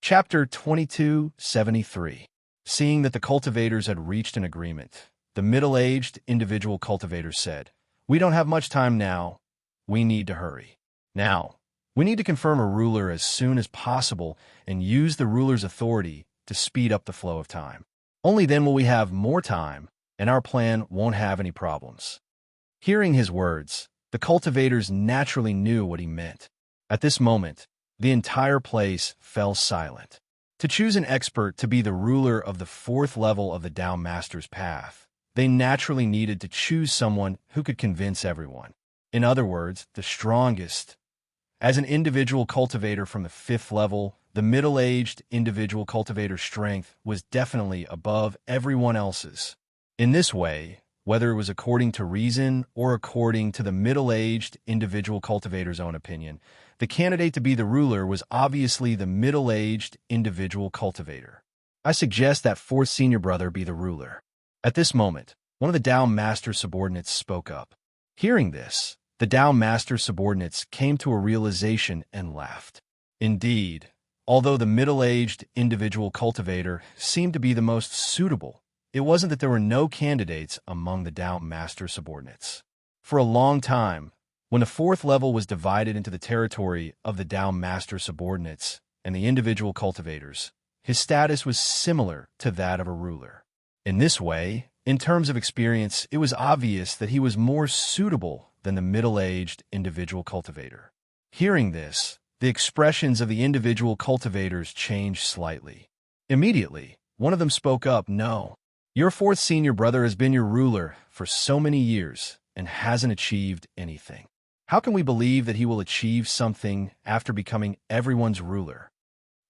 Chapter 2273. Seeing that the cultivators had reached an agreement, the middle-aged individual cultivator said, "We don't have much time now. We need to hurry. Now, we need to confirm a ruler as soon as possible and use the ruler's authority to speed up the flow of time. Only then will we have more time, and our plan won't have any problems." Hearing his words, the cultivators naturally knew what he meant. At this moment, the entire place fell silent. To choose an expert to be the ruler of the fourth level of the Tao Master's path, they naturally needed to choose someone who could convince everyone. In other words, the strongest. As an individual cultivator from the fifth level, the middle-aged individual cultivator's strength was definitely above everyone else's. In this way, whether it was according to reason or according to the middle-aged individual cultivator's own opinion, the candidate to be the ruler was obviously the middle-aged individual cultivator. "I suggest that fourth senior brother be the ruler." At this moment, one of the Tao Master's subordinates spoke up. Hearing this, the Tao Master's subordinates came to a realization and laughed. Indeed, although the middle-aged individual cultivator seemed to be the most suitable, it wasn't that there were no candidates among the Tao Master subordinates. For a long time, when the fourth level was divided into the territory of the Tao Master subordinates and the individual cultivators, his status was similar to that of a ruler. In this way, in terms of experience, it was obvious that he was more suitable than the middle-aged individual cultivator. Hearing this, the expressions of the individual cultivators changed slightly. Immediately, one of them spoke up, "No. Your fourth senior brother has been your ruler for so many years and hasn't achieved anything. How can we believe that he will achieve something after becoming everyone's ruler?"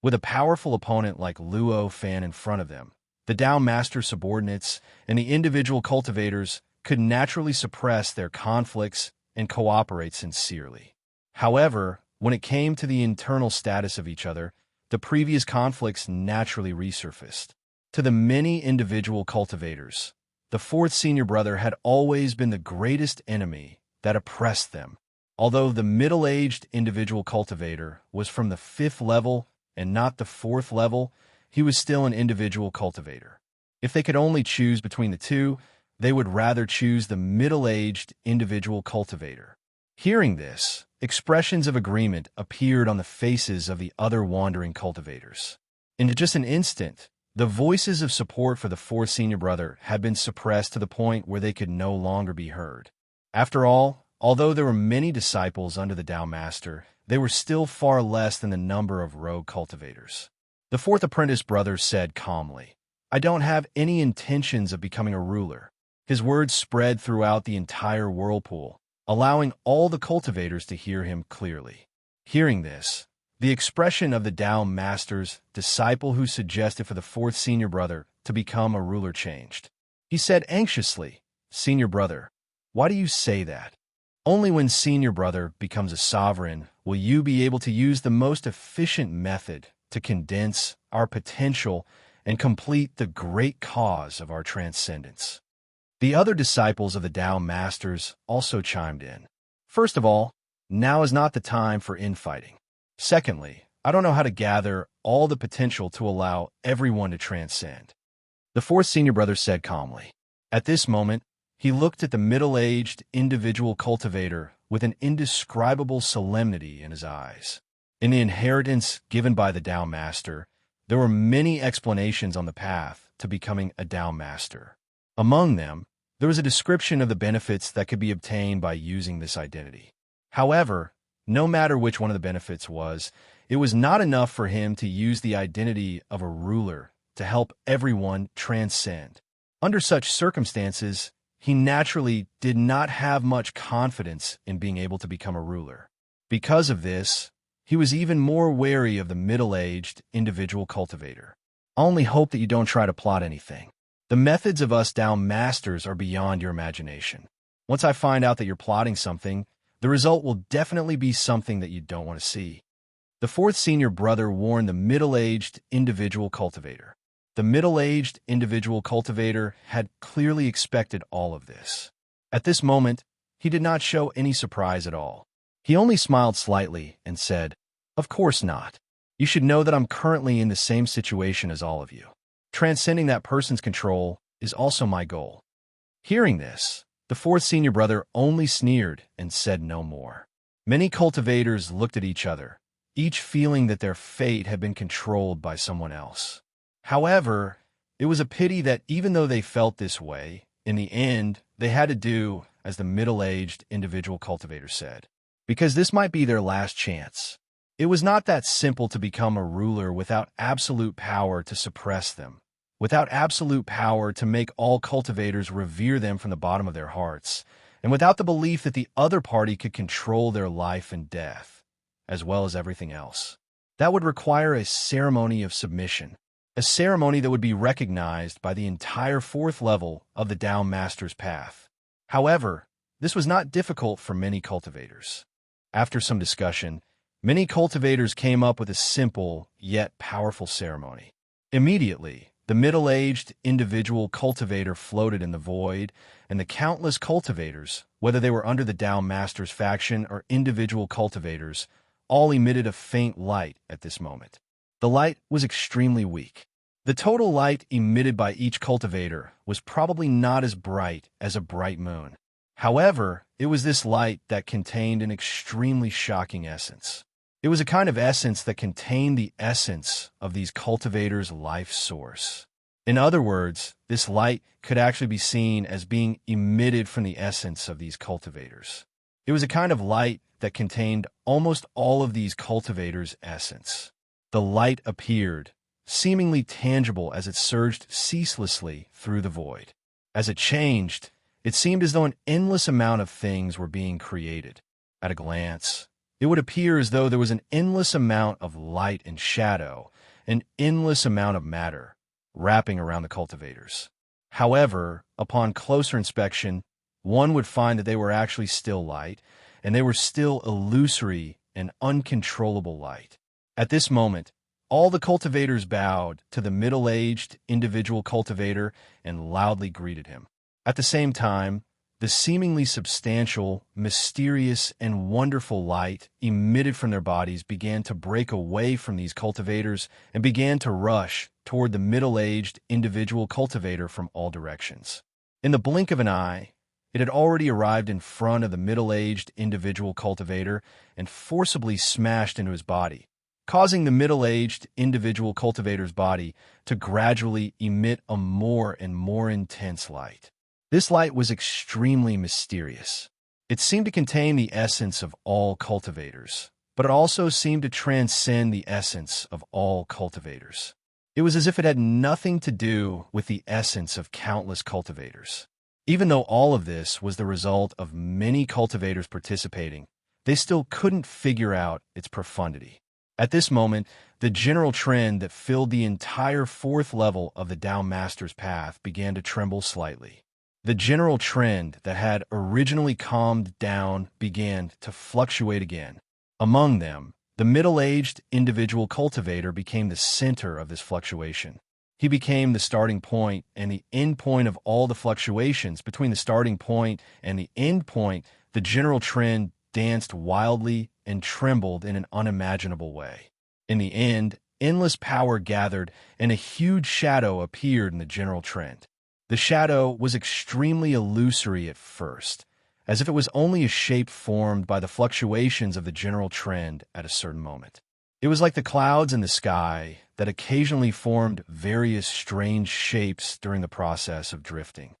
With a powerful opponent like Luo Fan in front of them, the Tao Master subordinates and the individual cultivators could naturally suppress their conflicts and cooperate sincerely. However, when it came to the internal status of each other, the previous conflicts naturally resurfaced. To the many individual cultivators, the fourth senior brother had always been the greatest enemy that oppressed them. Although the middle-aged individual cultivator was from the fifth level and not the fourth level, he was still an individual cultivator. If they could only choose between the two, they would rather choose the middle-aged individual cultivator. Hearing this, expressions of agreement appeared on the faces of the other wandering cultivators. In just an instant, the voices of support for the fourth senior brother had been suppressed to the point where they could no longer be heard. After all, although there were many disciples under the Tao Master, they were still far less than the number of rogue cultivators. The fourth apprentice brother said calmly, "I don't have any intentions of becoming a ruler." His words spread throughout the entire whirlpool, allowing all the cultivators to hear him clearly. Hearing this, the expression of the Tao Master's disciple who suggested for the fourth senior brother to become a ruler changed. He said anxiously, "Senior brother, why do you say that? Only when senior brother becomes a sovereign will you be able to use the most efficient method to condense our potential and complete the great cause of our transcendence." The other disciples of the Tao Masters also chimed in. "First of all, now is not the time for infighting. Secondly, I don't know how to gather all the potential to allow everyone to transcend." The fourth senior brother said calmly. At this moment, he looked at the middle-aged individual cultivator with an indescribable solemnity in his eyes. In the inheritance given by the Tao Master, there were many explanations on the path to becoming a Tao Master. Among them, there was a description of the benefits that could be obtained by using this identity. However, no matter which one of the benefits was, it was not enough for him to use the identity of a ruler to help everyone transcend. Under such circumstances, he naturally did not have much confidence in being able to become a ruler. Because of this, he was even more wary of the middle-aged individual cultivator. "I only hope that you don't try to plot anything. The methods of us Tao Masters are beyond your imagination. Once I find out that you're plotting something, the result will definitely be something that you don't want to see." The fourth senior brother warned the middle-aged individual cultivator. The middle-aged individual cultivator had clearly expected all of this. At this moment, he did not show any surprise at all. He only smiled slightly and said, "Of course not. You should know that I'm currently in the same situation as all of you. Transcending that person's control is also my goal." Hearing this, the fourth senior brother only sneered and said no more. Many cultivators looked at each other, each feeling that their fate had been controlled by someone else. However, it was a pity that even though they felt this way, in the end, they had to do as the middle-aged individual cultivator said, because this might be their last chance. It was not that simple to become a ruler without absolute power to suppress them, without absolute power to make all cultivators revere them from the bottom of their hearts, and without the belief that the other party could control their life and death, as well as everything else. That would require a ceremony of submission, a ceremony that would be recognized by the entire fourth level of the Tao Master's path. However, this was not difficult for many cultivators. After some discussion, many cultivators came up with a simple yet powerful ceremony. Immediately, the middle-aged individual cultivator floated in the void, and the countless cultivators, whether they were under the Tao Master's faction or individual cultivators, all emitted a faint light at this moment. The light was extremely weak. The total light emitted by each cultivator was probably not as bright as a bright moon. However, it was this light that contained an extremely shocking essence. It was a kind of essence that contained the essence of these cultivators' life source. In other words, this light could actually be seen as being emitted from the essence of these cultivators. It was a kind of light that contained almost all of these cultivators' essence. The light appeared, seemingly tangible as it surged ceaselessly through the void. As it changed, it seemed as though an endless amount of things were being created. At a glance, it would appear as though there was an endless amount of light and shadow, an endless amount of matter, wrapping around the cultivators. However, upon closer inspection, one would find that they were actually still light, and they were still illusory and uncontrollable light. At this moment, all the cultivators bowed to the middle-aged individual cultivator and loudly greeted him. At the same time, the seemingly substantial, mysterious, and wonderful light emitted from their bodies began to break away from these cultivators and began to rush toward the middle-aged individual cultivator from all directions. In the blink of an eye, it had already arrived in front of the middle-aged individual cultivator and forcibly smashed into his body, causing the middle-aged individual cultivator's body to gradually emit a more and more intense light. This light was extremely mysterious. It seemed to contain the essence of all cultivators, but it also seemed to transcend the essence of all cultivators. It was as if it had nothing to do with the essence of countless cultivators. Even though all of this was the result of many cultivators participating, they still couldn't figure out its profundity. At this moment, the general trend that filled the entire fourth level of the Tao Master's path began to tremble slightly. The general trend that had originally calmed down began to fluctuate again. Among them, the middle-aged individual cultivator became the center of this fluctuation. He became the starting point and the end point of all the fluctuations. Between the starting point and the end point, the general trend danced wildly and trembled in an unimaginable way. In the end, endless power gathered and a huge shadow appeared in the general trend. The shadow was extremely illusory at first, as if it was only a shape formed by the fluctuations of the general trend at a certain moment. It was like the clouds in the sky that occasionally formed various strange shapes during the process of drifting.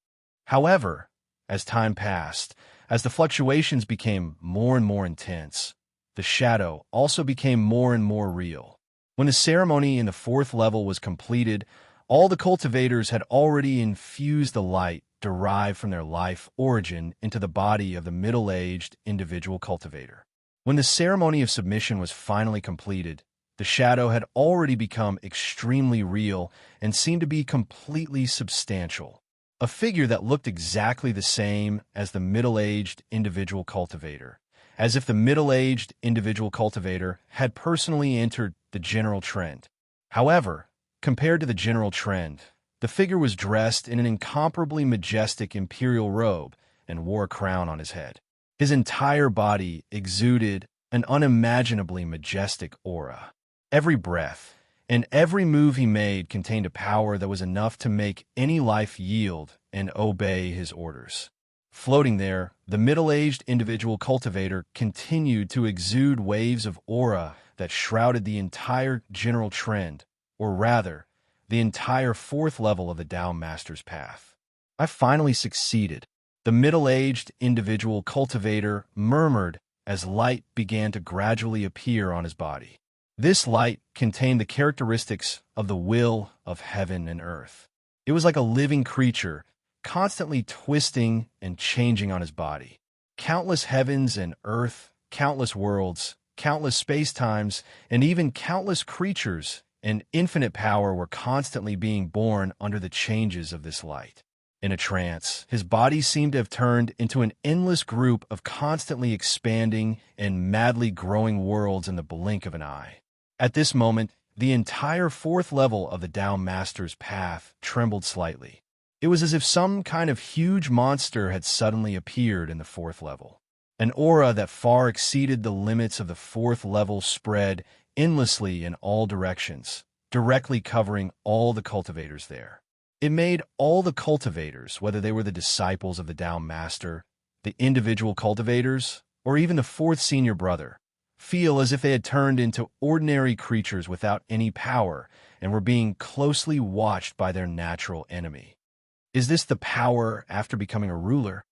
However, as time passed, as the fluctuations became more and more intense, the shadow also became more and more real. When the ceremony in the fourth level was completed, all the cultivators had already infused the light derived from their life origin into the body of the middle-aged individual cultivator. When the ceremony of submission was finally completed, the shadow had already become extremely real and seemed to be completely substantial. A figure that looked exactly the same as the middle-aged individual cultivator, as if the middle-aged individual cultivator had personally entered the general trend. However, compared to the general trend, the figure was dressed in an incomparably majestic imperial robe and wore a crown on his head. His entire body exuded an unimaginably majestic aura. Every breath and every move he made contained a power that was enough to make any life yield and obey his orders. Floating there, the middle-aged individual cultivator continued to exude waves of aura that shrouded the entire general trend, or rather, the entire fourth level of the Tao Master's path. I finally succeeded, the middle-aged individual cultivator murmured as light began to gradually appear on his body. This light contained the characteristics of the will of heaven and earth. It was like a living creature, constantly twisting and changing on his body. Countless heavens and earth, countless worlds, countless space-times, and even countless creatures and infinite power were constantly being born under the changes of this light. In a trance, his body seemed to have turned into an endless group of constantly expanding and madly growing worlds in the blink of an eye. At this moment, the entire fourth level of the Tao Master's path trembled slightly. It was as if some kind of huge monster had suddenly appeared in the fourth level. An aura that far exceeded the limits of the fourth level spread endlessly in all directions, directly covering all the cultivators there. It made all the cultivators, whether they were the disciples of the Tao Master, the individual cultivators, or even the fourth senior brother, feel as if they had turned into ordinary creatures without any power and were being closely watched by their natural enemy. Is this the power after becoming a ruler?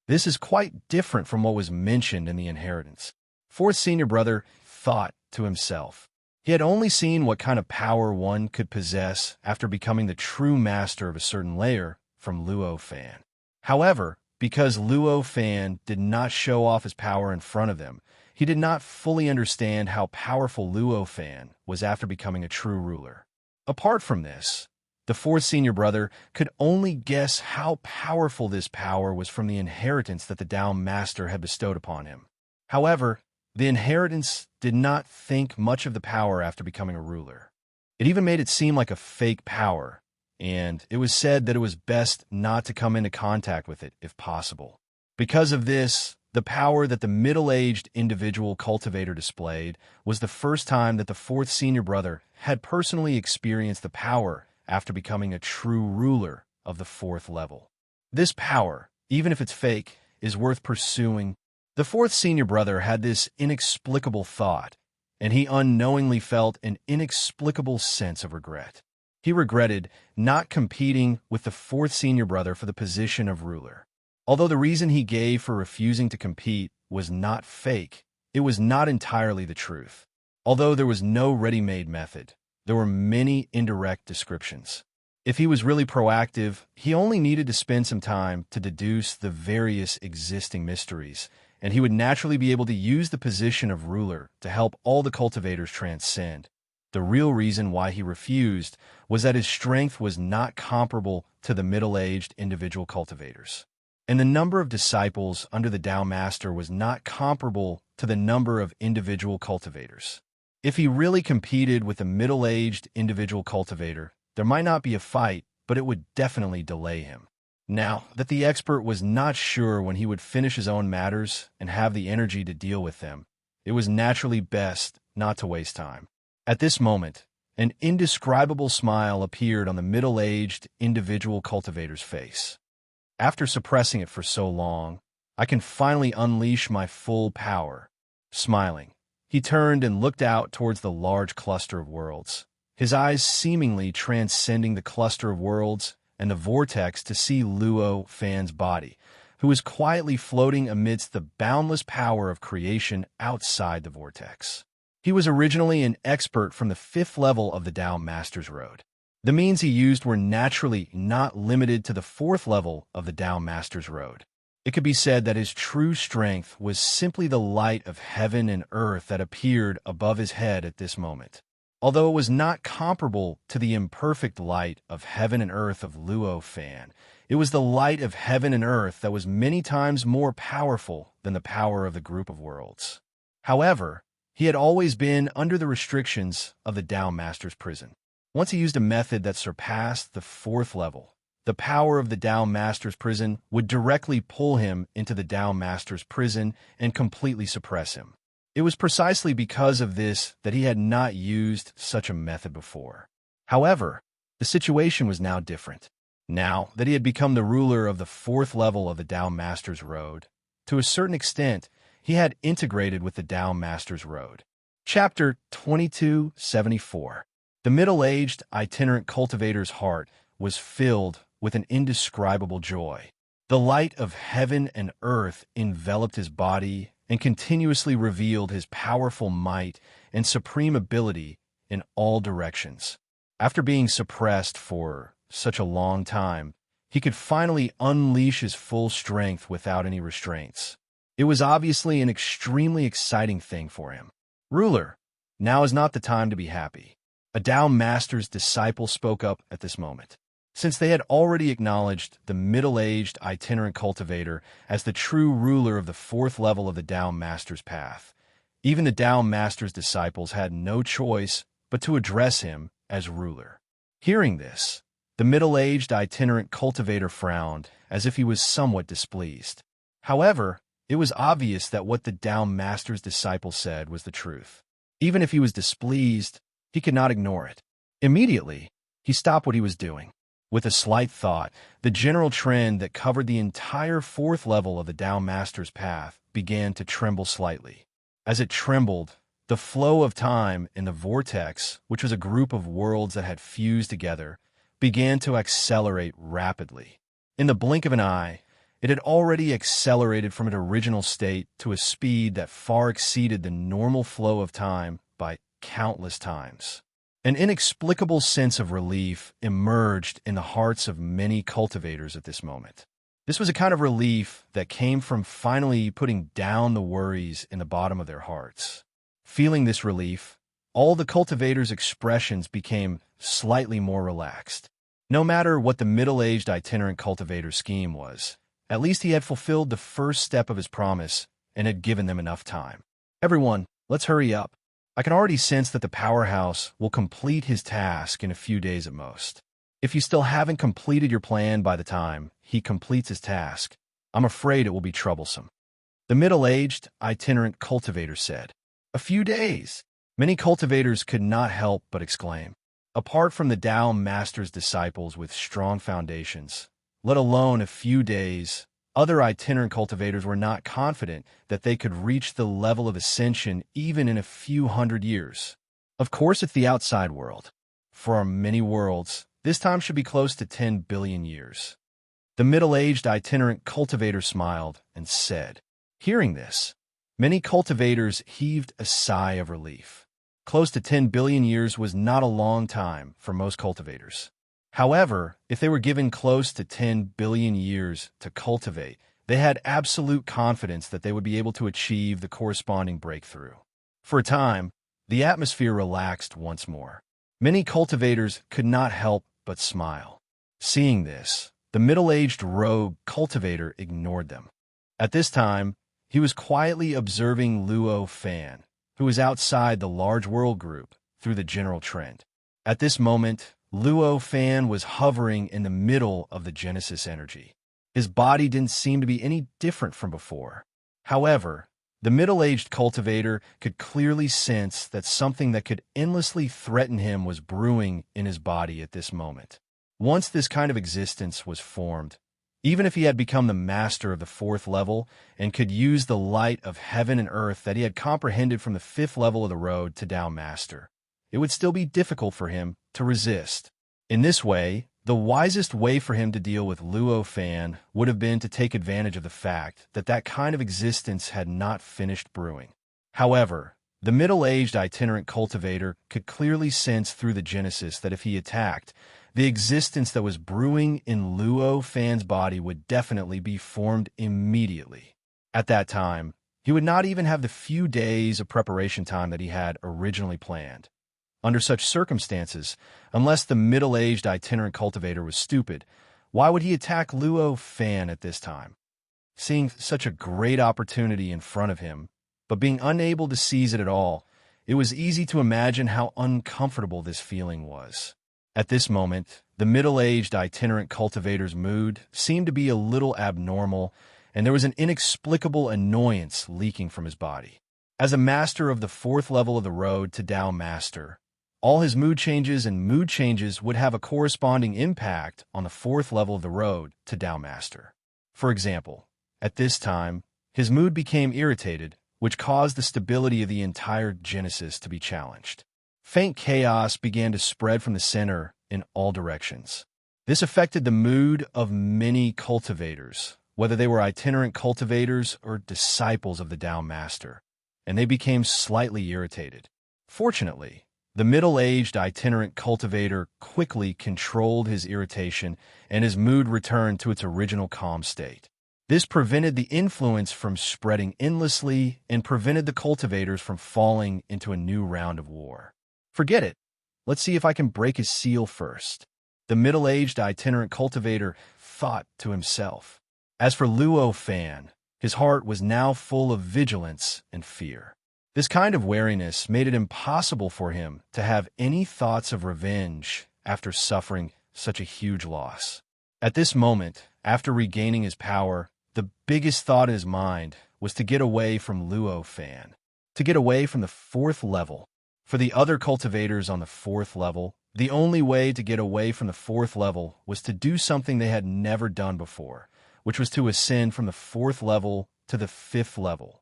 This is quite different from what was mentioned in the inheritance. Fourth senior brother thought to himself. He had only seen what kind of power one could possess after becoming the true master of a certain layer from Luo Fan. However, because Luo Fan did not show off his power in front of them, he did not fully understand how powerful Luo Fan was after becoming a true ruler. Apart from this, the fourth senior brother could only guess how powerful this power was from the inheritance that the Tao Master had bestowed upon him. However, the inheritance did not think much of the power after becoming a ruler. It even made it seem like a fake power, and it was said that it was best not to come into contact with it if possible. Because of this, the power that the middle-aged individual cultivator displayed was the first time that the fourth senior brother had personally experienced the power after becoming a true ruler of the fourth level. This power, even if it's fake, is worth pursuing. The fourth senior brother had this inexplicable thought, and he unknowingly felt an inexplicable sense of regret. He regretted not competing with the fourth senior brother for the position of ruler. Although the reason he gave for refusing to compete was not fake, it was not entirely the truth. Although there was no ready-made method, there were many indirect descriptions. If he was really proactive, he only needed to spend some time to deduce the various existing mysteries, and he would naturally be able to use the position of ruler to help all the cultivators transcend. The real reason why he refused was that his strength was not comparable to the middle-aged individual cultivators, and the number of disciples under the Tao Master was not comparable to the number of individual cultivators. If he really competed with a middle-aged individual cultivator, there might not be a fight, but it would definitely delay him. Now that the expert was not sure when he would finish his own matters and have the energy to deal with them, it was naturally best not to waste time. At this moment, an indescribable smile appeared on the middle-aged individual cultivator's face. After suppressing it for so long, I can finally unleash my full power. Smiling, he turned and looked out towards the large cluster of worlds, his eyes seemingly transcending the cluster of worlds and the vortex to see Luo Fan's body, who was quietly floating amidst the boundless power of creation outside the vortex. He was originally an expert from the fifth level of the Tao Master's Road. The means he used were naturally not limited to the fourth level of the Tao Master's Road. It could be said that his true strength was simply the light of heaven and earth that appeared above his head at this moment. Although it was not comparable to the imperfect light of heaven and earth of Luo Fan, it was the light of heaven and earth that was many times more powerful than the power of the group of worlds. However, he had always been under the restrictions of the Tao Master's prison. Once he used a method that surpassed the fourth level, the power of the Tao Master's prison would directly pull him into the Tao Master's prison and completely suppress him. It was precisely because of this that he had not used such a method before. However, the situation was now different. Now that he had become the ruler of the fourth level of the Tao Master's Road, to a certain extent, he had integrated with the Tao Master's Road. Chapter 2274. The middle-aged itinerant cultivator's heart was filled with an indescribable joy. The light of heaven and earth enveloped his body and continuously revealed his powerful might and supreme ability in all directions. After being suppressed for such a long time, he could finally unleash his full strength without any restraints. It was obviously an extremely exciting thing for him. Ruler, now is not the time to be happy. A Tao Master's disciple spoke up at this moment. Since they had already acknowledged the middle-aged itinerant cultivator as the true ruler of the fourth level of the Tao Master's path, even the Tao Master's disciples had no choice but to address him as ruler. Hearing this, the middle-aged itinerant cultivator frowned as if he was somewhat displeased. However, it was obvious that what the Tao Master's disciple said was the truth. Even if he was displeased, he could not ignore it. Immediately, he stopped what he was doing. With a slight thought, the general trend that covered the entire fourth level of the Tao Master's path began to tremble slightly. As it trembled, the flow of time in the vortex, which was a group of worlds that had fused together, began to accelerate rapidly. In the blink of an eye, it had already accelerated from its original state to a speed that far exceeded the normal flow of time by countless times. An inexplicable sense of relief emerged in the hearts of many cultivators at this moment. This was a kind of relief that came from finally putting down the worries in the bottom of their hearts. Feeling this relief, all the cultivators' expressions became slightly more relaxed. No matter what the middle-aged itinerant cultivator's scheme was, at least he had fulfilled the first step of his promise and had given them enough time. Everyone, let's hurry up. I can already sense that the powerhouse will complete his task in a few days at most. If you still haven't completed your plan by the time he completes his task, I'm afraid it will be troublesome. The middle-aged itinerant cultivator said. A few days. Many cultivators could not help but exclaim. Apart from the Tao Master's disciples with strong foundations, let alone a few days, other itinerant cultivators were not confident that they could reach the level of ascension even in a few hundred years. Of course, it's the outside world. For our many worlds, this time should be close to 10 billion years. The middle-aged itinerant cultivator smiled and said. Hearing this, many cultivators heaved a sigh of relief. Close to 10 billion years was not a long time for most cultivators. However, if they were given close to 10 billion years to cultivate, they had absolute confidence that they would be able to achieve the corresponding breakthrough. For a time, the atmosphere relaxed once more. Many cultivators could not help but smile. Seeing this, the middle-aged rogue cultivator ignored them. At this time, he was quietly observing Luo Fan, who was outside the large world group, through the general trend. At this moment, Luo Fan was hovering in the middle of the Genesis energy. His body didn't seem to be any different from before. However, the middle-aged cultivator could clearly sense that something that could endlessly threaten him was brewing in his body at this moment. Once this kind of existence was formed, even if he had become the master of the fourth level and could use the light of heaven and earth that he had comprehended from the fifth level of the road to Tao Master, it would still be difficult for him to resist. In this way, the wisest way for him to deal with Luo Fan would have been to take advantage of the fact that that kind of existence had not finished brewing. However, the middle-aged itinerant cultivator could clearly sense through the Genesis that if he attacked, the existence that was brewing in Luo Fan's body would definitely be formed immediately. At that time, he would not even have the few days of preparation time that he had originally planned. Under such circumstances, unless the middle-aged itinerant cultivator was stupid, why would he attack Luo Fan at this time? Seeing such a great opportunity in front of him, but being unable to seize it at all, it was easy to imagine how uncomfortable this feeling was. At this moment, the middle-aged itinerant cultivator's mood seemed to be a little abnormal, and there was an inexplicable annoyance leaking from his body. As a master of the fourth level of the road to Tao Master, all his mood changes would have a corresponding impact on the fourth level of the road to Tao Master. For example, at this time, his mood became irritated, which caused the stability of the entire Genesis to be challenged. Faint chaos began to spread from the center in all directions. This affected the mood of many cultivators, whether they were itinerant cultivators or disciples of the Tao Master, and they became slightly irritated. Fortunately, the middle-aged itinerant cultivator quickly controlled his irritation, and his mood returned to its original calm state. This prevented the influence from spreading endlessly and prevented the cultivators from falling into a new round of war. Forget it. Let's see if I can break his seal first. The middle-aged itinerant cultivator thought to himself. As for Luo Fan, his heart was now full of vigilance and fear. This kind of wariness made it impossible for him to have any thoughts of revenge after suffering such a huge loss. At this moment, after regaining his power, the biggest thought in his mind was to get away from Luo Fan, to get away from the fourth level. For the other cultivators on the fourth level, the only way to get away from the fourth level was to do something they had never done before, which was to ascend from the fourth level to the fifth level.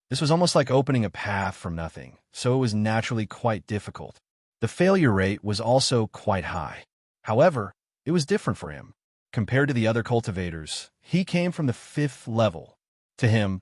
This was almost like opening a path from nothing, so it was naturally quite difficult. The failure rate was also quite high. However, it was different for him. Compared to the other cultivators, he came from the fifth level. To him,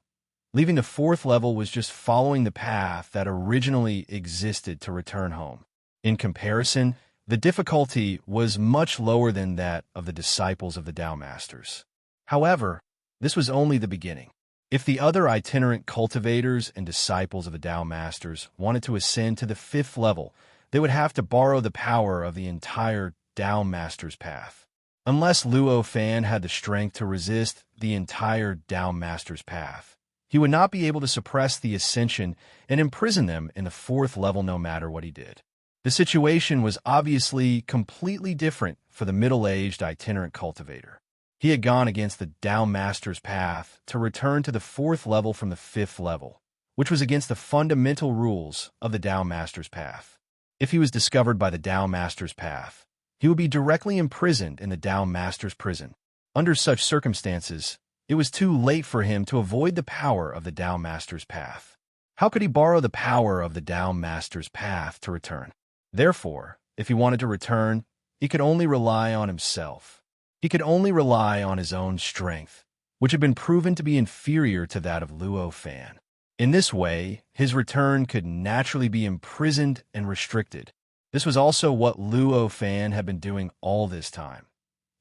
leaving the fourth level was just following the path that originally existed to return home. In comparison, the difficulty was much lower than that of the disciples of the Tao Masters. However, this was only the beginning. If the other itinerant cultivators and disciples of the Tao Masters wanted to ascend to the fifth level, they would have to borrow the power of the entire Tao Master's path. Unless Luo Fan had the strength to resist the entire Tao Master's path, he would not be able to suppress the ascension and imprison them in the fourth level no matter what he did. The situation was obviously completely different for the middle-aged itinerant cultivator. He had gone against the Tao Master's path to return to the fourth level from the fifth level, which was against the fundamental rules of the Tao Master's path. If he was discovered by the Tao Master's path, he would be directly imprisoned in the Tao Master's prison. Under such circumstances, it was too late for him to avoid the power of the Tao Master's path. How could he borrow the power of the Tao Master's path to return? Therefore, if he wanted to return, he could only rely on himself. He could only rely on his own strength, which had been proven to be inferior to that of Luo Fan. In this way, his return could naturally be imprisoned and restricted. This was also what Luo Fan had been doing all this time.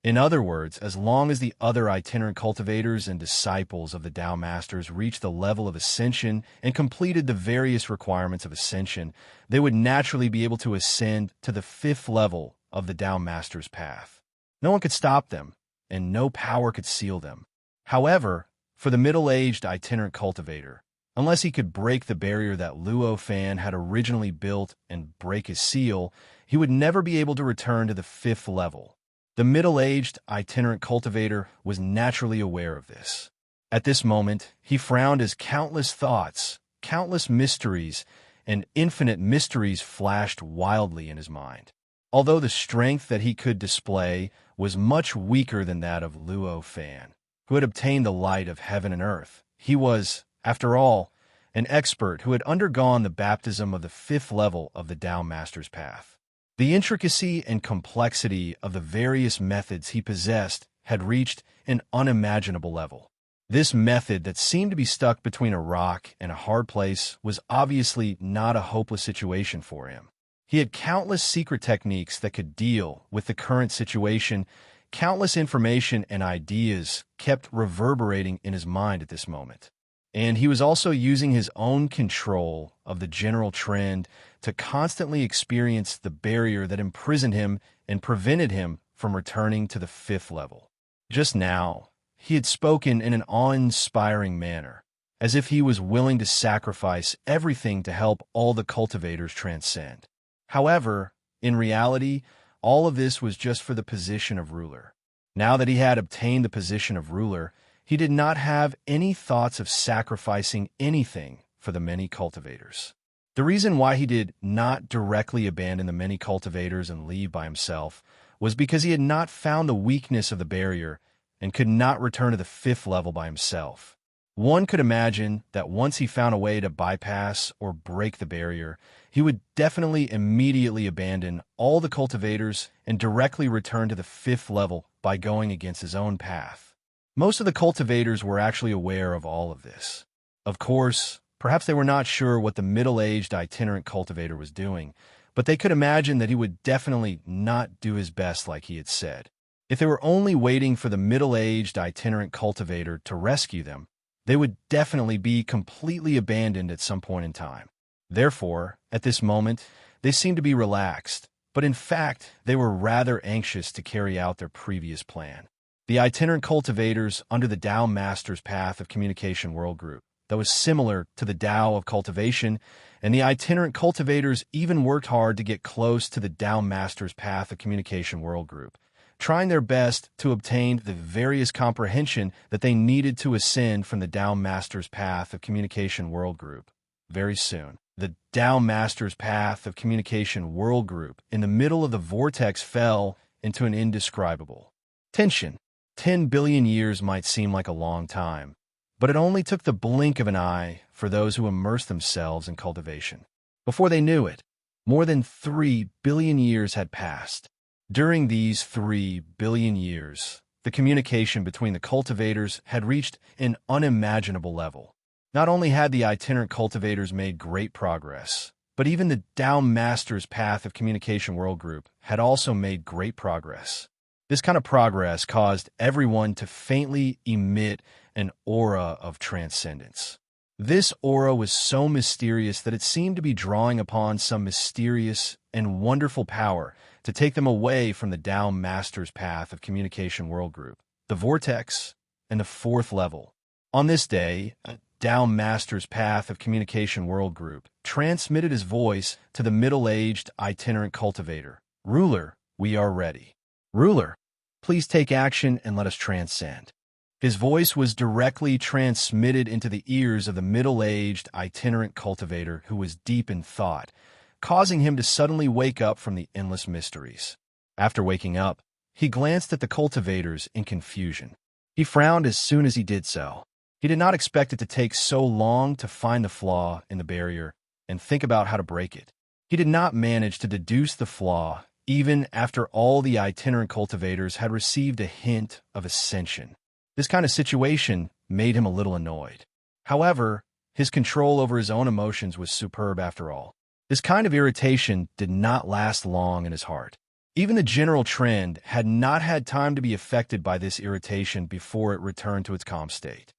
In other words, as long as the other itinerant cultivators and disciples of the Tao Masters reached the level of ascension and completed the various requirements of ascension, they would naturally be able to ascend to the fifth level of the Tao Master's path. No one could stop them, and no power could seal them. However, for the middle-aged itinerant cultivator, unless he could break the barrier that Luo Fan had originally built and break his seal, he would never be able to return to the fifth level. The middle-aged itinerant cultivator was naturally aware of this. At this moment, he frowned as countless thoughts, countless mysteries, and infinite mysteries flashed wildly in his mind. Although the strength that he could display was much weaker than that of Luo Fan, who had obtained the light of heaven and earth, he was, after all, an expert who had undergone the baptism of the fifth level of the Tao Master's path. The intricacy and complexity of the various methods he possessed had reached an unimaginable level. This method that seemed to be stuck between a rock and a hard place was obviously not a hopeless situation for him. He had countless secret techniques that could deal with the current situation. Countless information and ideas kept reverberating in his mind at this moment. And he was also using his own control of the general trend to constantly experience the barrier that imprisoned him and prevented him from returning to the fifth level. Just now, he had spoken in an awe-inspiring manner, as if he was willing to sacrifice everything to help all the cultivators transcend. However, in reality, all of this was just for the position of ruler. Now that he had obtained the position of ruler, he did not have any thoughts of sacrificing anything for the many cultivators. The reason why he did not directly abandon the many cultivators and leave by himself was because he had not found the weakness of the barrier and could not return to the 5th level by himself. One could imagine that once he found a way to bypass or break the barrier, he would definitely immediately abandon all the cultivators and directly return to the 5th level by going against his own path. Most of the cultivators were actually aware of all of this. Of course, perhaps they were not sure what the middle-aged itinerant cultivator was doing, but they could imagine that he would definitely not do his best like he had said. If they were only waiting for the middle-aged itinerant cultivator to rescue them, they would definitely be completely abandoned at some point in time. Therefore, at this moment, they seemed to be relaxed, but in fact, they were rather anxious to carry out their previous plan. The itinerant cultivators under the Tao Master's Path of Communication World Group, that was similar to the Tao of cultivation, and the itinerant cultivators even worked hard to get close to the Tao Master's Path of Communication World Group, trying their best to obtain the various comprehension that they needed to ascend from the Tao Master's Path of Communication World Group. Very soon, the Tao Master's Path of Communication World Group in the middle of the vortex fell into an indescribable tension. 10 billion years might seem like a long time, but it only took the blink of an eye for those who immersed themselves in cultivation. Before they knew it, more than 3 billion years had passed. During these 3 billion years, the communication between the cultivators had reached an unimaginable level. Not only had the itinerant cultivators made great progress, but even the Tao Master's Path of Communication World Group had also made great progress. This kind of progress caused everyone to faintly emit an aura of transcendence. This aura was so mysterious that it seemed to be drawing upon some mysterious and wonderful power to take them away from the Tao Master's Path of Communication World Group, the Vortex, and the 4th level. On this day, a Tao Master's Path of Communication World Group transmitted his voice to the middle-aged itinerant cultivator. "Ruler, we are ready. Ruler, please take action and let us transcend." His voice was directly transmitted into the ears of the middle-aged itinerant cultivator who was deep in thought, causing him to suddenly wake up from the endless mysteries. After waking up, he glanced at the cultivators in confusion. He frowned as soon as he did so. He did not expect it to take so long to find the flaw in the barrier and think about how to break it. He did not manage to deduce the flaw even after all the itinerant cultivators had received a hint of ascension. This kind of situation made him a little annoyed. However, his control over his own emotions was superb after all. This kind of irritation did not last long in his heart. Even the general trend had not had time to be affected by this irritation before it returned to its calm state.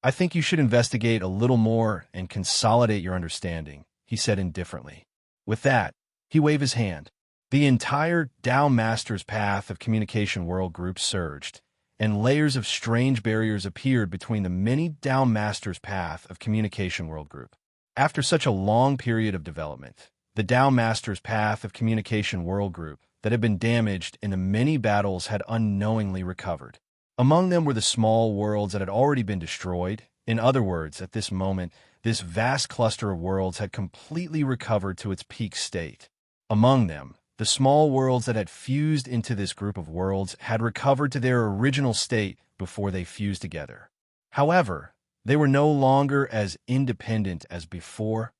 "I think you should investigate a little more and consolidate your understanding," he said indifferently. With that, he waved his hand. The entire Tao Master's Path of Communication World Group surged, and layers of strange barriers appeared between the many Tao Master's Path of Communication World Group. After such a long period of development, the Tao Master's Path of Communication World Group that had been damaged in the many battles had unknowingly recovered. Among them were the small worlds that had already been destroyed. In other words, at this moment, this vast cluster of worlds had completely recovered to its peak state. Among them, the small worlds that had fused into this group of worlds had recovered to their original state before they fused together. However, they were no longer as independent as before.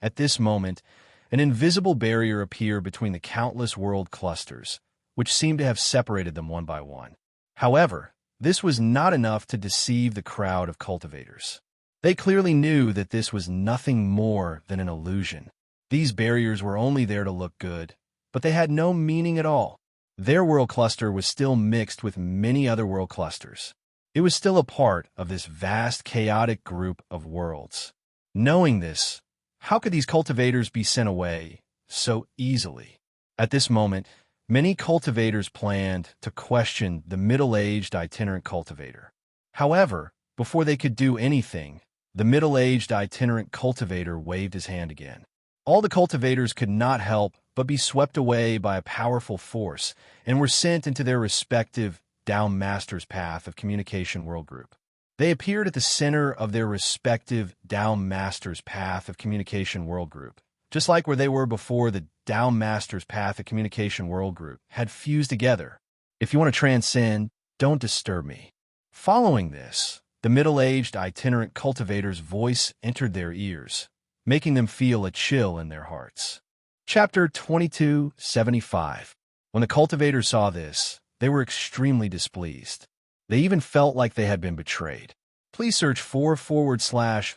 At this moment, an invisible barrier appeared between the countless world clusters, which seemed to have separated them one by one. However, this was not enough to deceive the crowd of cultivators. They clearly knew that this was nothing more than an illusion. These barriers were only there to look good, but they had no meaning at all. Their world cluster was still mixed with many other world clusters. It was still a part of this vast, chaotic group of worlds. Knowing this, how could these cultivators be sent away so easily? At this moment, many cultivators planned to question the middle-aged itinerant cultivator. However, before they could do anything, the middle-aged itinerant cultivator waved his hand again. All the cultivators could not help but be swept away by a powerful force and were sent into their respective Tao Master's Path of Communication World Group. They appeared at the center of their respective Tao Masters Path of Communication World Group, just like where they were before the Tao Masters Path of Communication World Group had fused together. If you want to transcend, don't disturb me. Following this, the middle-aged itinerant cultivator's voice entered their ears, making them feel a chill in their hearts. Chapter 2275. When the cultivators saw this, they were extremely displeased. They even felt like they had been betrayed. Please search for /I/u//.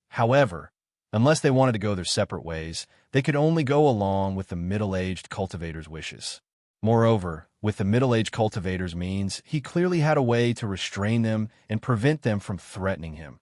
However, unless they wanted to go their separate ways, they could only go along with the middle-aged cultivator's wishes. Moreover, with the middle-aged cultivator's means, he clearly had a way to restrain them and prevent them from threatening him.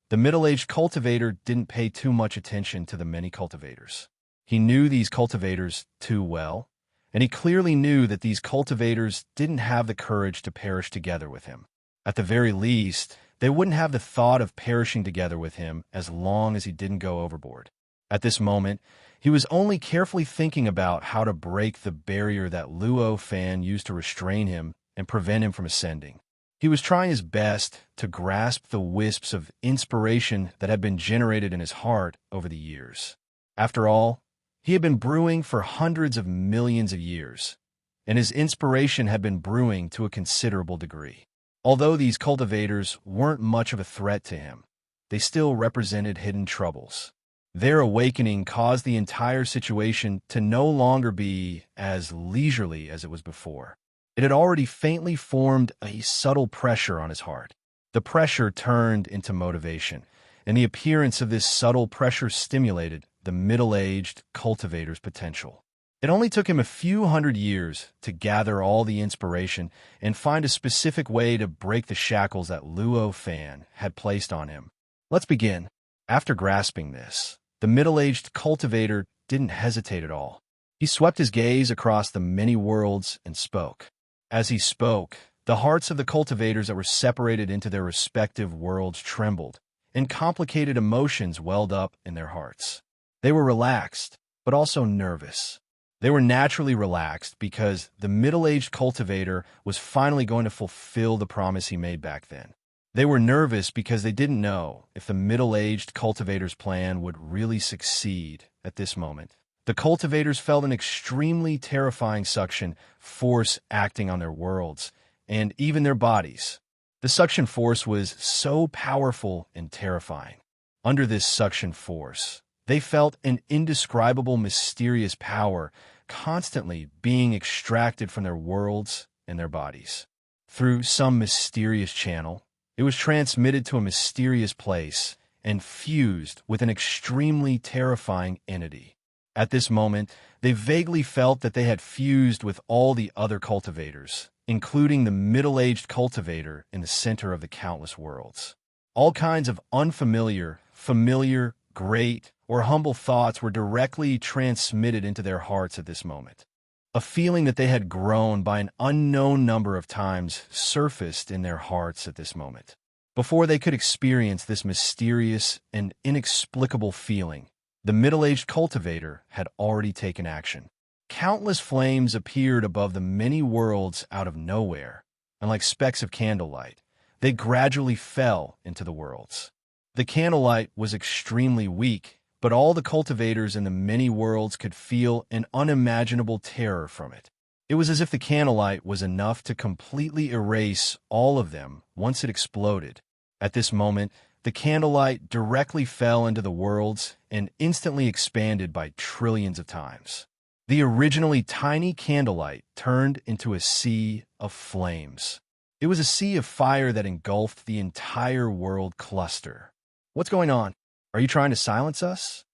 The middle-aged cultivator didn't pay too much attention to the many cultivators. He knew these cultivators too well, and he clearly knew that these cultivators didn't have the courage to perish together with him. At the very least, they wouldn't have the thought of perishing together with him as long as he didn't go overboard. At this moment, he was only carefully thinking about how to break the barrier that Luo Fan used to restrain him and prevent him from ascending. He was trying his best to grasp the wisps of inspiration that had been generated in his heart over the years. After all, he had been brewing for hundreds of millions of years, and his inspiration had been brewing to a considerable degree. Although these cultivators weren't much of a threat to him, they still represented hidden troubles. Their awakening caused the entire situation to no longer be as leisurely as it was before. It had already faintly formed a subtle pressure on his heart. The pressure turned into motivation, and the appearance of this subtle pressure stimulated the middle-aged cultivator's potential. It only took him a few hundred years to gather all the inspiration and find a specific way to break the shackles that Luo Fan had placed on him. Let's begin. After grasping this, the middle-aged cultivator didn't hesitate at all. He swept his gaze across the many worlds and spoke. As he spoke, the hearts of the cultivators that were separated into their respective worlds trembled, and complicated emotions welled up in their hearts. They were relaxed, but also nervous. They were naturally relaxed because the middle-aged cultivator was finally going to fulfill the promise he made back then. They were nervous because they didn't know if the middle-aged cultivator's plan would really succeed at this moment. The cultivators felt an extremely terrifying suction force acting on their worlds, and even their bodies. The suction force was so powerful and terrifying. Under this suction force, they felt an indescribable mysterious power constantly being extracted from their worlds and their bodies. Through some mysterious channel, it was transmitted to a mysterious place and fused with an extremely terrifying entity. At this moment, they vaguely felt that they had fused with all the other cultivators, including the middle-aged cultivator in the center of the countless worlds. All kinds of unfamiliar, familiar, great, or humble thoughts were directly transmitted into their hearts at this moment. A feeling that they had grown by an unknown number of times surfaced in their hearts at this moment. Before they could experience this mysterious and inexplicable feeling, the middle-aged cultivator had already taken action. Countless flames appeared above the many worlds out of nowhere, and like specks of candlelight, they gradually fell into the worlds. The candlelight was extremely weak, but all the cultivators in the many worlds could feel an unimaginable terror from it. It was as if the candlelight was enough to completely erase all of them once it exploded. At this moment, the candlelight directly fell into the worlds and instantly expanded by trillions of times. The originally tiny candlelight turned into a sea of flames. It was a sea of fire that engulfed the entire world cluster. What's going on? Are you trying to silence us?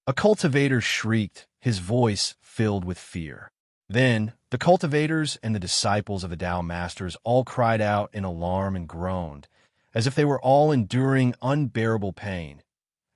A cultivator shrieked, his voice filled with fear. Then, the cultivators and the disciples of the Tao Masters all cried out in alarm and groaned, as if they were all enduring unbearable pain.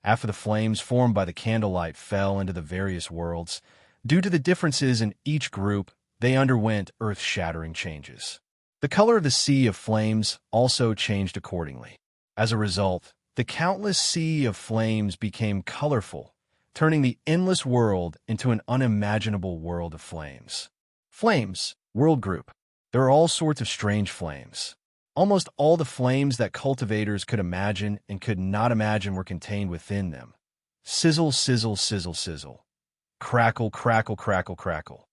After the flames formed by the candlelight fell into the various worlds, due to the differences in each group, they underwent earth-shattering changes. The color of the sea of flames also changed accordingly. As a result, the countless sea of flames became colorful, turning the endless world into an unimaginable world of flames. Flames, World group. There are all sorts of strange flames. Almost all the flames that cultivators could imagine and could not imagine were contained within them. Sizzle, sizzle, sizzle, sizzle. Crackle, crackle, crackle, crackle.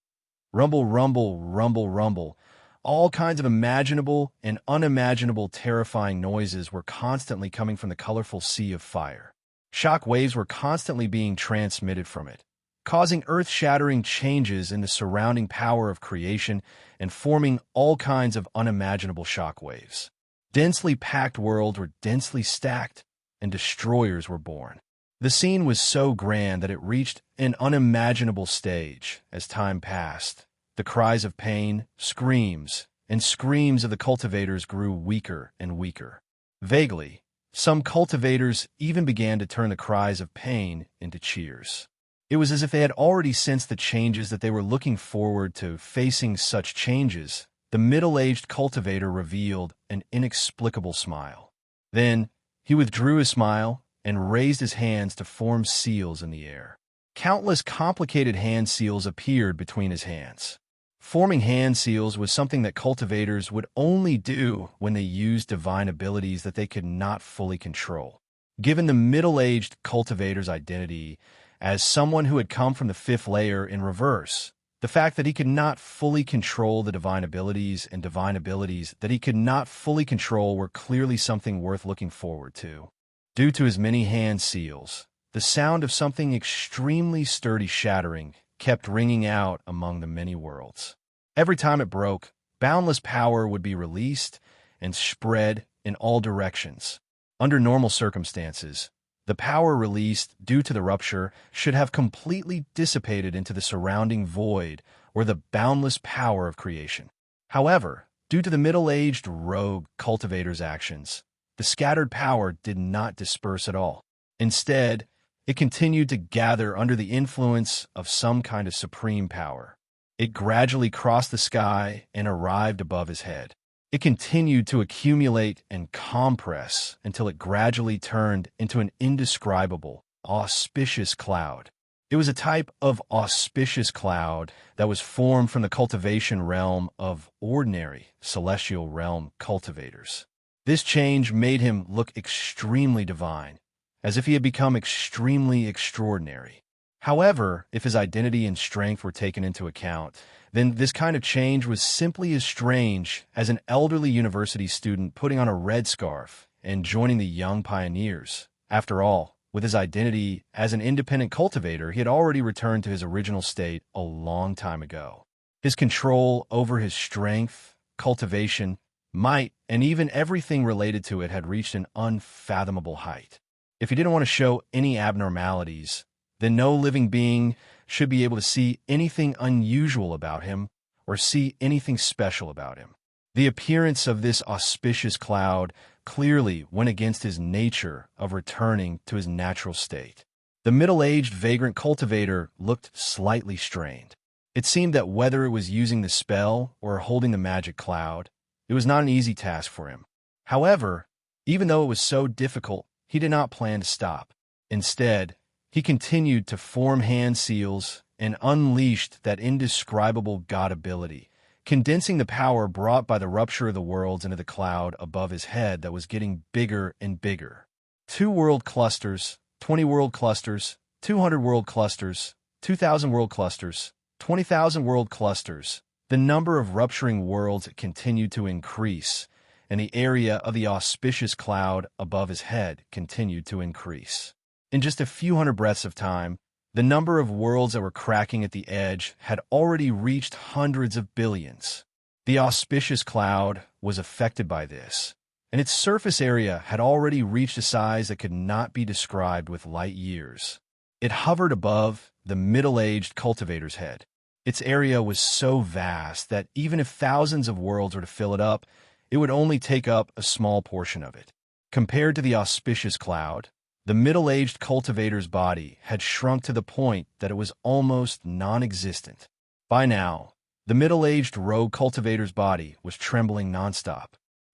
Rumble, rumble, rumble, rumble. All kinds of imaginable and unimaginable terrifying noises were constantly coming from the colorful sea of fire. Shock waves were constantly being transmitted from it, causing earth-shattering changes in the surrounding power of creation and forming all kinds of unimaginable shock waves. Densely packed worlds were densely stacked, and destroyers were born. The scene was so grand that it reached an unimaginable stage as time passed. The cries of pain, screams, and screams of the cultivators grew weaker and weaker. Vaguely, some cultivators even began to turn the cries of pain into cheers. It was as if they had already sensed the changes that they were looking forward to facing such changes. The middle-aged cultivator revealed an inexplicable smile. Then, he withdrew his smile and raised his hands to form seals in the air. Countless complicated hand seals appeared between his hands. Forming hand seals was something that cultivators would only do when they used divine abilities that they could not fully control. Given the middle-aged cultivator's identity as someone who had come from the fifth layer in reverse, the fact that he could not fully control the divine abilities and divine abilities that he could not fully control were clearly something worth looking forward to. Due to his many hand seals, the sound of something extremely sturdy shattering kept ringing out among the many worlds. Every time it broke, boundless power would be released and spread in all directions. Under normal circumstances, the power released due to the rupture should have completely dissipated into the surrounding void or the boundless power of creation. However, due to the middle-aged rogue cultivator's actions, the scattered power did not disperse at all. Instead, it continued to gather under the influence of some kind of supreme power. It gradually crossed the sky and arrived above his head. It continued to accumulate and compress until it gradually turned into an indescribable, auspicious cloud. It was a type of auspicious cloud that was formed from the cultivation realm of ordinary celestial realm cultivators. This change made him look extremely divine, as if he had become extremely extraordinary. However, if his identity and strength were taken into account, then this kind of change was simply as strange as an elderly university student putting on a red scarf and joining the young pioneers. After all, with his identity as an independent cultivator, he had already returned to his original state a long time ago. His control over his strength, cultivation, might, and even everything related to it had reached an unfathomable height. If he didn't want to show any abnormalities, then no living being should be able to see anything unusual about him or see anything special about him. The appearance of this auspicious cloud clearly went against his nature of returning to his natural state. The middle-aged vagrant cultivator looked slightly strained. It seemed that whether it was using the spell or holding the magic cloud, it was not an easy task for him. However, even though it was so difficult, he did not plan to stop. Instead, he continued to form hand seals and unleashed that indescribable god ability, condensing the power brought by the rupture of the worlds into the cloud above his head that was getting bigger and bigger. 2 world clusters, 20 world clusters, 200 world clusters, 2,000 world clusters, 20,000 world clusters. The number of rupturing worlds continued to increase, and the area of the auspicious cloud above his head continued to increase. In just a few hundred breaths of time, the number of worlds that were cracking at the edge had already reached hundreds of billions. The auspicious cloud was affected by this, and its surface area had already reached a size that could not be described with light years. It hovered above the middle-aged cultivator's head. Its area was so vast that even if thousands of worlds were to fill it up, it would only take up a small portion of it. Compared to the auspicious cloud, the middle-aged cultivator's body had shrunk to the point that it was almost non-existent. By now, the middle-aged rogue cultivator's body was trembling nonstop.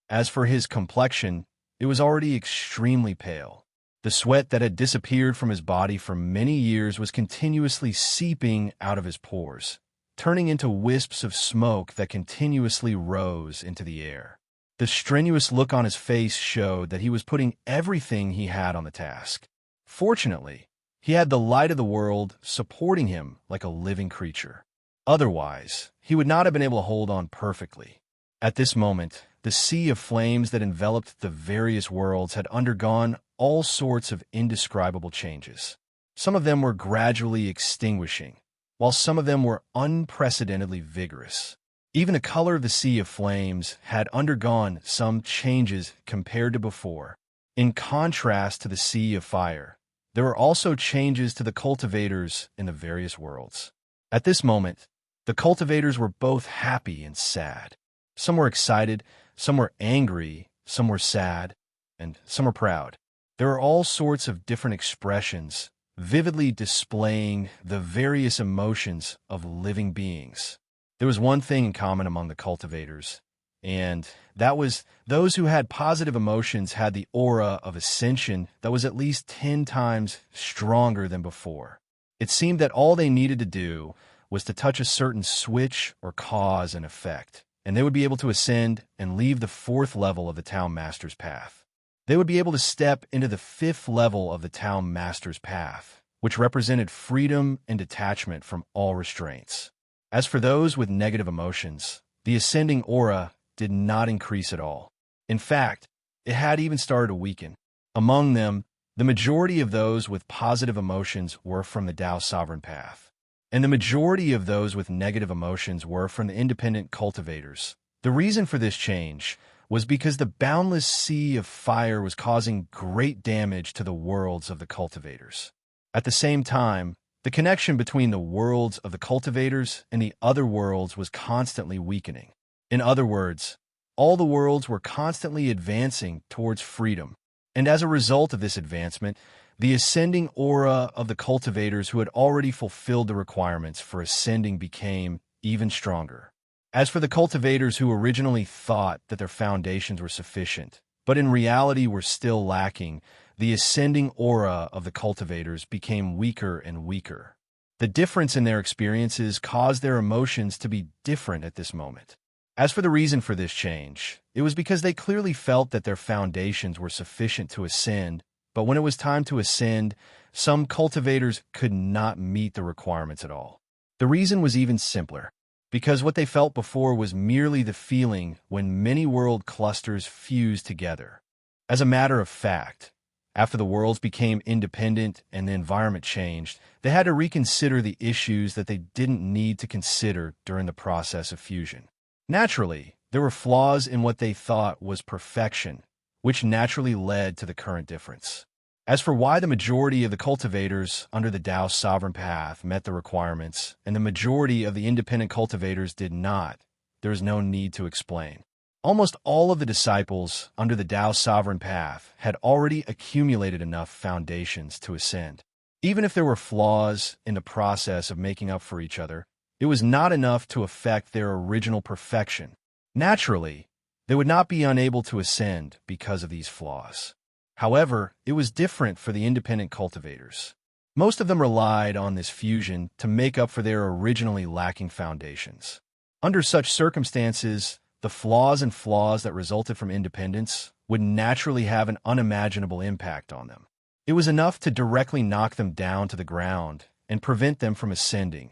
As for his complexion, it was already extremely pale. The sweat that had disappeared from his body for many years was continuously seeping out of his pores. turning into wisps of smoke that continuously rose into the air. The strenuous look on his face showed that he was putting everything he had on the task. Fortunately, he had the light of the world supporting him like a living creature. Otherwise, he would not have been able to hold on perfectly. At this moment, the sea of flames that enveloped the various worlds had undergone all sorts of indescribable changes. Some of them were gradually extinguishing, while some of them were unprecedentedly vigorous. Even the color of the sea of flames had undergone some changes compared to before. In contrast to the sea of fire, there were also changes to the cultivators in the various worlds. At this moment, the cultivators were both happy and sad. Some were excited, some were angry, some were sad, and some were proud. There were all sorts of different expressions, vividly displaying the various emotions of living beings. There was one thing in common among the cultivators, and that was those who had positive emotions had the aura of ascension that was at least 10 times stronger than before. It seemed that all they needed to do was to touch a certain switch or cause and effect, and they would be able to ascend and leave the 4th level of the Town Master's path. They would be able to step into the 5th level of the Town Master's path, which represented freedom and detachment from all restraints. As for those with negative emotions, the ascending aura did not increase at all. In fact, it had even started to weaken. Among them, the majority of those with positive emotions were from the Tao Sovereign Path, and the majority of those with negative emotions were from the independent cultivators. The reason for this change was because the boundless sea of fire was causing great damage to the worlds of the cultivators. At the same time, the connection between the worlds of the cultivators and the other worlds was constantly weakening. In other words, all the worlds were constantly advancing towards freedom, and as a result of this advancement, the ascending aura of the cultivators who had already fulfilled the requirements for ascending became even stronger. As for the cultivators who originally thought that their foundations were sufficient, but in reality were still lacking, the ascending aura of the cultivators became weaker and weaker. The difference in their experiences caused their emotions to be different at this moment. As for the reason for this change, it was because they clearly felt that their foundations were sufficient to ascend, but when it was time to ascend, some cultivators could not meet the requirements at all. The reason was even simpler, because what they felt before was merely the feeling when many world clusters fused together. As a matter of fact, after the worlds became independent and the environment changed, they had to reconsider the issues that they didn't need to consider during the process of fusion. Naturally, there were flaws in what they thought was perfection, which naturally led to the current difference. As for why the majority of the cultivators under the Tao Sovereign Path met the requirements and the majority of the independent cultivators did not, there is no need to explain. Almost all of the disciples under the Tao Sovereign Path had already accumulated enough foundations to ascend. Even if there were flaws in the process of making up for each other, it was not enough to affect their original perfection. Naturally, they would not be unable to ascend because of these flaws. However, it was different for the independent cultivators. Most of them relied on this fusion to make up for their originally lacking foundations. Under such circumstances, the flaws that resulted from independence would naturally have an unimaginable impact on them. It was enough to directly knock them down to the ground and prevent them from ascending.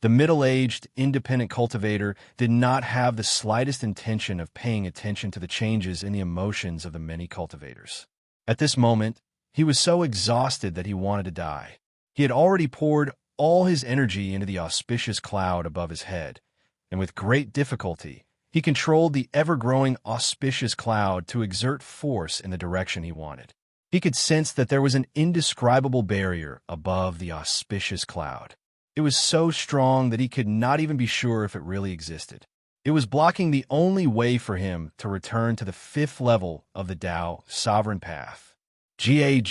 The middle-aged, independent cultivator did not have the slightest intention of paying attention to the changes in the emotions of the many cultivators. At this moment, he was so exhausted that he wanted to die. He had already poured all his energy into the auspicious cloud above his head, and with great difficulty, he controlled the ever-growing auspicious cloud to exert force in the direction he wanted. He could sense that there was an indescribable barrier above the auspicious cloud. It was so strong that he could not even be sure if it really existed. It was blocking the only way for him to return to the 5th level of the Tao Sovereign Path. Ga.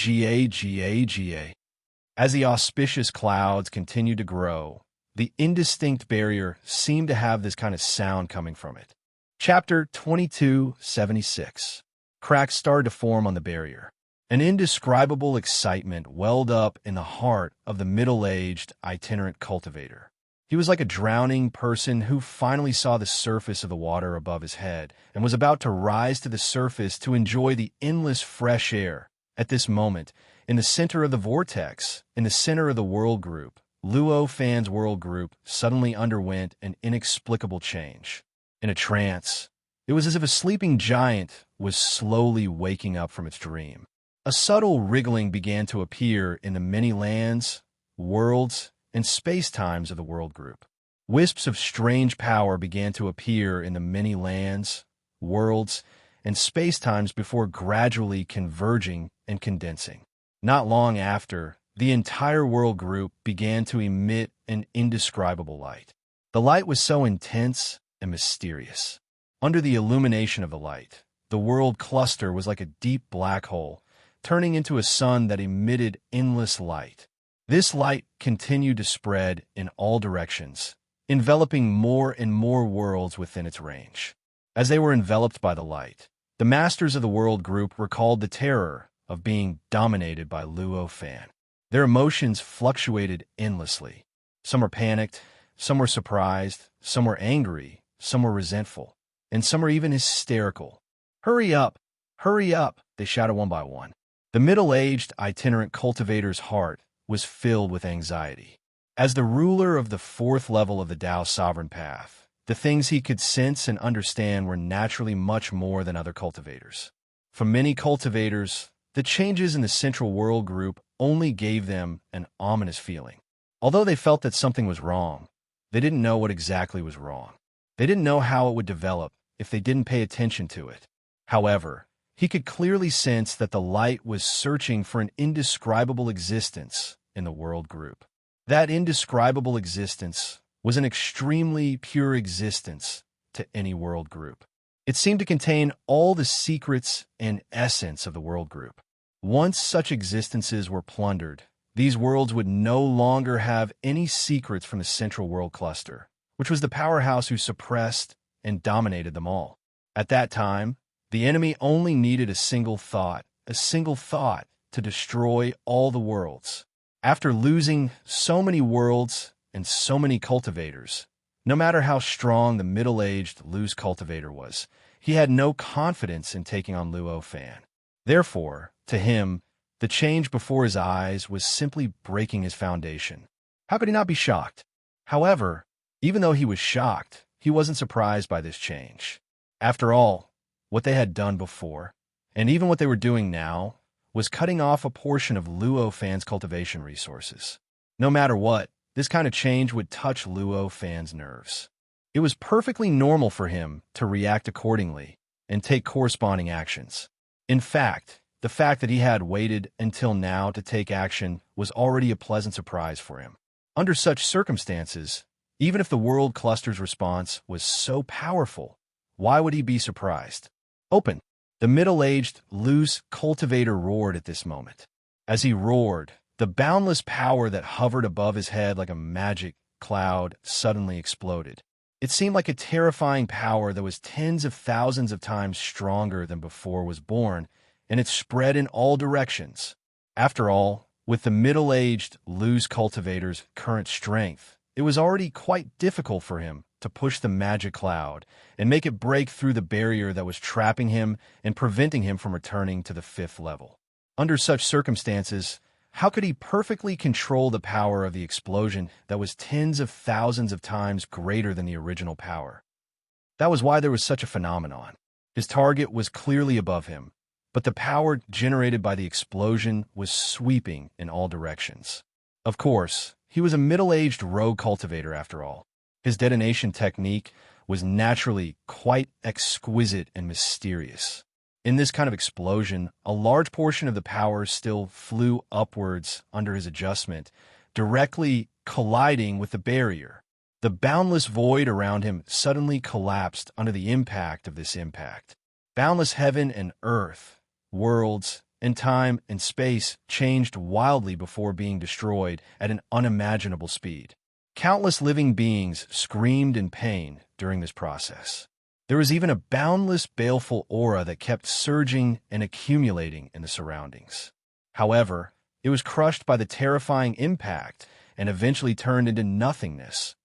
As the auspicious clouds continued to grow, the indistinct barrier seemed to have this kind of sound coming from it. Chapter 2276. Cracks started to form on the barrier. An indescribable excitement welled up in the heart of the middle-aged itinerant cultivator. He was like a drowning person who finally saw the surface of the water above his head and was about to rise to the surface to enjoy the endless fresh air. At this moment, in the center of the vortex, in the center of the world group, Luo Fan's world group suddenly underwent an inexplicable change. In a trance, it was as if a sleeping giant was slowly waking up from its dream. A subtle wriggling began to appear in the many lands, worlds, and space-times of the world group. Wisps of strange power began to appear in the many lands, worlds, and space-times before gradually converging and condensing. Not long after, the entire world group began to emit an indescribable light. The light was so intense and mysterious. Under the illumination of the light, the world cluster was like a deep black hole, turning into a sun that emitted endless light. This light continued to spread in all directions, enveloping more and more worlds within its range. As they were enveloped by the light, the masters of the world group recalled the terror of being dominated by Luo Fan. Their emotions fluctuated endlessly. Some were panicked, some were surprised, some were angry, some were resentful, and some were even hysterical. "Hurry up! Hurry up!" they shouted one by one. The middle-aged itinerant cultivator's heart was filled with anxiety. As the ruler of the fourth level of the Tao Sovereign Path, the things he could sense and understand were naturally much more than other cultivators. For many cultivators, the changes in the Central World Group only gave them an ominous feeling. Although they felt that something was wrong, they didn't know what exactly was wrong. They didn't know how it would develop if they didn't pay attention to it. However, he could clearly sense that the light was searching for an indescribable existence in the world group. That indescribable existence was an extremely pure existence to any world group. It seemed to contain all the secrets and essence of the world group. Once such existences were plundered, these worlds would no longer have any secrets from the central world cluster, which was the powerhouse who suppressed and dominated them all. At that time, the enemy only needed a single thought to destroy all the worlds. After losing so many worlds and so many cultivators, no matter how strong the middle-aged loose cultivator was, he had no confidence in taking on Luo Fan. Therefore, to him, the change before his eyes was simply breaking his foundation. How could he not be shocked? However, even though he was shocked, he wasn't surprised by this change. After all, what they had done before, and even what they were doing now, was cutting off a portion of Luo Fan's cultivation resources. No matter what, this kind of change would touch Luo Fan's nerves. It was perfectly normal for him to react accordingly and take corresponding actions. In fact, the fact that he had waited until now to take action was already a pleasant surprise for him. Under such circumstances, even if the world cluster's response was so powerful, why would he be surprised? Open! The middle-aged, loose cultivator roared at this moment. As he roared, the boundless power that hovered above his head like a magic cloud suddenly exploded. It seemed like a terrifying power that was tens of thousands of times stronger than before was born, and it spread in all directions. After all, with the middle-aged, loose cultivator's current strength, it was already quite difficult for him to push the magic cloud and make it break through the barrier that was trapping him and preventing him from returning to the fifth level. Under such circumstances, how could he perfectly control the power of the explosion that was tens of thousands of times greater than the original power? That was why there was such a phenomenon. His target was clearly above him, but the power generated by the explosion was sweeping in all directions. Of course, he was a middle-aged rogue cultivator after all. His detonation technique was naturally quite exquisite and mysterious. In this kind of explosion, a large portion of the power still flew upwards under his adjustment, directly colliding with the barrier. The boundless void around him suddenly collapsed under the impact of this impact. Boundless heaven and earth, worlds, and time and space changed wildly before being destroyed at an unimaginable speed. Countless living beings screamed in pain during this process. There was even a boundless, baleful aura that kept surging and accumulating in the surroundings. However, it was crushed by the terrifying impact and eventually turned into nothingness,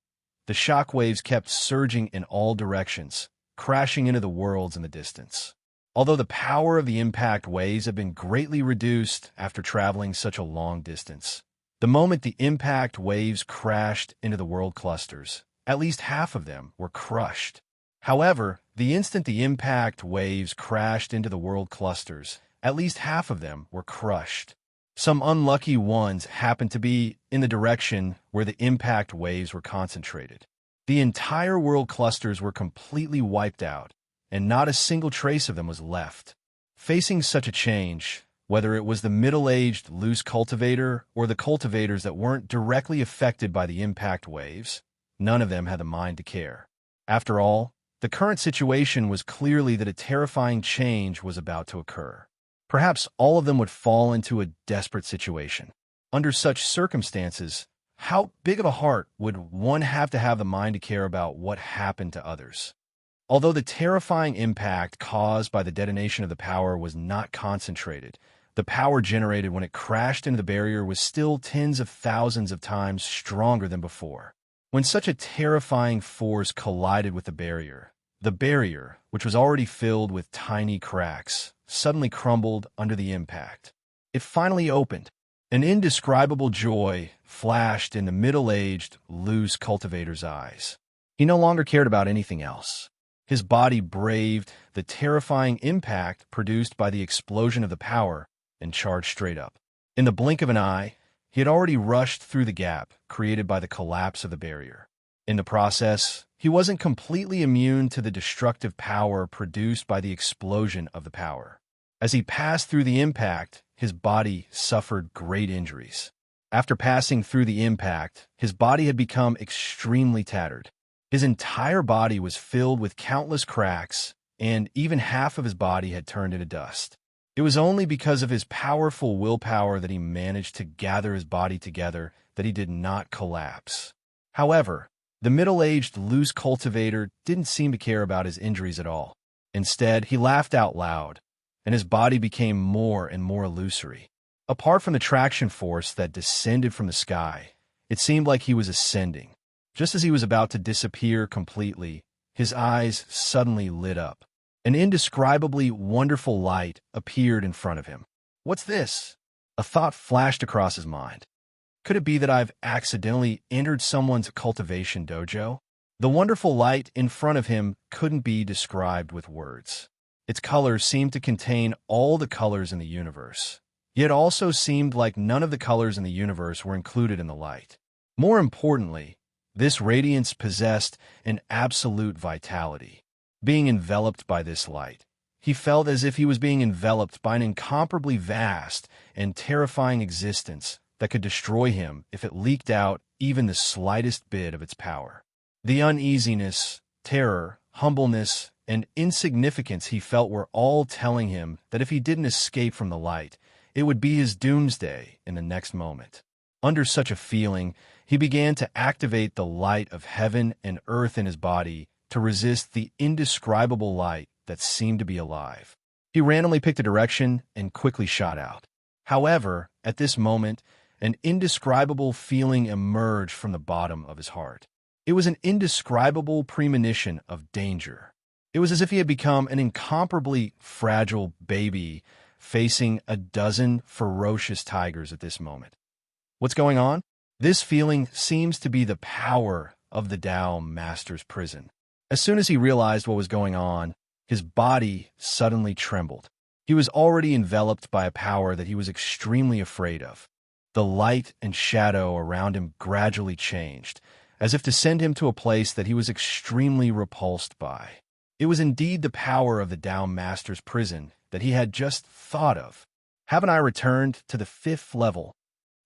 The shock waves kept surging in all directions, crashing into the worlds in the distance. Although the power of the impact waves had been greatly reduced after traveling such a long distance, the moment the impact waves crashed into the world clusters, at least half of them were crushed. However, the instant the impact waves crashed into the world clusters, at least half of them were crushed. Some unlucky ones happened to be in the direction where the impact waves were concentrated. The entire world clusters were completely wiped out, and not a single trace of them was left. Facing such a change, whether it was the middle-aged loose cultivator or the cultivators that weren't directly affected by the impact waves, none of them had the mind to care. After all, the current situation was clearly that a terrifying change was about to occur. Perhaps all of them would fall into a desperate situation. Under such circumstances, how big of a heart would one have to have the mind to care about what happened to others? Although the terrifying impact caused by the detonation of the power was not concentrated, the power generated when it crashed into the barrier was still tens of thousands of times stronger than before. When such a terrifying force collided with the barrier, which was already filled with tiny cracks, suddenly crumbled under the impact. It finally opened. An indescribable joy flashed in the middle-aged, loose cultivator's eyes. He no longer cared about anything else. His body braved the terrifying impact produced by the explosion of the power and charged straight up. In the blink of an eye, he had already rushed through the gap created by the collapse of the barrier. In the process, he wasn't completely immune to the destructive power produced by the explosion of the power. As he passed through the impact, his body suffered great injuries. After passing through the impact, his body had become extremely tattered. His entire body was filled with countless cracks, and even half of his body had turned into dust. It was only because of his powerful willpower that he managed to gather his body together that he did not collapse. However, the middle-aged loose cultivator didn't seem to care about his injuries at all. Instead, he laughed out loud, and his body became more and more illusory. Apart from the traction force that descended from the sky, it seemed like he was ascending. Just as he was about to disappear completely, his eyes suddenly lit up. An indescribably wonderful light appeared in front of him. "What's this?" A thought flashed across his mind. Could it be that I've accidentally entered someone's cultivation dojo? The wonderful light in front of him couldn't be described with words. Its colors seemed to contain all the colors in the universe, yet also seemed like none of the colors in the universe were included in the light. More importantly, this radiance possessed an absolute vitality. Being enveloped by this light, he felt as if he was being enveloped by an incomparably vast and terrifying existence that could destroy him if it leaked out even the slightest bit of its power. The uneasiness, terror, humbleness, and insignificance he felt were all telling him that if he didn't escape from the light, it would be his doomsday in the next moment. Under such a feeling, he began to activate the light of heaven and earth in his body to resist the indescribable light that seemed to be alive. He randomly picked a direction and quickly shot out. However, at this moment, an indescribable feeling emerged from the bottom of his heart. It was an indescribable premonition of danger. It was as if he had become an incomparably fragile baby facing a dozen ferocious tigers at this moment. What's going on? This feeling seems to be the power of the Tao Master's prison. As soon as he realized what was going on, his body suddenly trembled. He was already enveloped by a power that he was extremely afraid of. The light and shadow around him gradually changed, as if to send him to a place that he was extremely repulsed by. It was indeed the power of the Tao Master's prison that he had just thought of. Haven't I returned to the 5th level?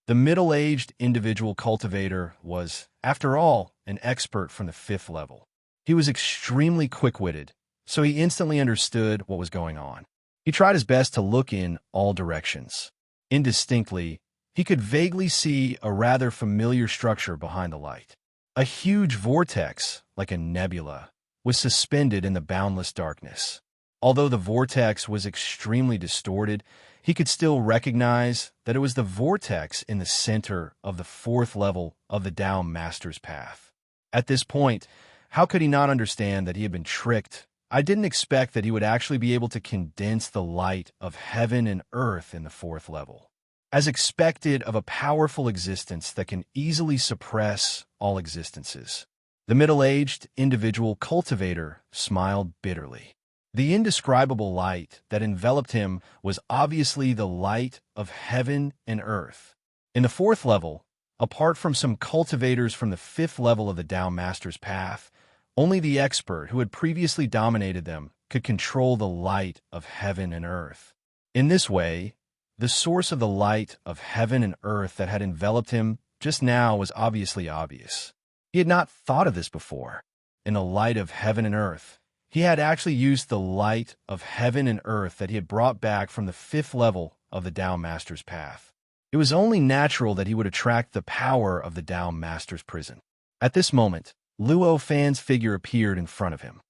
The middle-aged individual cultivator was, after all, an expert from the 5th level. He was extremely quick-witted, so he instantly understood what was going on. He tried his best to look in all directions. Indistinctly, he could vaguely see a rather familiar structure behind the light. A huge vortex, like a nebula, was suspended in the boundless darkness. Although the vortex was extremely distorted, he could still recognize that it was the vortex in the center of the 4th level of the Tao Master's path. At this point, how could he not understand that he had been tricked? I didn't expect that he would actually be able to condense the light of heaven and earth in the fourth level. As expected of a powerful existence that can easily suppress all existences. The middle-aged individual cultivator smiled bitterly. The indescribable light that enveloped him was obviously the light of heaven and earth. In the fourth level, apart from some cultivators from the fifth level of the Tao Master's path, only the expert who had previously dominated them could control the light of heaven and earth. In this way, the source of the light of heaven and earth that had enveloped him just now was obviously obvious. He had not thought of this before. In the light of heaven and earth, he had actually used the light of heaven and earth that he had brought back from the fifth level of the Tao Master's path. It was only natural that he would attract the power of the Tao Master's prison. At this moment, Luo Fan's figure appeared in front of him.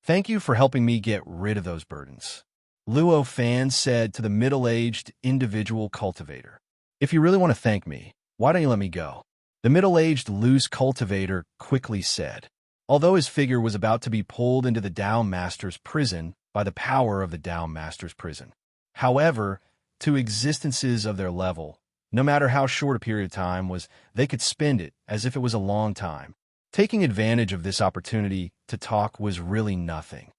"Thank you for helping me get rid of those burdens," Luo Fan said to the middle-aged individual cultivator. "If you really want to thank me, why don't you let me go?" The middle-aged loose cultivator quickly said, although his figure was about to be pulled into the Tao Master's prison by the power of the Tao Master's prison. However, to existences of their level, no matter how short a period of time was, they could spend it as if it was a long time. Taking advantage of this opportunity to talk was really nothing.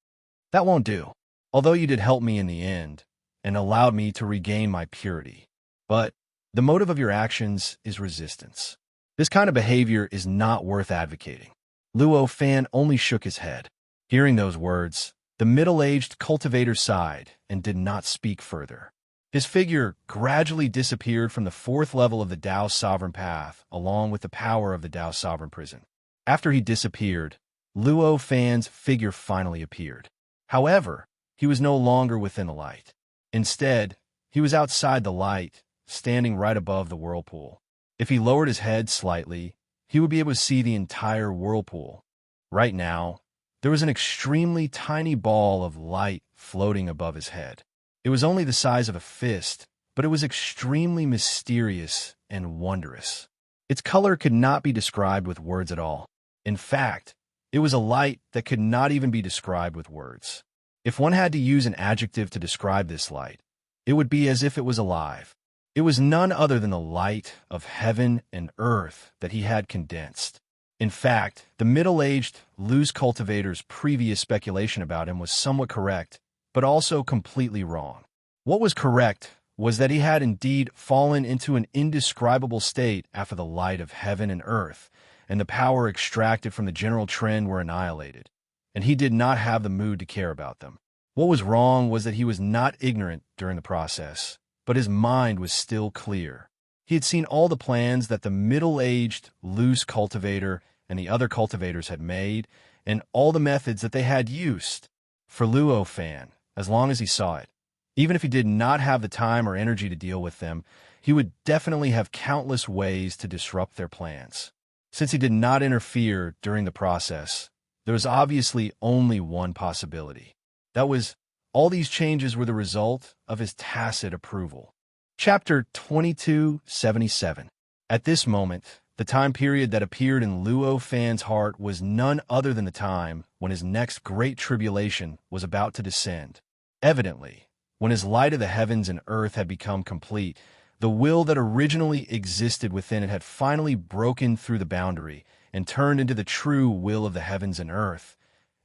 "That won't do. Although you did help me in the end, and allowed me to regain my purity. But the motive of your actions is resistance. This kind of behavior is not worth advocating." Luo Fan only shook his head. Hearing those words, the middle-aged cultivator sighed and did not speak further. His figure gradually disappeared from the fourth level of the Tao Sovereign Path, along with the power of the Tao Sovereign Prison. After he disappeared, Luo Fan's figure finally appeared. However, he was no longer within the light. Instead, he was outside the light, standing right above the whirlpool. If he lowered his head slightly, he would be able to see the entire whirlpool. Right now, there was an extremely tiny ball of light floating above his head. It was only the size of a fist, but it was extremely mysterious and wondrous. Its color could not be described with words at all. In fact, it was a light that could not even be described with words. If one had to use an adjective to describe this light, it would be as if it was alive. It was none other than the light of heaven and earth that he had condensed. In fact, the middle-aged, loose cultivator's previous speculation about him was somewhat correct, but also completely wrong. What was correct was that he had indeed fallen into an indescribable state after the light of heaven and earth, and the power extracted from the general trend were annihilated, and he did not have the mood to care about them. What was wrong was that he was not ignorant during the process, but his mind was still clear. He had seen all the plans that the middle-aged, loose cultivator and the other cultivators had made, and all the methods that they had used. For Luo Fan, as long as he saw it, even if he did not have the time or energy to deal with them, he would definitely have countless ways to disrupt their plans. Since he did not interfere during the process, there was obviously only one possibility. That was, all these changes were the result of his tacit approval. Chapter 2277. At this moment, the time period that appeared in Luo Fan's heart was none other than the time when his next great tribulation was about to descend. Evidently, when his light of the heavens and earth had become complete, the will that originally existed within it had finally broken through the boundary and turned into the true will of the heavens and earth,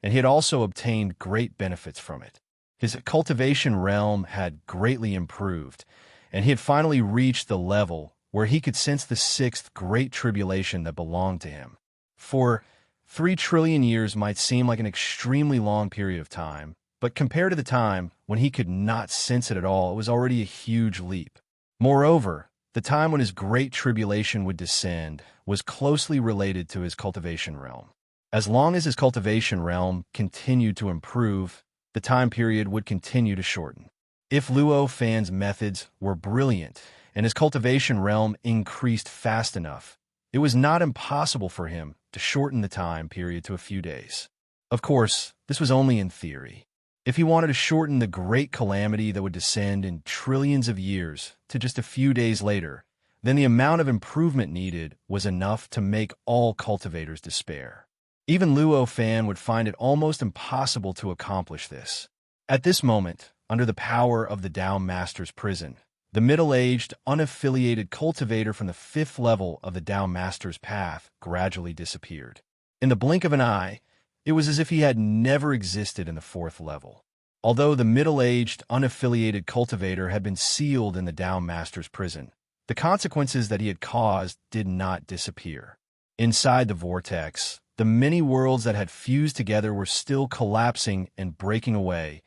and he had also obtained great benefits from it. His cultivation realm had greatly improved, and he had finally reached the level where he could sense the sixth great tribulation that belonged to him. For 3 trillion years might seem like an extremely long period of time, but compared to the time when he could not sense it at all, it was already a huge leap. Moreover, the time when his great tribulation would descend was closely related to his cultivation realm. As long as his cultivation realm continued to improve, the time period would continue to shorten. If Luo Fan's methods were brilliant and his cultivation realm increased fast enough, it was not impossible for him to shorten the time period to a few days. Of course, this was only in theory. If he wanted to shorten the great calamity that would descend in trillions of years to just a few days later, then the amount of improvement needed was enough to make all cultivators despair. Even Luo Fan would find it almost impossible to accomplish this. At this moment, under the power of the Dao Master's prison, the middle-aged, unaffiliated cultivator from the 5th level of the Dao Master's path gradually disappeared. In the blink of an eye, it was as if he had never existed in the 4th level. Although the middle-aged, unaffiliated cultivator had been sealed in the Dao Master's prison, the consequences that he had caused did not disappear. Inside the vortex, the many worlds that had fused together were still collapsing and breaking away,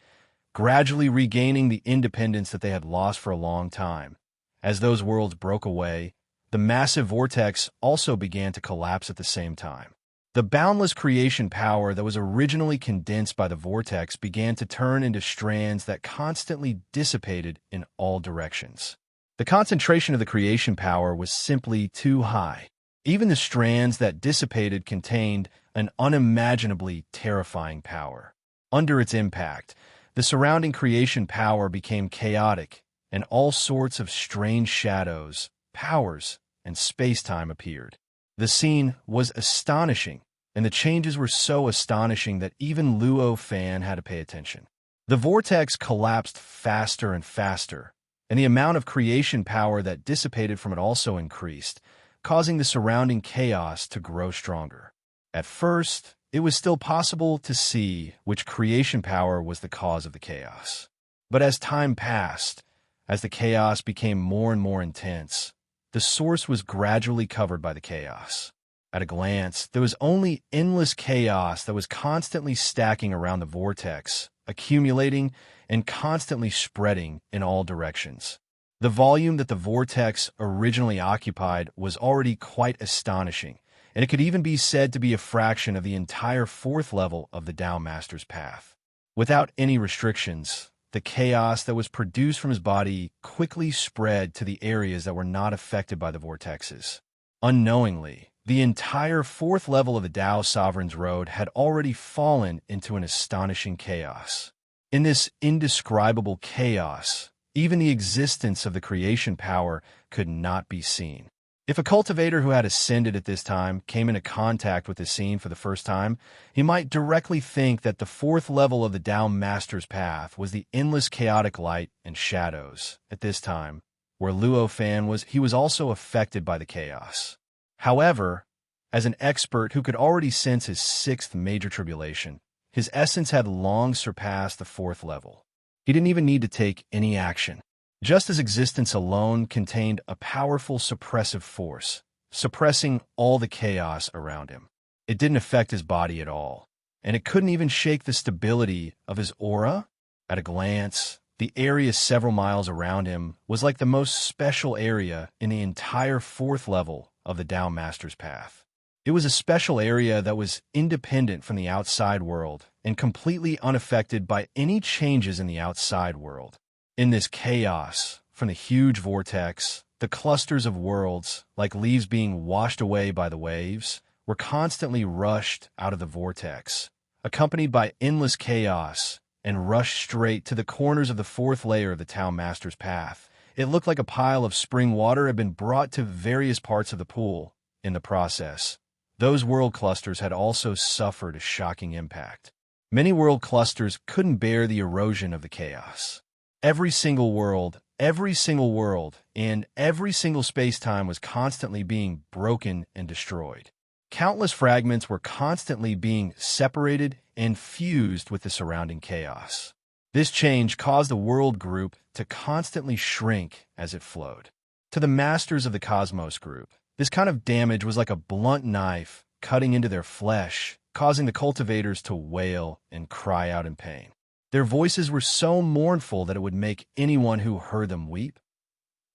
gradually regaining the independence that they had lost for a long time. As those worlds broke away, the massive vortex also began to collapse at the same time. The boundless creation power that was originally condensed by the vortex began to turn into strands that constantly dissipated in all directions. The concentration of the creation power was simply too high. Even the strands that dissipated contained an unimaginably terrifying power. Under its impact, the surrounding creation power became chaotic, and all sorts of strange shadows, powers, and space-time appeared. The scene was astonishing, and the changes were so astonishing that even Luo Fan had to pay attention. The vortex collapsed faster and faster, and the amount of creation power that dissipated from it also increased, causing the surrounding chaos to grow stronger. At first, it was still possible to see which creation power was the cause of the chaos. But as time passed, as the chaos became more and more intense, the source was gradually covered by the chaos. At a glance, there was only endless chaos that was constantly stacking around the vortex, accumulating and constantly spreading in all directions. The volume that the vortex originally occupied was already quite astonishing, and it could even be said to be a fraction of the entire 4th level of the Dao Master's path. Without any restrictions, the chaos that was produced from his body quickly spread to the areas that were not affected by the vortexes. Unknowingly, the entire 4th level of the Dao Sovereign's Road had already fallen into an astonishing chaos. In this indescribable chaos, even the existence of the creation power could not be seen. If a cultivator who had ascended at this time came into contact with the scene for the first time, he might directly think that the 4th level of the Dao Master's path was the endless chaotic light and shadows. At this time, where Luo Fan was, he was also affected by the chaos. However, as an expert who could already sense his 6th major tribulation, his essence had long surpassed the 4th level. He didn't even need to take any action. Just as existence alone contained a powerful suppressive force, suppressing all the chaos around him. It didn't affect his body at all, and it couldn't even shake the stability of his aura. At a glance, the area several miles around him was like the most special area in the entire 4th level of the Dao Master's path. It was a special area that was independent from the outside world and completely unaffected by any changes in the outside world. In this chaos, from the huge vortex, the clusters of worlds, like leaves being washed away by the waves, were constantly rushed out of the vortex, accompanied by endless chaos, and rushed straight to the corners of the 4th layer of the Dao Master's path. It looked like a pile of spring water had been brought to various parts of the pool. In the process, those world clusters had also suffered a shocking impact. Many world clusters couldn't bear the erosion of the chaos. Every single world, and every single space-time was constantly being broken and destroyed. Countless fragments were constantly being separated and fused with the surrounding chaos. This change caused the world group to constantly shrink as it flowed. To the masters of the Cosmos group, this kind of damage was like a blunt knife cutting into their flesh, causing the cultivators to wail and cry out in pain. Their voices were so mournful that it would make anyone who heard them weep.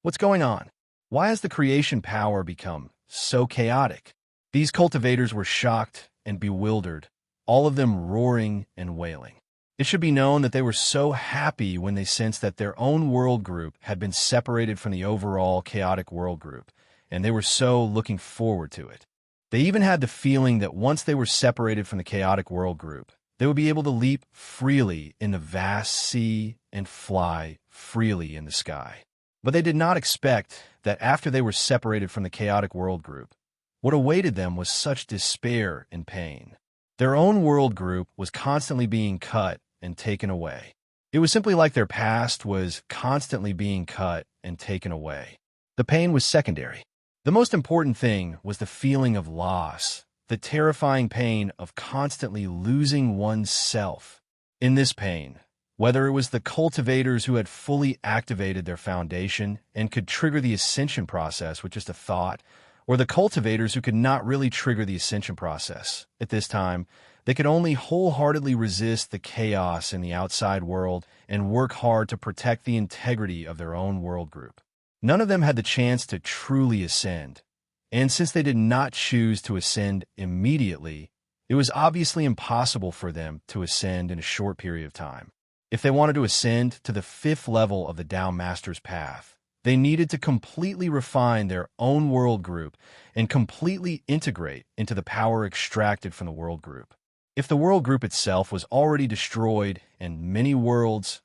What's going on? Why has the creation power become so chaotic? These cultivators were shocked and bewildered, all of them roaring and wailing. It should be known that they were so happy when they sensed that their own world group had been separated from the overall chaotic world group, and they were so looking forward to it. They even had the feeling that once they were separated from the chaotic world group, they would be able to leap freely in the vast sea and fly freely in the sky. But they did not expect that after they were separated from the chaotic world group, what awaited them was such despair and pain. Their own world group was constantly being cut and taken away. It was simply like their past was constantly being cut and taken away. The pain was secondary. The most important thing was the feeling of loss, the terrifying pain of constantly losing one's self. In this pain, whether it was the cultivators who had fully activated their foundation and could trigger the ascension process with just a thought, or the cultivators who could not really trigger the ascension process, at this time, they could only wholeheartedly resist the chaos in the outside world and work hard to protect the integrity of their own world group. None of them had the chance to truly ascend, and since they did not choose to ascend immediately, it was obviously impossible for them to ascend in a short period of time. If they wanted to ascend to the 5th level of the Tao Master's path, they needed to completely refine their own world group and completely integrate into the power extracted from the world group. If the world group itself was already destroyed and many worlds,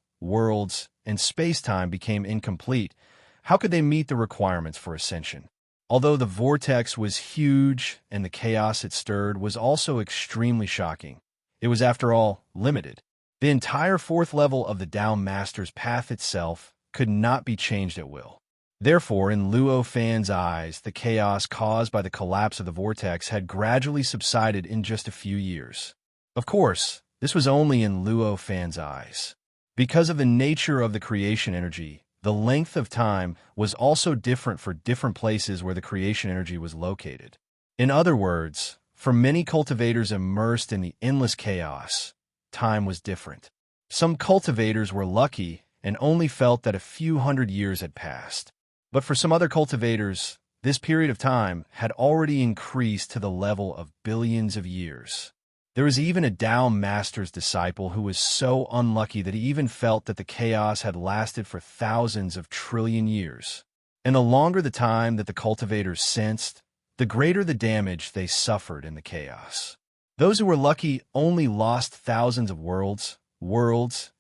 and space-time became incomplete, how could they meet the requirements for ascension? Although the vortex was huge and the chaos it stirred was also extremely shocking, it was, after all, limited. The entire 4th level of the Tao Master's path itself could not be changed at will. Therefore, in Luo Fan's eyes, the chaos caused by the collapse of the vortex had gradually subsided in just a few years. Of course, this was only in Luo Fan's eyes. Because of the nature of the creation energy, the length of time was also different for different places where the creation energy was located. In other words, for many cultivators immersed in the endless chaos, time was different. Some cultivators were lucky and only felt that a few hundred years had passed. But for some other cultivators, this period of time had already increased to the level of billions of years. There was even a Tao Master's disciple who was so unlucky that he even felt that the chaos had lasted for thousands of trillion years. And the longer the time that the cultivators sensed, the greater the damage they suffered in the chaos. Those who were lucky only lost thousands of worlds,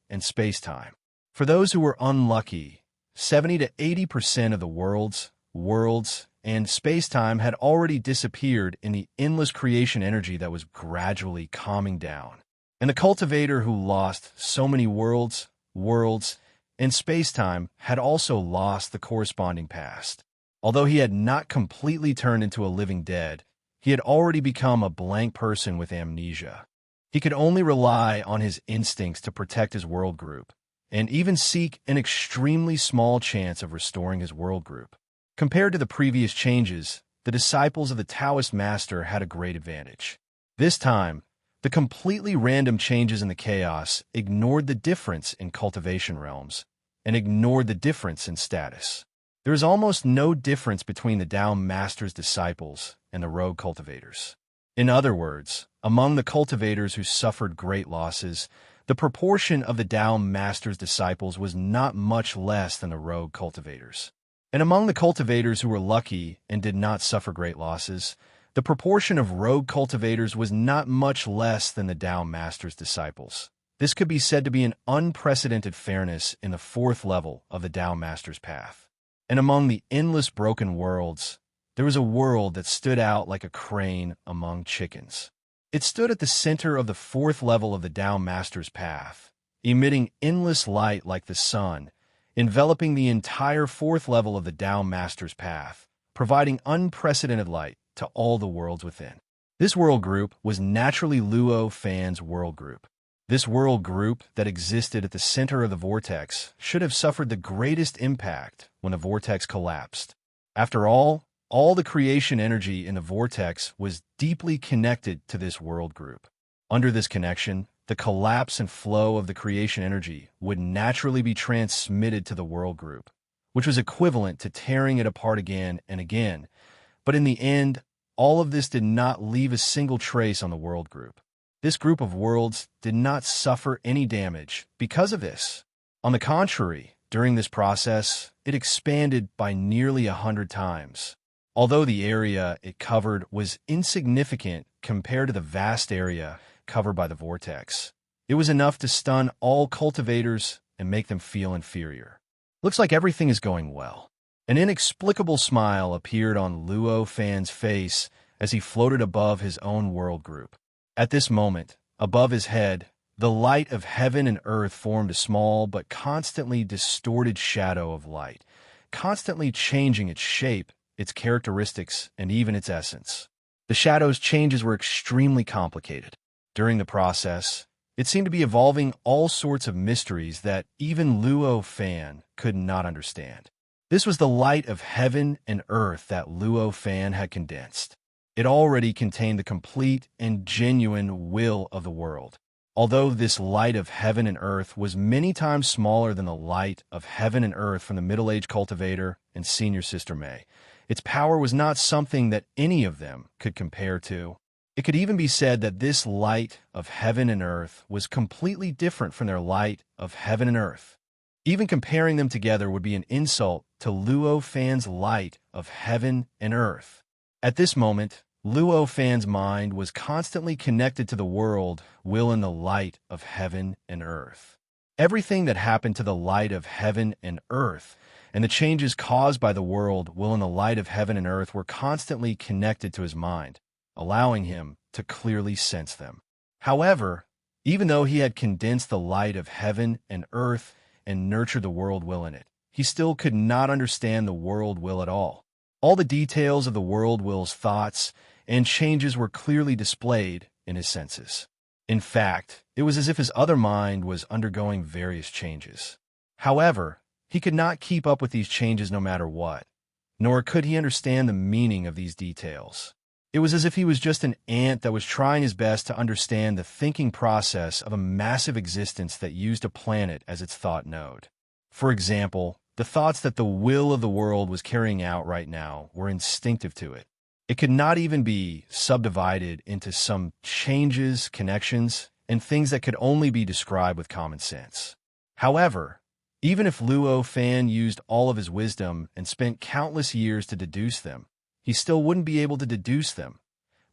and space-time. For those who were unlucky, 70 to 80% of the worlds, and space-time had already disappeared in the endless creation energy that was gradually calming down. And the cultivator who lost so many worlds, and space-time had also lost the corresponding past. Although he had not completely turned into a living dead, he had already become a blank person with amnesia. He could only rely on his instincts to protect his world group, and even seek an extremely small chance of restoring his world group. Compared to the previous changes, the disciples of the Taoist master had a great advantage. This time, the completely random changes in the chaos ignored the difference in cultivation realms and ignored the difference in status. There is almost no difference between the Tao Master's disciples and the rogue cultivators. In other words, among the cultivators who suffered great losses, the proportion of the Tao Master's disciples was not much less than the rogue cultivators. And among the cultivators who were lucky and did not suffer great losses, the proportion of rogue cultivators was not much less than the Tao Master's disciples. This could be said to be an unprecedented fairness in the 4th level of the Tao Master's path. And among the endless broken worlds, there was a world that stood out like a crane among chickens. It stood at the center of the 4th level of the Tao Master's path, emitting endless light like the sun, enveloping the entire 4th level of the Tao Master's path, providing unprecedented light to all the worlds within. This world group was naturally Luo Fan's world group. This world group that existed at the center of the vortex should have suffered the greatest impact when the vortex collapsed. After all the creation energy in the vortex was deeply connected to this world group. Under this connection, the collapse and flow of the creation energy would naturally be transmitted to the world group, which was equivalent to tearing it apart again and again. But in the end, all of this did not leave a single trace on the world group. This group of worlds did not suffer any damage because of this. On the contrary, during this process, it expanded by nearly 100 times. Although the area it covered was insignificant compared to the vast area covered by the vortex, it was enough to stun all cultivators and make them feel inferior. Looks like everything is going well. An inexplicable smile appeared on Luo Fan's face as he floated above his own world group. At this moment, above his head, the light of heaven and earth formed a small but constantly distorted shadow of light, constantly changing its shape, its characteristics, and even its essence. The shadow's changes were extremely complicated. During the process, it seemed to be evolving all sorts of mysteries that even Luo Fan could not understand. This was the light of heaven and earth that Luo Fan had condensed. It already contained the complete and genuine will of the world. Although this light of heaven and earth was many times smaller than the light of heaven and earth from the middle-aged cultivator and senior sister May, its power was not something that any of them could compare to. It could even be said that this light of heaven and earth was completely different from their light of heaven and earth. Even comparing them together would be an insult to Luo Fan's light of heaven and earth. At this moment, Luo Fan's mind was constantly connected to the world will in the light of heaven and earth. Everything that happened to the light of heaven and earth and the changes caused by the world will in the light of heaven and earth were constantly connected to his mind, allowing him to clearly sense them. However, even though he had condensed the light of heaven and earth and nurtured the world will in it, he still could not understand the world will at all. All the details of the world will's thoughts and changes were clearly displayed in his senses. In fact, it was as if his other mind was undergoing various changes. However, he could not keep up with these changes no matter what, nor could he understand the meaning of these details. It was as if he was just an ant that was trying his best to understand the thinking process of a massive existence that used a planet as its thought node. For example, the thoughts that the will of the world was carrying out right now were instinctive to it. It could not even be subdivided into some changes, connections, and things that could only be described with common sense. However, even if Luo Fan used all of his wisdom and spent countless years to deduce them, he still wouldn't be able to deduce them.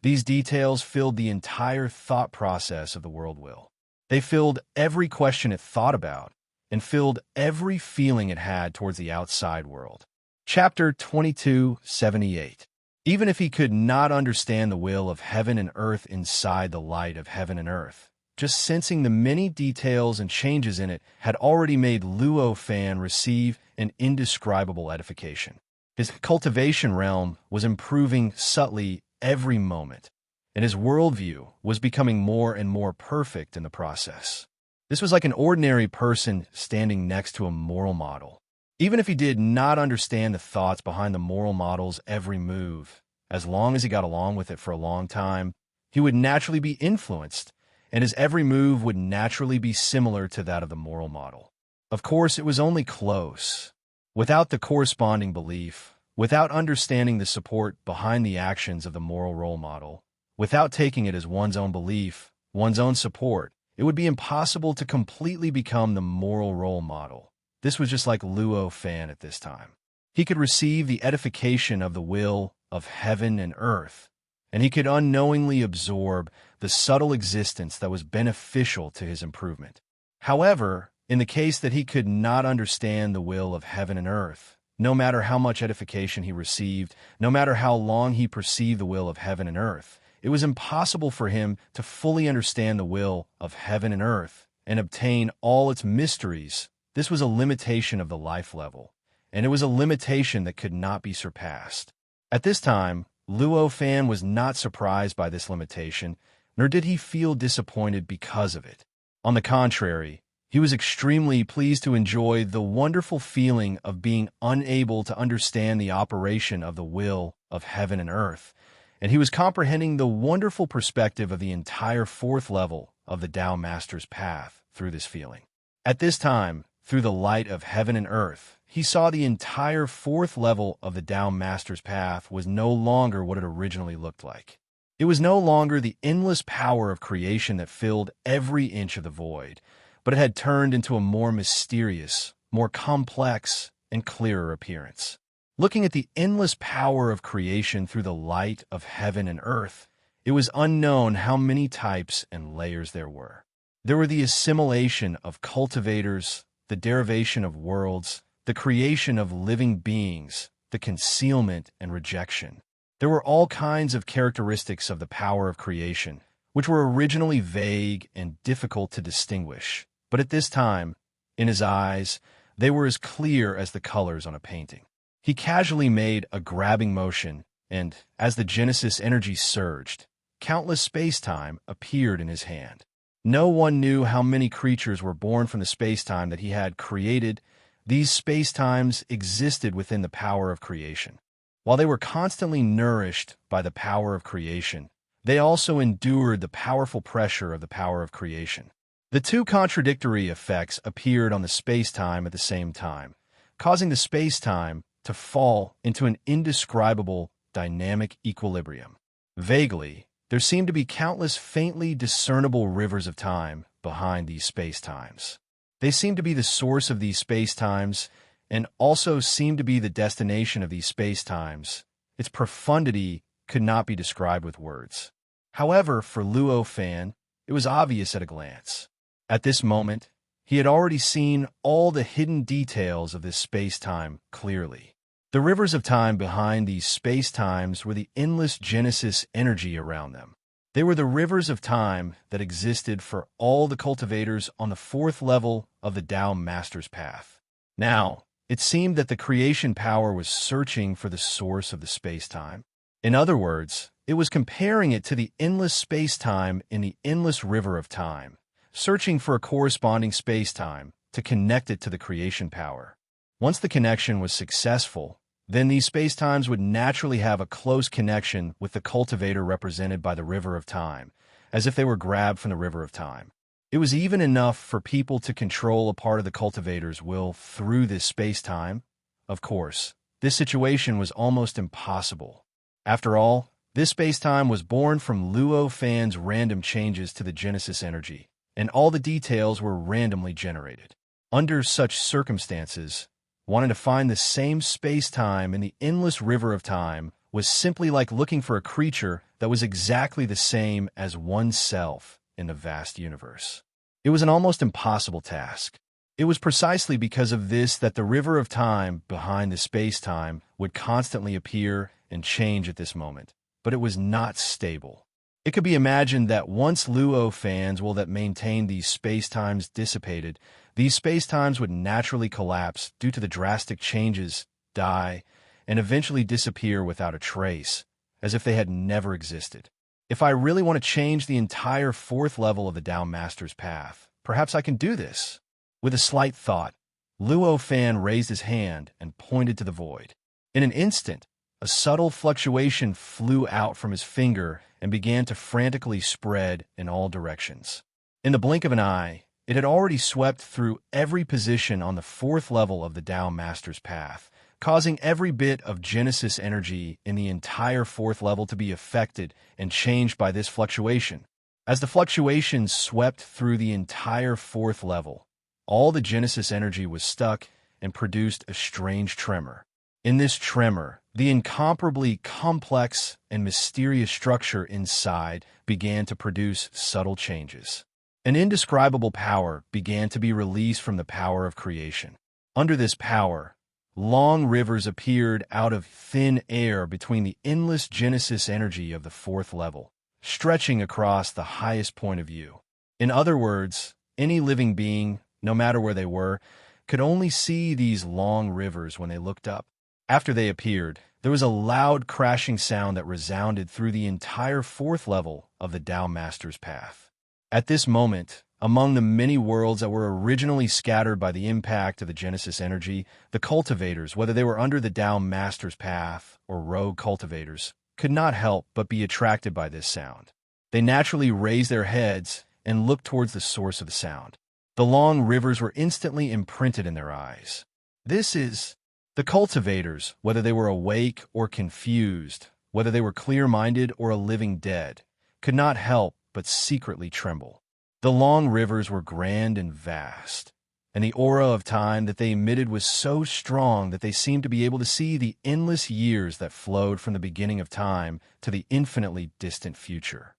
These details filled the entire thought process of the world will. They filled every question it thought about and filled every feeling it had towards the outside world. Chapter 2278. Even if he could not understand the will of heaven and earth inside the light of heaven and earth, just sensing the many details and changes in it had already made Luo Fan receive an indescribable edification. His cultivation realm was improving subtly every moment, and his worldview was becoming more and more perfect in the process. This was like an ordinary person standing next to a moral model. Even if he did not understand the thoughts behind the moral model's every move, as long as he got along with it for a long time, he would naturally be influenced, and his every move would naturally be similar to that of the moral model. Of course, it was only close. Without the corresponding belief, without understanding the support behind the actions of the moral role model, without taking it as one's own belief, one's own support, it would be impossible to completely become the moral role model. This was just like Luo Fan at this time. He could receive the edification of the will of heaven and earth, and he could unknowingly absorb the subtle existence that was beneficial to his improvement. However, in the case that he could not understand the will of heaven and earth, no matter how much edification he received, no matter how long he perceived the will of heaven and earth, it was impossible for him to fully understand the will of heaven and earth and obtain all its mysteries. This was a limitation of the life level, and it was a limitation that could not be surpassed. At this time, Luo Fan was not surprised by this limitation, nor did he feel disappointed because of it. On the contrary, he was extremely pleased to enjoy the wonderful feeling of being unable to understand the operation of the will of heaven and earth, and he was comprehending the wonderful perspective of the entire fourth level of the Tao Master's path through this feeling. At this time, through the light of heaven and earth, he saw the entire fourth level of the Tao Master's path was no longer what it originally looked like. It was no longer the endless power of creation that filled every inch of the void, but it had turned into a more mysterious, more complex, and clearer appearance. Looking at the endless power of creation through the light of heaven and earth, it was unknown how many types and layers there were. There were the assimilation of cultivators, the derivation of worlds, the creation of living beings, the concealment and rejection. There were all kinds of characteristics of the power of creation, which were originally vague and difficult to distinguish. But at this time, in his eyes, they were as clear as the colors on a painting. He casually made a grabbing motion, and, as the Genesis energy surged, countless space-time appeared in his hand. No one knew how many creatures were born from the space-time that he had created. These space-times existed within the power of creation. While they were constantly nourished by the power of creation, they also endured the powerful pressure of the power of creation. The two contradictory effects appeared on the space-time at the same time, causing the space-time to fall into an indescribable dynamic equilibrium. Vaguely, there seemed to be countless faintly discernible rivers of time behind these space-times. They seemed to be the source of these space-times and also seemed to be the destination of these space-times. Its profundity could not be described with words. However, for Luo Fan, it was obvious at a glance. At this moment, he had already seen all the hidden details of this space-time clearly. The rivers of time behind these space-times were the endless Genesis energy around them. They were the rivers of time that existed for all the cultivators on the fourth level of the Tao Master's Path. Now, it seemed that the creation power was searching for the source of the space-time. In other words, it was comparing it to the endless space-time in the endless river of time, searching for a corresponding space-time to connect it to the creation power. Once the connection was successful, then these space-times would naturally have a close connection with the cultivator represented by the river of time, as if they were grabbed from the river of time. It was even enough for people to control a part of the cultivator's will through this space-time. Of course, this situation was almost impossible. After all, this space-time was born from Luo Fan's random changes to the Genesis energy, and all the details were randomly generated. Under such circumstances, wanting to find the same space-time in the endless river of time was simply like looking for a creature that was exactly the same as oneself in the vast universe. It was an almost impossible task. It was precisely because of this that the river of time behind the space-time would constantly appear and change at this moment, but it was not stable. It could be imagined that once Luo Fans that maintained these space-times dissipated, these space-times would naturally collapse due to the drastic changes, die, and eventually disappear without a trace, as if they had never existed. If I really want to change the entire fourth level of the Tao Master's Path, perhaps I can do this. With a slight thought, Luo Fan raised his hand and pointed to the void. In an instant, a subtle fluctuation flew out from his finger and began to frantically spread in all directions. In the blink of an eye, it had already swept through every position on the fourth level of the Tao Master's Path, causing every bit of Genesis energy in the entire fourth level to be affected and changed by this fluctuation. As the fluctuation swept through the entire fourth level, all the Genesis energy was stuck and produced a strange tremor. In this tremor, the incomparably complex and mysterious structure inside began to produce subtle changes. An indescribable power began to be released from the power of creation. Under this power, long rivers appeared out of thin air between the endless Genesis energy of the fourth level, stretching across the highest point of view. In other words, any living being, no matter where they were, could only see these long rivers when they looked up. After they appeared, there was a loud crashing sound that resounded through the entire fourth level of the Tao Master's Path. At this moment, among the many worlds that were originally scattered by the impact of the Genesis energy, the cultivators, whether they were under the Tao Master's Path or rogue cultivators, could not help but be attracted by this sound. They naturally raised their heads and looked towards the source of the sound. The long rivers were instantly imprinted in their eyes. The cultivators, whether they were awake or confused, whether they were clear-minded or a living dead, could not help but secretly tremble. The long rivers were grand and vast, and the aura of time that they emitted was so strong that they seemed to be able to see the endless years that flowed from the beginning of time to the infinitely distant future.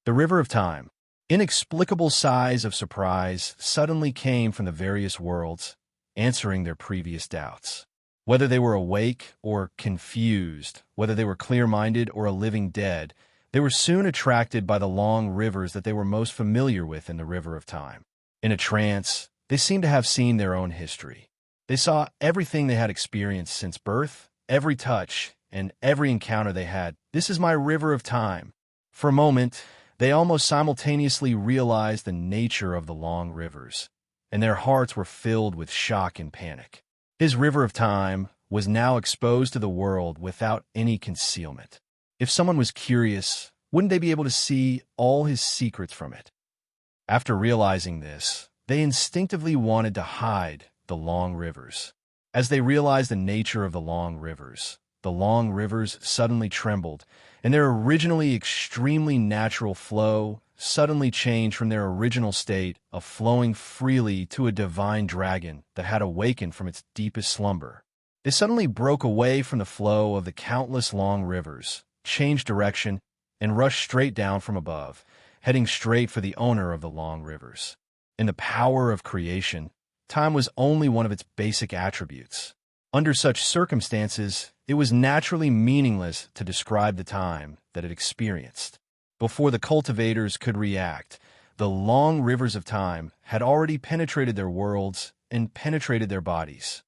The river of time, inexplicable sighs of surprise, suddenly came from the various worlds, answering their previous doubts. Whether they were awake or confused, whether they were clear-minded or a living dead, they were soon attracted by the long rivers that they were most familiar with in the river of time. In a trance, they seemed to have seen their own history. They saw everything they had experienced since birth, every touch, and every encounter they had. This is my river of time. For a moment, they almost simultaneously realized the nature of the long rivers, and their hearts were filled with shock and panic. His river of time was now exposed to the world without any concealment. If someone was curious, wouldn't they be able to see all his secrets from it? After realizing this, they instinctively wanted to hide the long rivers. As they realized the nature of the long rivers suddenly trembled, and their originally extremely natural flow suddenly changed from their original state of flowing freely to a divine dragon that had awakened from its deepest slumber. They suddenly broke away from the flow of the countless long rivers, changed direction, and rushed straight down from above, heading straight for the owner of the long rivers. In the power of creation, time was only one of its basic attributes. Under such circumstances, it was naturally meaningless to describe the time that it experienced. Before the cultivators could react, the long rivers of time had already penetrated their worlds and penetrated their bodies.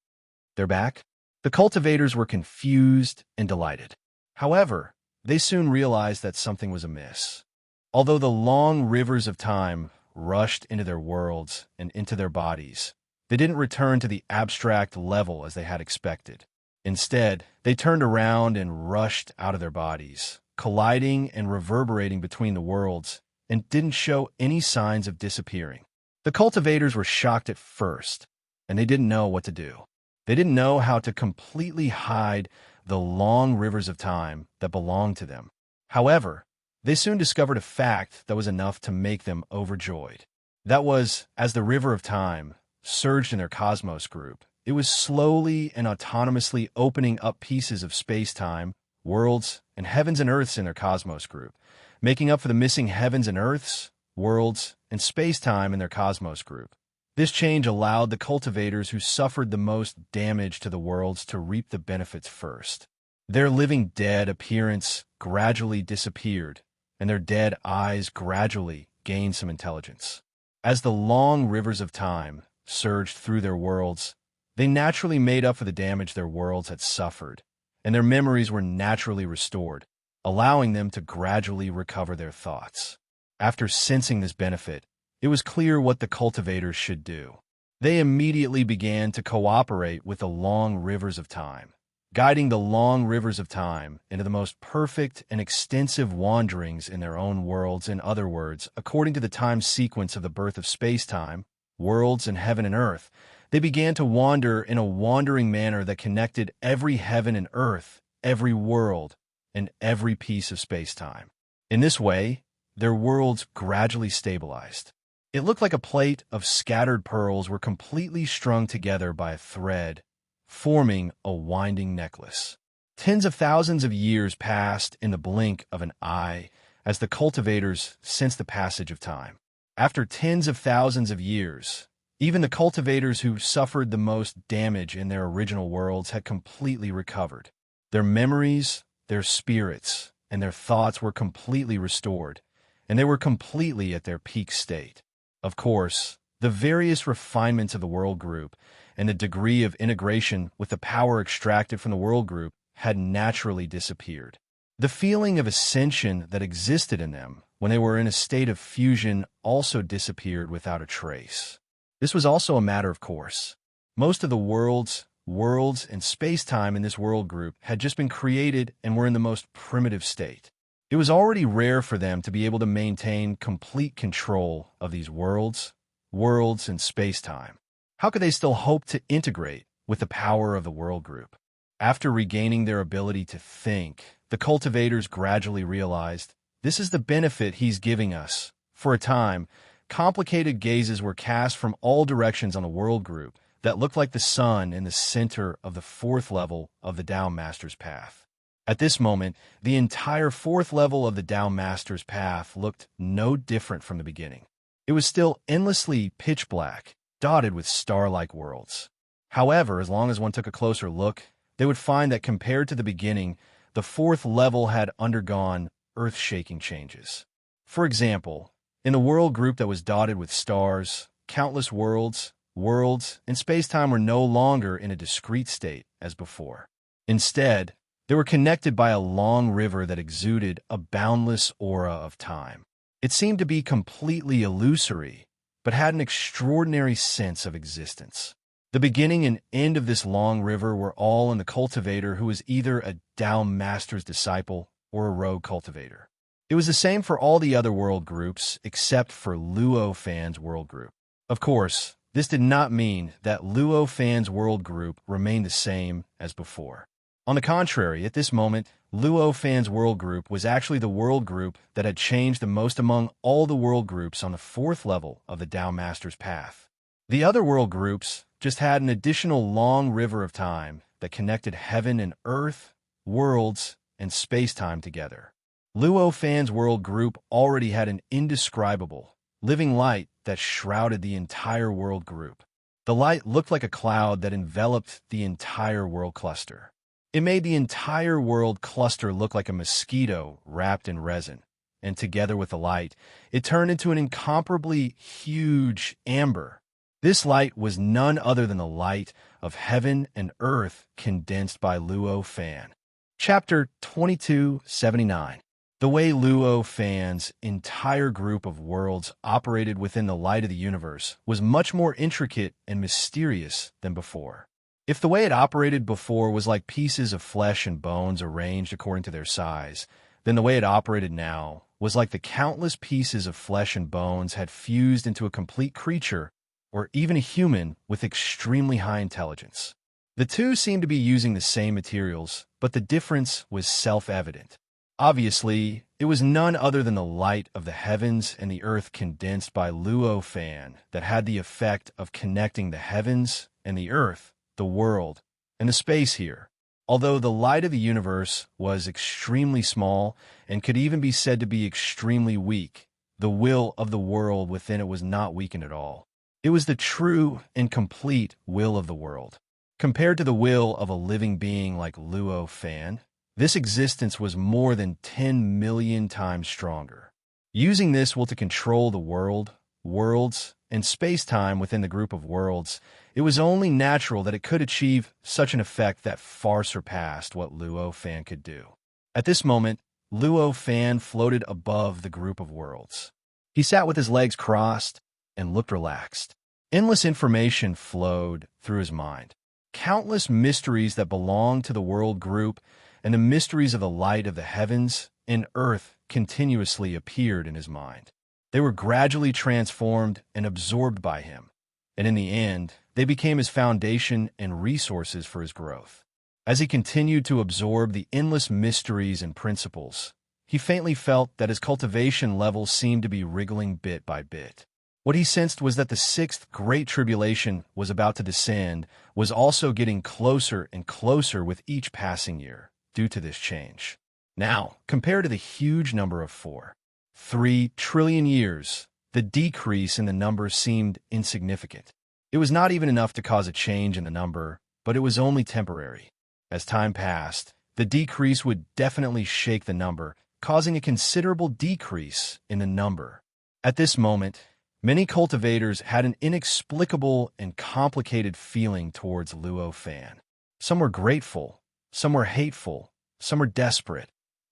They're back? The cultivators were confused and delighted. However, they soon realized that something was amiss. Although the long rivers of time rushed into their worlds and into their bodies, they didn't return to the abstract level as they had expected. Instead, they turned around and rushed out of their bodies, colliding and reverberating between the worlds, and didn't show any signs of disappearing. The cultivators were shocked at first, and they didn't know what to do. They didn't know how to completely hide the long rivers of time that belonged to them. However, they soon discovered a fact that was enough to make them overjoyed. That was, as the river of time surged in their cosmos group, it was slowly and autonomously opening up pieces of space-time, worlds, and heavens and earths in their cosmos group, making up for the missing heavens and earths, worlds, and space-time in their cosmos group. This change allowed the cultivators who suffered the most damage to the worlds to reap the benefits first. Their living dead appearance gradually disappeared, and their dead eyes gradually gained some intelligence. As the long rivers of time surged through their worlds, they naturally made up for the damage their worlds had suffered, and their memories were naturally restored, allowing them to gradually recover their thoughts. After sensing this benefit, it was clear what the cultivators should do. They immediately began to cooperate with the long rivers of time, guiding the long rivers of time into the most perfect and extensive wanderings in their own worlds. In other words, according to the time sequence of the birth of space-time, worlds, and heaven and earth, they began to wander in a wandering manner that connected every heaven and earth, every world, and every piece of space-time. In this way, their worlds gradually stabilized. It looked like a plate of scattered pearls were completely strung together by a thread, forming a winding necklace. Tens of thousands of years passed in the blink of an eye as the cultivators sensed the passage of time. After tens of thousands of years, even the cultivators who suffered the most damage in their original worlds had completely recovered. Their memories, their spirits, and their thoughts were completely restored, and they were completely at their peak state. Of course, the various refinements of the world group and the degree of integration with the power extracted from the world group had naturally disappeared. The feeling of ascension that existed in them when they were in a state of fusion also disappeared without a trace. This was also a matter of course. Most of the worlds, and space-time in this world group had just been created and were in the most primitive state. It was already rare for them to be able to maintain complete control of these worlds, and space-time. How could they still hope to integrate with the power of the world group? After regaining their ability to think, the cultivators gradually realized, this is the benefit he's giving us. For a time, complicated gazes were cast from all directions on the world group that looked like the sun in the center of the fourth level of the Tao Master's Path. At this moment, the entire fourth level of the Tao Master's Path looked no different from the beginning. It was still endlessly pitch black, dotted with star-like worlds. However, as long as one took a closer look, they would find that compared to the beginning, the fourth level had undergone earth-shaking changes. For example, in the world group that was dotted with stars, countless worlds, and space-time were no longer in a discrete state as before. Instead, they were connected by a long river that exuded a boundless aura of time. It seemed to be completely illusory, but had an extraordinary sense of existence. The beginning and end of this long river were all in the cultivator who was either a Tao Master's disciple or a rogue cultivator. It was the same for all the other world groups except for Luo Fan's world group. Of course, this did not mean that Luo Fan's world group remained the same as before. On the contrary, at this moment, Luo Fan's world group was actually the world group that had changed the most among all the world groups on the fourth level of the Tao Master's path. The other world groups just had an additional long river of time that connected heaven and earth, worlds, and space-time together. Luo Fan's world group already had an indescribable, living light that shrouded the entire world group. The light looked like a cloud that enveloped the entire world cluster. It made the entire world cluster look like a mosquito wrapped in resin, and together with the light, it turned into an incomparably huge amber. This light was none other than the light of heaven and earth condensed by Luo Fan. Chapter 2279. The way Luo Fan's entire group of worlds operated within the light of the universe was much more intricate and mysterious than before. If the way it operated before was like pieces of flesh and bones arranged according to their size, then the way it operated now was like the countless pieces of flesh and bones had fused into a complete creature or even a human with extremely high intelligence. The two seemed to be using the same materials, but the difference was self-evident. Obviously, it was none other than the light of the heavens and the earth condensed by Luo Fan that had the effect of connecting the heavens and the earth, the world, and the space here. Although the light of the universe was extremely small and could even be said to be extremely weak, the will of the world within it was not weakened at all. It was the true and complete will of the world. Compared to the will of a living being like Luo Fan, this existence was more than 10 million times stronger. Using this will to control the world, worlds, and space-time within the group of worlds, it was only natural that it could achieve such an effect that far surpassed what Luo Fan could do. At this moment, Luo Fan floated above the group of worlds. He sat with his legs crossed and looked relaxed. Endless information flowed through his mind. Countless mysteries that belonged to the world group and the mysteries of the light of the heavens and earth continuously appeared in his mind. They were gradually transformed and absorbed by him, and in the end, they became his foundation and resources for his growth. As he continued to absorb the endless mysteries and principles, he faintly felt that his cultivation levels seemed to be wriggling bit by bit. What he sensed was that the sixth Great Tribulation was about to descend was also getting closer and closer with each passing year due to this change. Now, compared to the huge number of 3 trillion years, the decrease in the number seemed insignificant. It was not even enough to cause a change in the number, but it was only temporary. As time passed, the decrease would definitely shake the number, causing a considerable decrease in the number. At this moment, many cultivators had an inexplicable and complicated feeling towards Luo Fan. Some were grateful, some were hateful, some were desperate,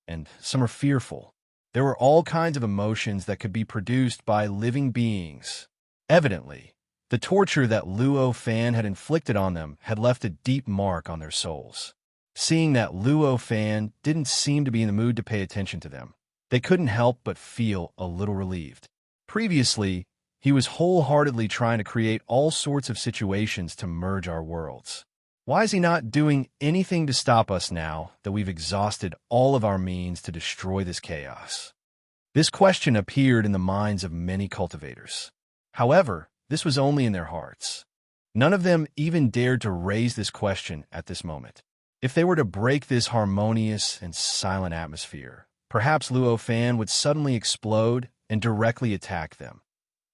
and some were fearful. There were all kinds of emotions that could be produced by living beings. Evidently, the torture that Luo Fan had inflicted on them had left a deep mark on their souls. Seeing that Luo Fan didn't seem to be in the mood to pay attention to them, they couldn't help but feel a little relieved. Previously, he was wholeheartedly trying to create all sorts of situations to merge our worlds. Why is he not doing anything to stop us now that we've exhausted all of our means to destroy this chaos? This question appeared in the minds of many cultivators. However, this was only in their hearts. None of them even dared to raise this question at this moment. If they were to break this harmonious and silent atmosphere, perhaps Luo Fan would suddenly explode and directly attack them.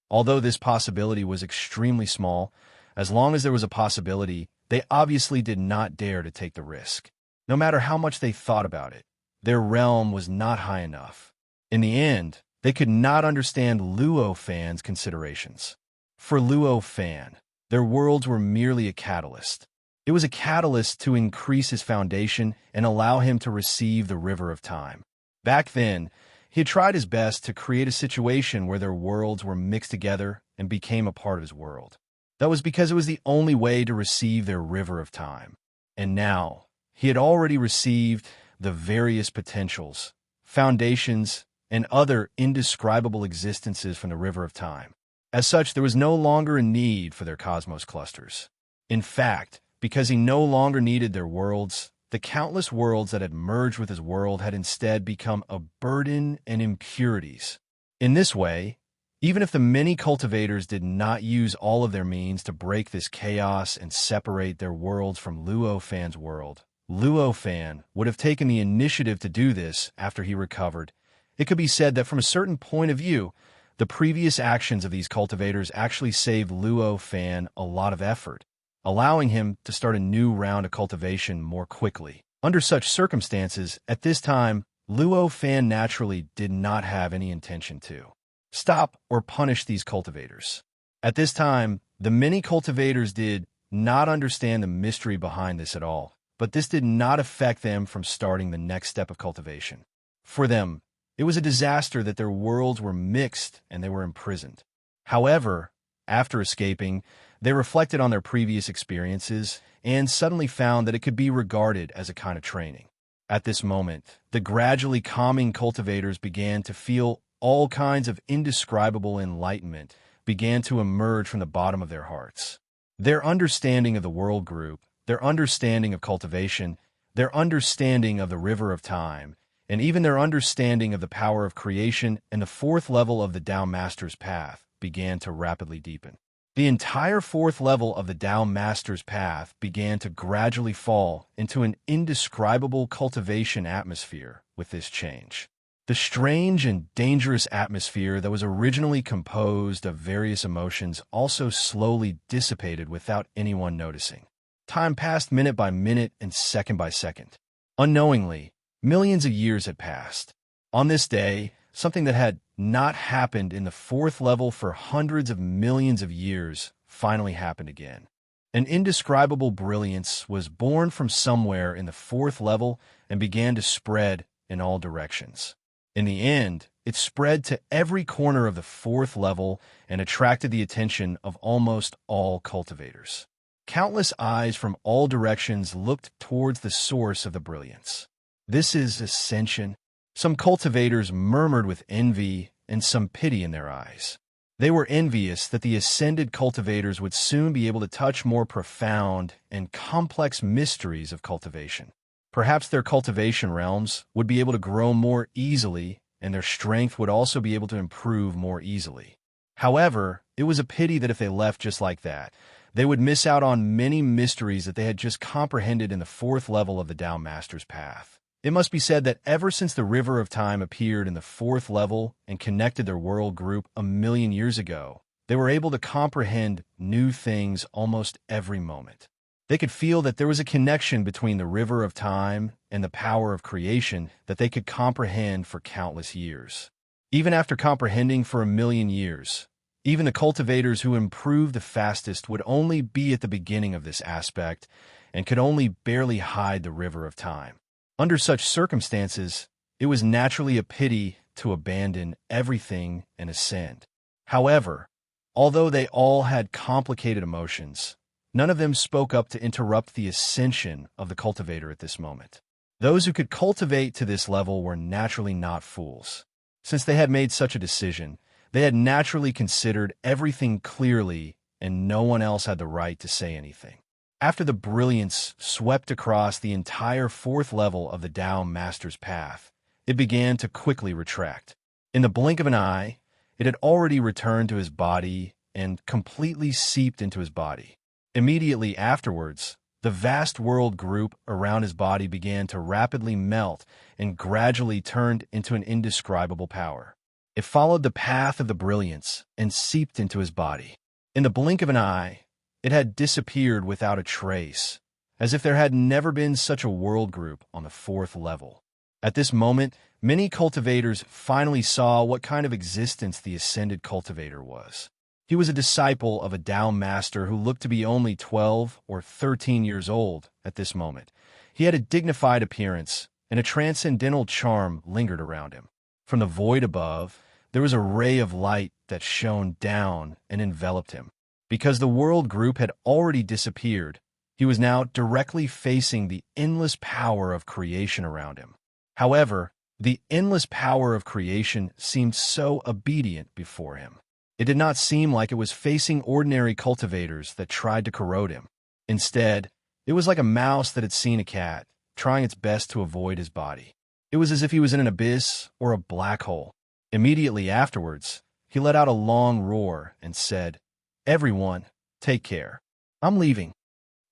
Although this possibility was extremely small, as long as there was a possibility, They obviously did not dare to take the risk. No matter how much they thought about it, their realm was not high enough. In the end, they could not understand Luo Fan's considerations. For Luo Fan, their worlds were merely a catalyst. It was a catalyst to increase his foundation and allow him to receive the river of time. Back then, he had tried his best to create a situation where their worlds were mixed together and became a part of his world. That was because it was the only way to receive their river of time. And now, he had already received the various potentials, foundations, and other indescribable existences from the river of time. As such, there was no longer a need for their cosmos clusters. In fact, because he no longer needed their worlds, the countless worlds that had merged with his world had instead become a burden and impurities. In this way, even if the many cultivators did not use all of their means to break this chaos and separate their worlds from Luo Fan's world, Luo Fan would have taken the initiative to do this after he recovered. It could be said that from a certain point of view, the previous actions of these cultivators actually saved Luo Fan a lot of effort, allowing him to start a new round of cultivation more quickly. Under such circumstances, at this time, Luo Fan naturally did not have any intention to stop or punish these cultivators. At this time, the many cultivators did not understand the mystery behind this at all, but this did not affect them from starting the next step of cultivation. For them, it was a disaster that their worlds were mixed and they were imprisoned. However, after escaping, they reflected on their previous experiences and suddenly found that it could be regarded as a kind of training. At this moment, the gradually calming cultivators began to feel all kinds of indescribable enlightenment began to emerge from the bottom of their hearts. Their understanding of the world group, their understanding of cultivation, their understanding of the river of time, and even their understanding of the power of creation and the fourth level of the Tao Master's path began to rapidly deepen. The entire fourth level of the Tao Master's path began to gradually fall into an indescribable cultivation atmosphere with this change. The strange and dangerous atmosphere that was originally composed of various emotions also slowly dissipated without anyone noticing. Time passed minute by minute and second by second. Unknowingly, millions of years had passed. On this day, something that had not happened in the fourth level for hundreds of millions of years finally happened again. An indescribable brilliance was born from somewhere in the fourth level and began to spread in all directions. In the end, it spread to every corner of the fourth level and attracted the attention of almost all cultivators. Countless eyes from all directions looked towards the source of the brilliance. This is ascension. Some cultivators murmured with envy and some pity in their eyes. They were envious that the ascended cultivators would soon be able to touch more profound and complex mysteries of cultivation. Perhaps their cultivation realms would be able to grow more easily, and their strength would also be able to improve more easily. However, it was a pity that if they left just like that, they would miss out on many mysteries that they had just comprehended in the fourth level of the Tao Master's path. It must be said that ever since the River of Time appeared in the fourth level and connected their world group 1,000,000 years ago, they were able to comprehend new things almost every moment. They could feel that there was a connection between the River of Time and the power of creation that they could comprehend for countless years. Even after comprehending for 1,000,000 years, even the cultivators who improved the fastest would only be at the beginning of this aspect and could only barely hide the River of Time. Under such circumstances, it was naturally a pity to abandon everything and ascend. However, although they all had complicated emotions, none of them spoke up to interrupt the ascension of the cultivator at this moment. Those who could cultivate to this level were naturally not fools. Since they had made such a decision, they had naturally considered everything clearly, and no one else had the right to say anything. After the brilliance swept across the entire fourth level of the Tao Master's path, it began to quickly retract. In the blink of an eye, it had already returned to his body and completely seeped into his body. Immediately afterwards, the vast world group around his body began to rapidly melt and gradually turned into an indescribable power. It followed the path of the brilliance and seeped into his body. In the blink of an eye, It had disappeared without a trace, as if there had never been such a world group on the fourth level. At this moment, many cultivators finally saw what kind of existence the ascended cultivator was. He was a disciple of a Tao master who looked to be only 12 or 13 years old at this moment. He had a dignified appearance, and a transcendental charm lingered around him. From the void above, there was a ray of light that shone down and enveloped him. Because the world group had already disappeared, he was now directly facing the endless power of creation around him. However, the endless power of creation seemed so obedient before him. It did not seem like it was facing ordinary cultivators that tried to corrode him. Instead, it was like a mouse that had seen a cat, trying its best to avoid his body. It was as if he was in an abyss or a black hole. Immediately afterwards, he let out a long roar and said, "Everyone, take care. I'm leaving."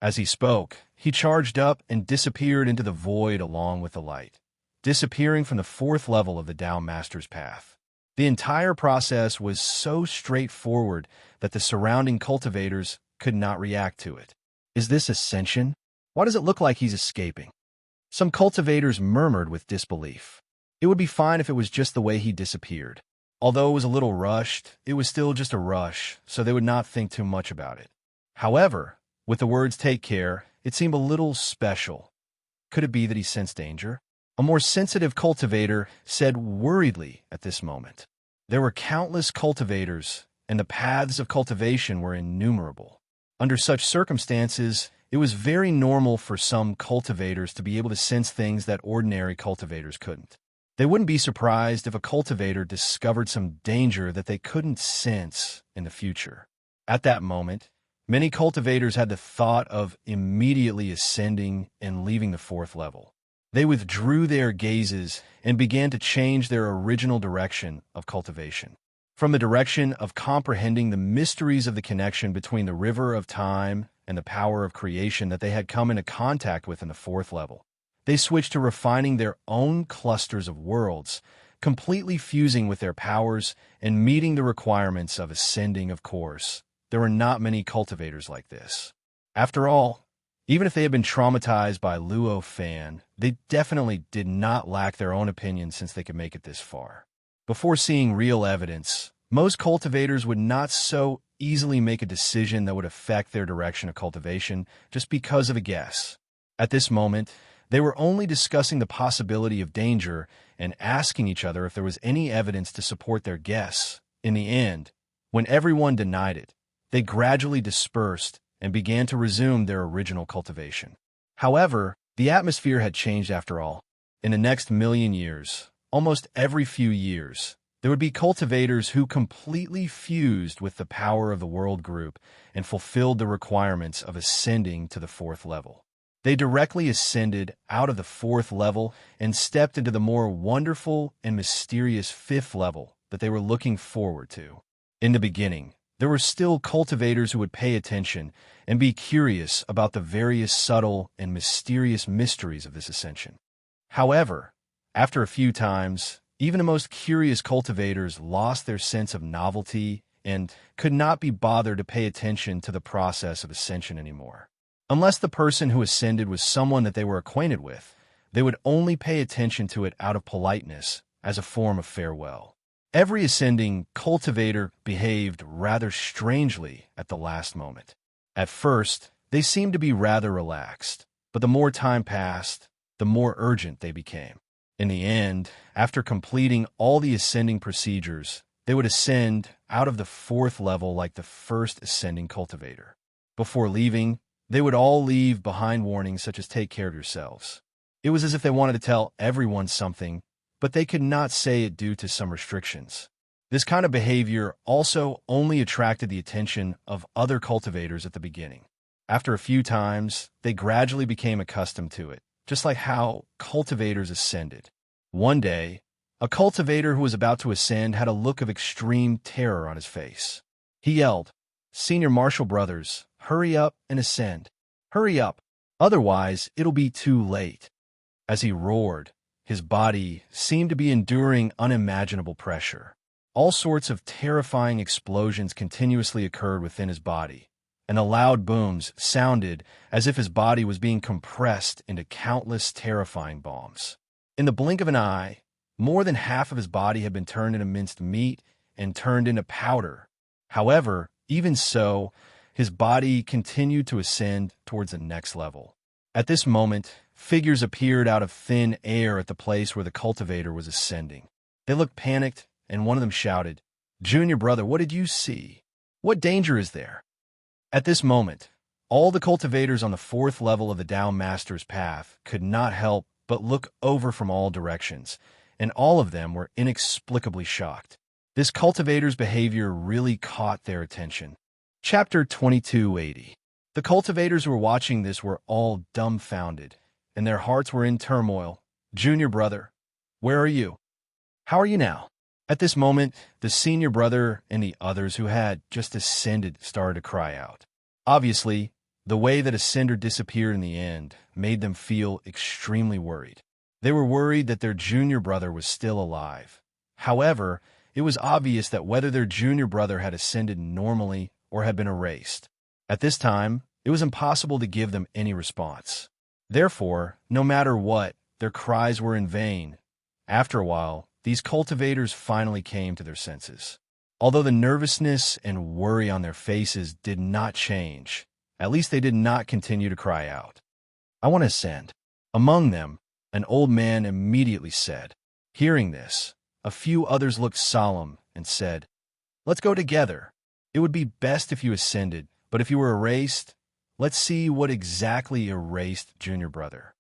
As he spoke, he charged up and disappeared into the void along with the light, disappearing from the fourth level of the Tao Master's path. The entire process was so straightforward that the surrounding cultivators could not react to it. Is this ascension? Why does it look like he's escaping? Some cultivators murmured with disbelief. It would be fine if it was just the way he disappeared. Although it was a little rushed, it was still just a rush, so they would not think too much about it. However, with the words "take care," it seemed a little special. Could it be that he sensed danger? A more sensitive cultivator said worriedly at this moment. There were countless cultivators, and the paths of cultivation were innumerable. Under such circumstances, it was very normal for some cultivators to be able to sense things that ordinary cultivators couldn't. They wouldn't be surprised if a cultivator discovered some danger that they couldn't sense in the future. At that moment, many cultivators had the thought of immediately ascending and leaving the fourth level. They withdrew their gazes and began to change their original direction of cultivation. From the direction of comprehending the mysteries of the connection between the river of time and the power of creation that they had come into contact with in the fourth level, they switched to refining their own clusters of worlds, completely fusing with their powers and meeting the requirements of ascending. Of course, there were not many cultivators like this. After all, even if they had been traumatized by Luo Fan, they definitely did not lack their own opinion since they could make it this far. Before seeing real evidence, most cultivators would not so easily make a decision that would affect their direction of cultivation just because of a guess. At this moment, they were only discussing the possibility of danger and asking each other if there was any evidence to support their guess. In the end, when everyone denied it, they gradually dispersed and began to resume their original cultivation. However, the atmosphere had changed after all. In the next million years, almost every few years, there would be cultivators who completely fused with the power of the world group and fulfilled the requirements of ascending to the fourth level. They directly ascended out of the fourth level and stepped into the more wonderful and mysterious fifth level that they were looking forward to. In the beginning, there were still cultivators who would pay attention and be curious about the various subtle and mysterious mysteries of this ascension. However, after a few times, even the most curious cultivators lost their sense of novelty and could not be bothered to pay attention to the process of ascension anymore. Unless the person who ascended was someone that they were acquainted with, they would only pay attention to it out of politeness as a form of farewell. Every ascending cultivator behaved rather strangely at the last moment. At first, they seemed to be rather relaxed, but the more time passed, the more urgent they became. In the end, after completing all the ascending procedures, they would ascend out of the fourth level like the first ascending cultivator. Before leaving, they would all leave behind warnings such as "take care of yourselves." It was as if they wanted to tell everyone something, but they could not say it due to some restrictions. This kind of behavior also only attracted the attention of other cultivators at the beginning. After a few times, they gradually became accustomed to it, just like how cultivators ascended. One day, a cultivator who was about to ascend had a look of extreme terror on his face. He yelled, "Senior Marshal Brothers, hurry up and ascend. Hurry up, otherwise it'll be too late." As he roared, his body seemed to be enduring unimaginable pressure. All sorts of terrifying explosions continuously occurred within his body, and the loud booms sounded as if his body was being compressed into countless terrifying bombs. In the blink of an eye, more than half of his body had been turned into minced meat and turned into powder. However, even so, his body continued to ascend towards the next level. At this moment, figures appeared out of thin air at the place where the cultivator was ascending. They looked panicked, and one of them shouted, "Junior brother, what did you see? What danger is there?" At this moment, all the cultivators on the fourth level of the Tao Master's path could not help but look over from all directions, and all of them were inexplicably shocked. This cultivator's behavior really caught their attention. Chapter 2280. The cultivators who were watching this were all dumbfounded, and their hearts were in turmoil. "Junior brother, where are you? How are you now?" At this moment, the senior brother and the others who had just ascended started to cry out. Obviously, the way that Ascender disappeared in the end made them feel extremely worried. They were worried that their junior brother was still alive. However, it was obvious that whether their junior brother had ascended normally or had been erased. At this time, it was impossible to give them any response. Therefore, no matter what, their cries were in vain. After a while, these cultivators finally came to their senses. Although the nervousness and worry on their faces did not change, at least they did not continue to cry out. "I want to ascend." Among them, an old man immediately said. Hearing this, a few others looked solemn and said, "Let's go together. It would be best if you ascended, but if you were erased, let's see what exactly erased junior brother."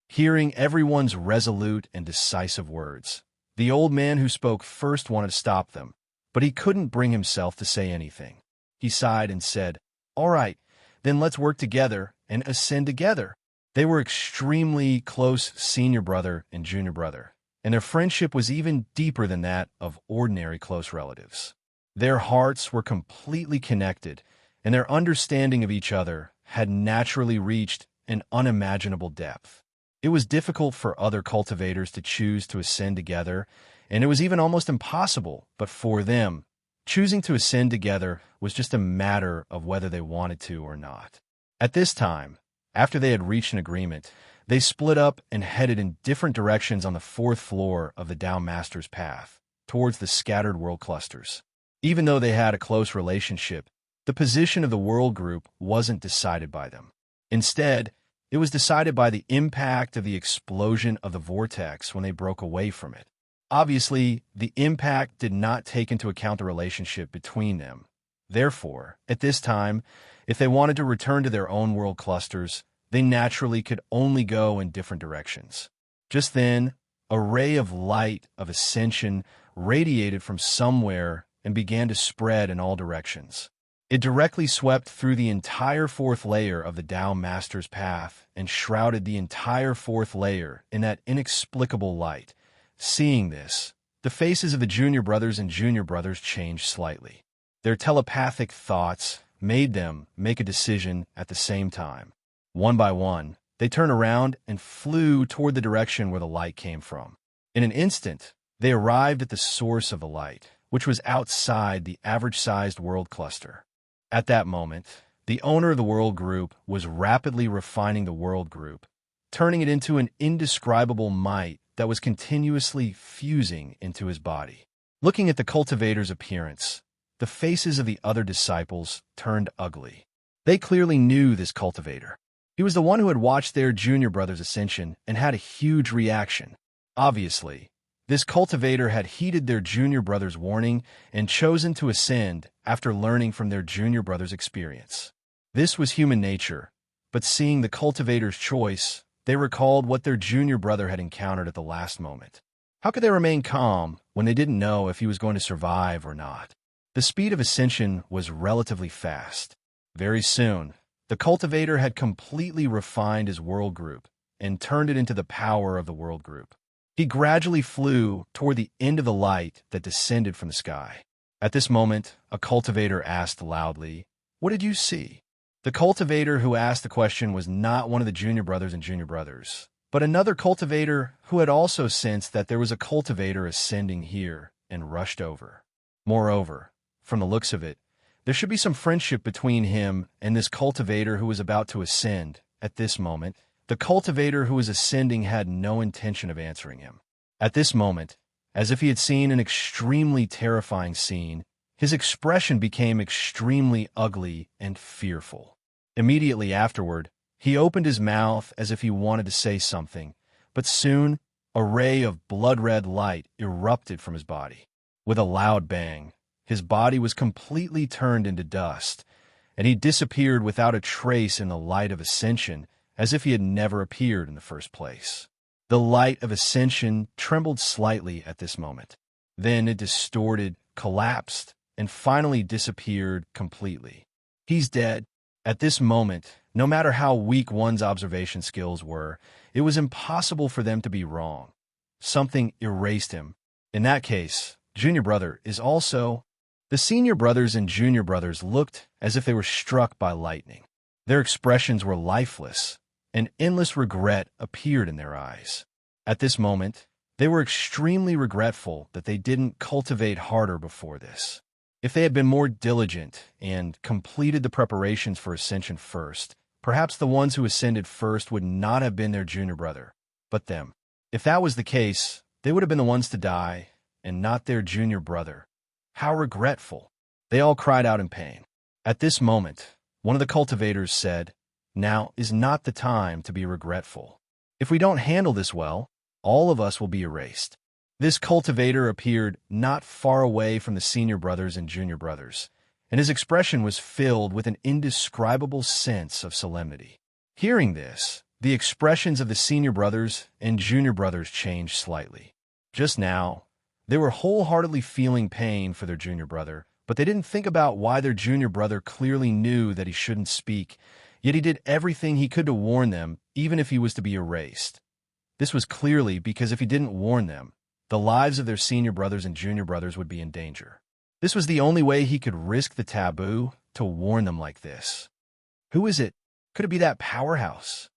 Hearing everyone's resolute and decisive words, the old man who spoke first wanted to stop them, but he couldn't bring himself to say anything. He sighed and said, "All right, then let's work together and ascend together." They were extremely close senior brother and junior brother, and their friendship was even deeper than that of ordinary close relatives. Their hearts were completely connected, and their understanding of each other had naturally reached an unimaginable depth. It was difficult for other cultivators to choose to ascend together, and it was even almost impossible, but for them, choosing to ascend together was just a matter of whether they wanted to or not. At this time, after they had reached an agreement, they split up and headed in different directions on the fourth floor of the Tao Master's path, towards the scattered world clusters. Even though they had a close relationship, the position of the world group wasn't decided by them. Instead, it was decided by the impact of the explosion of the vortex when they broke away from it. Obviously, the impact did not take into account the relationship between them. Therefore, at this time, if they wanted to return to their own world clusters, they naturally could only go in different directions. Just then, a ray of light of ascension radiated from somewhere and began to spread in all directions. It directly swept through the entire fourth layer of the Tao Master's path and shrouded the entire fourth layer in that inexplicable light. Seeing this, the faces of the junior brothers and junior brothers changed slightly. Their telepathic thoughts made them make a decision at the same time. One by one, they turned around and flew toward the direction where the light came from. In an instant, they arrived at the source of the light, which was outside the average-sized world cluster. At that moment, the owner of the world group was rapidly refining the world group, turning it into an indescribable might that was continuously fusing into his body. Looking at the cultivator's appearance, the faces of the other disciples turned ugly. They clearly knew this cultivator. He was the one who had watched their junior brother's ascension and had a huge reaction. Obviously, this cultivator had heeded their junior brother's warning and chosen to ascend after learning from their junior brother's experience. This was human nature, but seeing the cultivator's choice, they recalled what their junior brother had encountered at the last moment. How could they remain calm when they didn't know if he was going to survive or not? The speed of ascension was relatively fast. Very soon, the cultivator had completely refined his world group and turned it into the power of the world group. He gradually flew toward the end of the light that descended from the sky. At this moment, a cultivator asked loudly, "What did you see?" The cultivator who asked the question was not one of the junior brothers and junior brothers, but another cultivator who had also sensed that there was a cultivator ascending here and rushed over. Moreover, from the looks of it, There should be some friendship between him and this cultivator who was about to ascend. At this moment, the cultivator who was ascending had no intention of answering him. At this moment, as if he had seen an extremely terrifying scene, his expression became extremely ugly and fearful. Immediately afterward, he opened his mouth as if he wanted to say something, but soon a ray of blood-red light erupted from his body. With a loud bang, his body was completely turned into dust, and he disappeared without a trace in the light of ascension, as if he had never appeared in the first place. The light of ascension trembled slightly at this moment. Then it distorted, collapsed, and finally disappeared completely. He's dead. At this moment, no matter how weak one's observation skills were, it was impossible for them to be wrong. Something erased him. In that case, Junior Brother is also... The senior brothers and junior brothers looked as if they were struck by lightning. Their expressions were lifeless, and endless regret appeared in their eyes. At this moment, they were extremely regretful that they didn't cultivate harder before this. If they had been more diligent and completed the preparations for ascension first, perhaps the ones who ascended first would not have been their junior brother, but them. If that was the case, they would have been the ones to die, and not their junior brother. How regretful! They all cried out in pain. At this moment, one of the cultivators said, "Now is not the time to be regretful. If we don't handle this well, all of us will be erased." This cultivator appeared not far away from the senior brothers and junior brothers, and his expression was filled with an indescribable sense of solemnity. Hearing this, the expressions of the senior brothers and junior brothers changed slightly. Just now, they were wholeheartedly feeling pain for their junior brother, but they didn't think about why their junior brother clearly knew that he shouldn't speak, yet he did everything he could to warn them, even if he was to be erased. This was clearly because if he didn't warn them, the lives of their senior brothers and junior brothers would be in danger. This was the only way he could risk the taboo to warn them like this. Who is it? Could it be that powerhouse?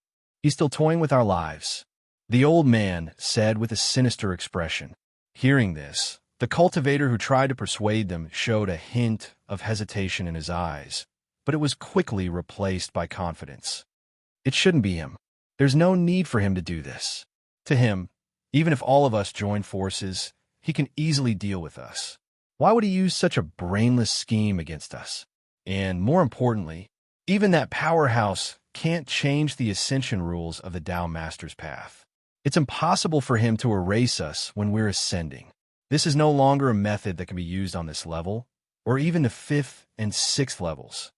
He's still toying with our lives, the old man said with a sinister expression. Hearing this, the cultivator who tried to persuade them showed a hint of hesitation in his eyes, but it was quickly replaced by confidence. It shouldn't be him. There's no need for him to do this. To him, even if all of us join forces, he can easily deal with us. Why would he use such a brainless scheme against us? And more importantly, even that powerhouse can't change the ascension rules of the Tao Master's path. It's impossible for him to erase us when we're ascending. This is no longer a method that can be used on this level, or even the 5th and 6th levels.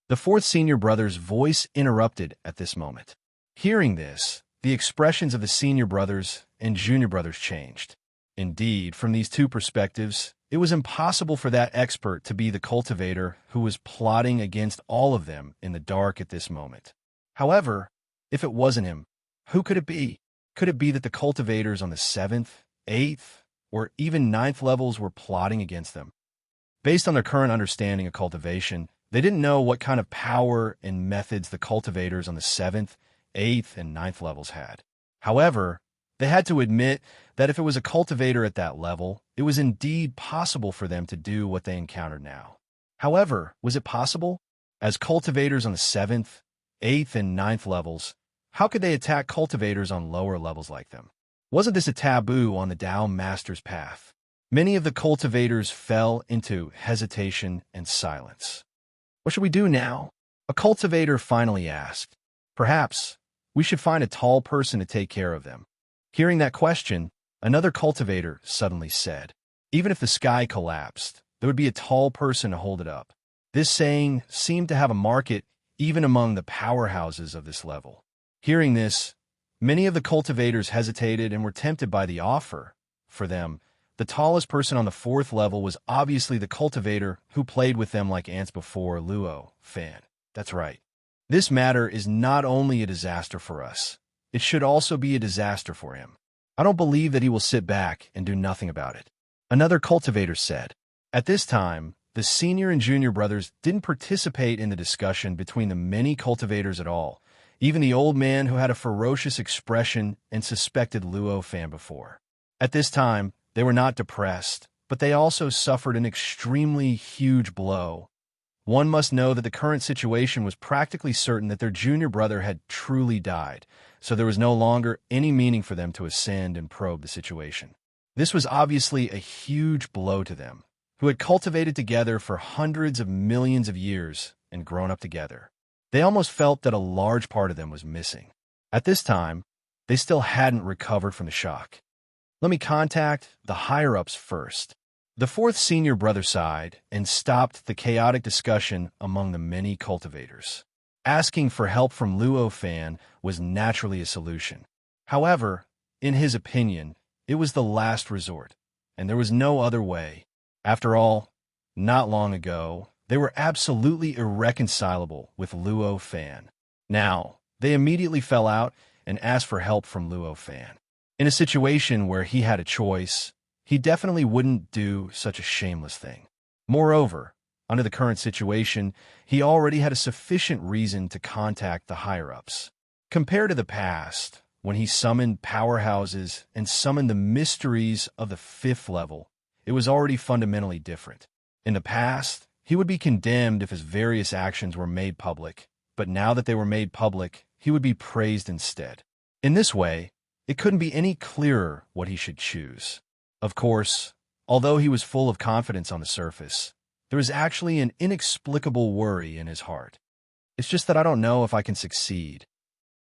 The 4th senior brother's voice interrupted at this moment. Hearing this, the expressions of the senior brothers and junior brothers changed. Indeed, from these two perspectives, it was impossible for that expert to be the cultivator who was plotting against all of them in the dark at this moment. However, if it wasn't him, who could it be? Could it be that the cultivators on the 7th, 8th, or even 9th levels were plotting against them? Based on their current understanding of cultivation, they didn't know what kind of power and methods the cultivators on the 7th, 8th, and 9th levels had. However, they had to admit that if it was a cultivator at that level, it was indeed possible for them to do what they encountered now. However, was it possible? As cultivators on the 7th, 8th, and 9th levels, how could they attack cultivators on lower levels like them? Wasn't this a taboo on the Tao Master's path? Many of the cultivators fell into hesitation and silence. What should we do now? A cultivator finally asked. Perhaps we should find a tall person to take care of them. Hearing that question, another cultivator suddenly said, even if the sky collapsed, there would be a tall person to hold it up. This saying seemed to have a market even among the powerhouses of this level. Hearing this, many of the cultivators hesitated and were tempted by the offer. For them, the tallest person on the 4th level was obviously the cultivator who played with them like ants before, Luo Fan. That's right. This matter is not only a disaster for us, it should also be a disaster for him. I don't believe that he will sit back and do nothing about it. Another cultivator said. At this time, the senior and junior brothers didn't participate in the discussion between the many cultivators at all. Even the old man who had a ferocious expression and suspected Luo Fan before. At this time, they were not depressed, but they also suffered an extremely huge blow. One must know that the current situation was practically certain that their junior brother had truly died, so there was no longer any meaning for them to ascend and probe the situation. This was obviously a huge blow to them, who had cultivated together for hundreds of millions of years and grown up together. They almost felt that a large part of them was missing. At this time, they still hadn't recovered from the shock. Let me contact the higher-ups first. The fourth senior brother sighed and stopped the chaotic discussion among the many cultivators. Asking for help from Luo Fan was naturally a solution. However, in his opinion, it was the last resort, and there was no other way. After all, not long ago, they were absolutely irreconcilable with Luo Fan. Now, they immediately fell out and asked for help from Luo Fan. In a situation where he had a choice, he definitely wouldn't do such a shameless thing. Moreover, under the current situation, he already had a sufficient reason to contact the higher-ups. Compared to the past, when he summoned powerhouses and summoned the mysteries of the 5th level, it was already fundamentally different. In the past, he would be condemned if his various actions were made public, but now that they were made public, he would be praised instead. In this way, it couldn't be any clearer what he should choose. Of course, although he was full of confidence on the surface, there was actually an inexplicable worry in his heart. It's just that I don't know if I can succeed.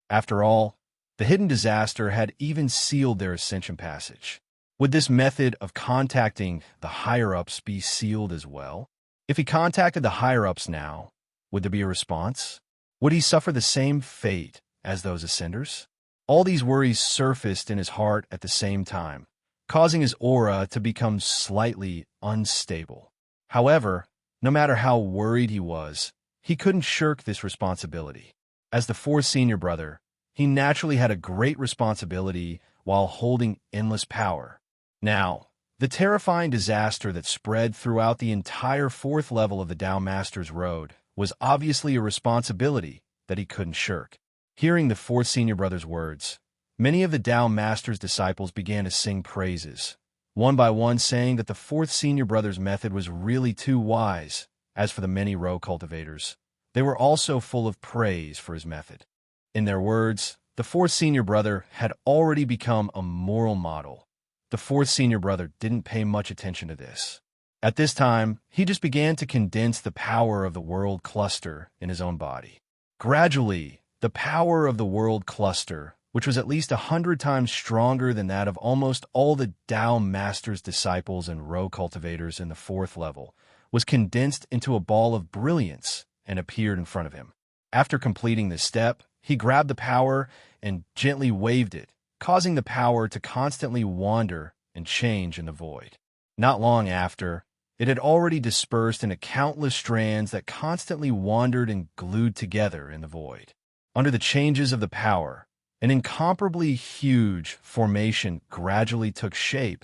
After all, the hidden disaster had even sealed their ascension passage. Would this method of contacting the higher-ups be sealed as well? If he contacted the higher-ups now, would there be a response? Would he suffer the same fate as those ascenders? All these worries surfaced in his heart at the same time, causing his aura to become slightly unstable. However, no matter how worried he was, he couldn't shirk this responsibility. As the fourth senior brother, he naturally had a great responsibility while holding endless power. Now, the terrifying disaster that spread throughout the entire 4th level of the Tao Master's Road was obviously a responsibility that he couldn't shirk. Hearing the fourth senior brother's words, many of the Tao Master's disciples began to sing praises, one by one saying that the fourth senior brother's method was really too wise. As for the many row cultivators, they were also full of praise for his method. In their words, the fourth senior brother had already become a moral model. The fourth senior brother didn't pay much attention to this. At this time, he just began to condense the power of the world cluster in his own body. Gradually, the power of the world cluster, which was at least 100 times stronger than that of almost all the Tao Master's disciples and row cultivators in the 4th level, was condensed into a ball of brilliance and appeared in front of him. After completing this step, he grabbed the power and gently waved it, causing the power to constantly wander and change in the void. Not long after, it had already dispersed into countless strands that constantly wandered and glued together in the void. Under the changes of the power, an incomparably huge formation gradually took shape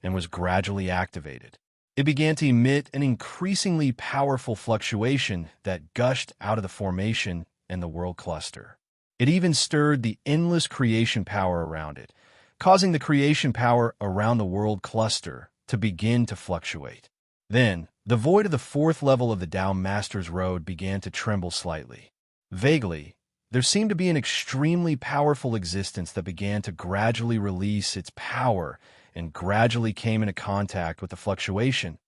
and was gradually activated. It began to emit an increasingly powerful fluctuation that gushed out of the formation and the world cluster. It even stirred the endless creation power around it, causing the creation power around the world cluster to begin to fluctuate. Then, the void of the 4th level of the Tao Master's Road began to tremble slightly. Vaguely, there seemed to be an extremely powerful existence that began to gradually release its power and gradually came into contact with the fluctuation.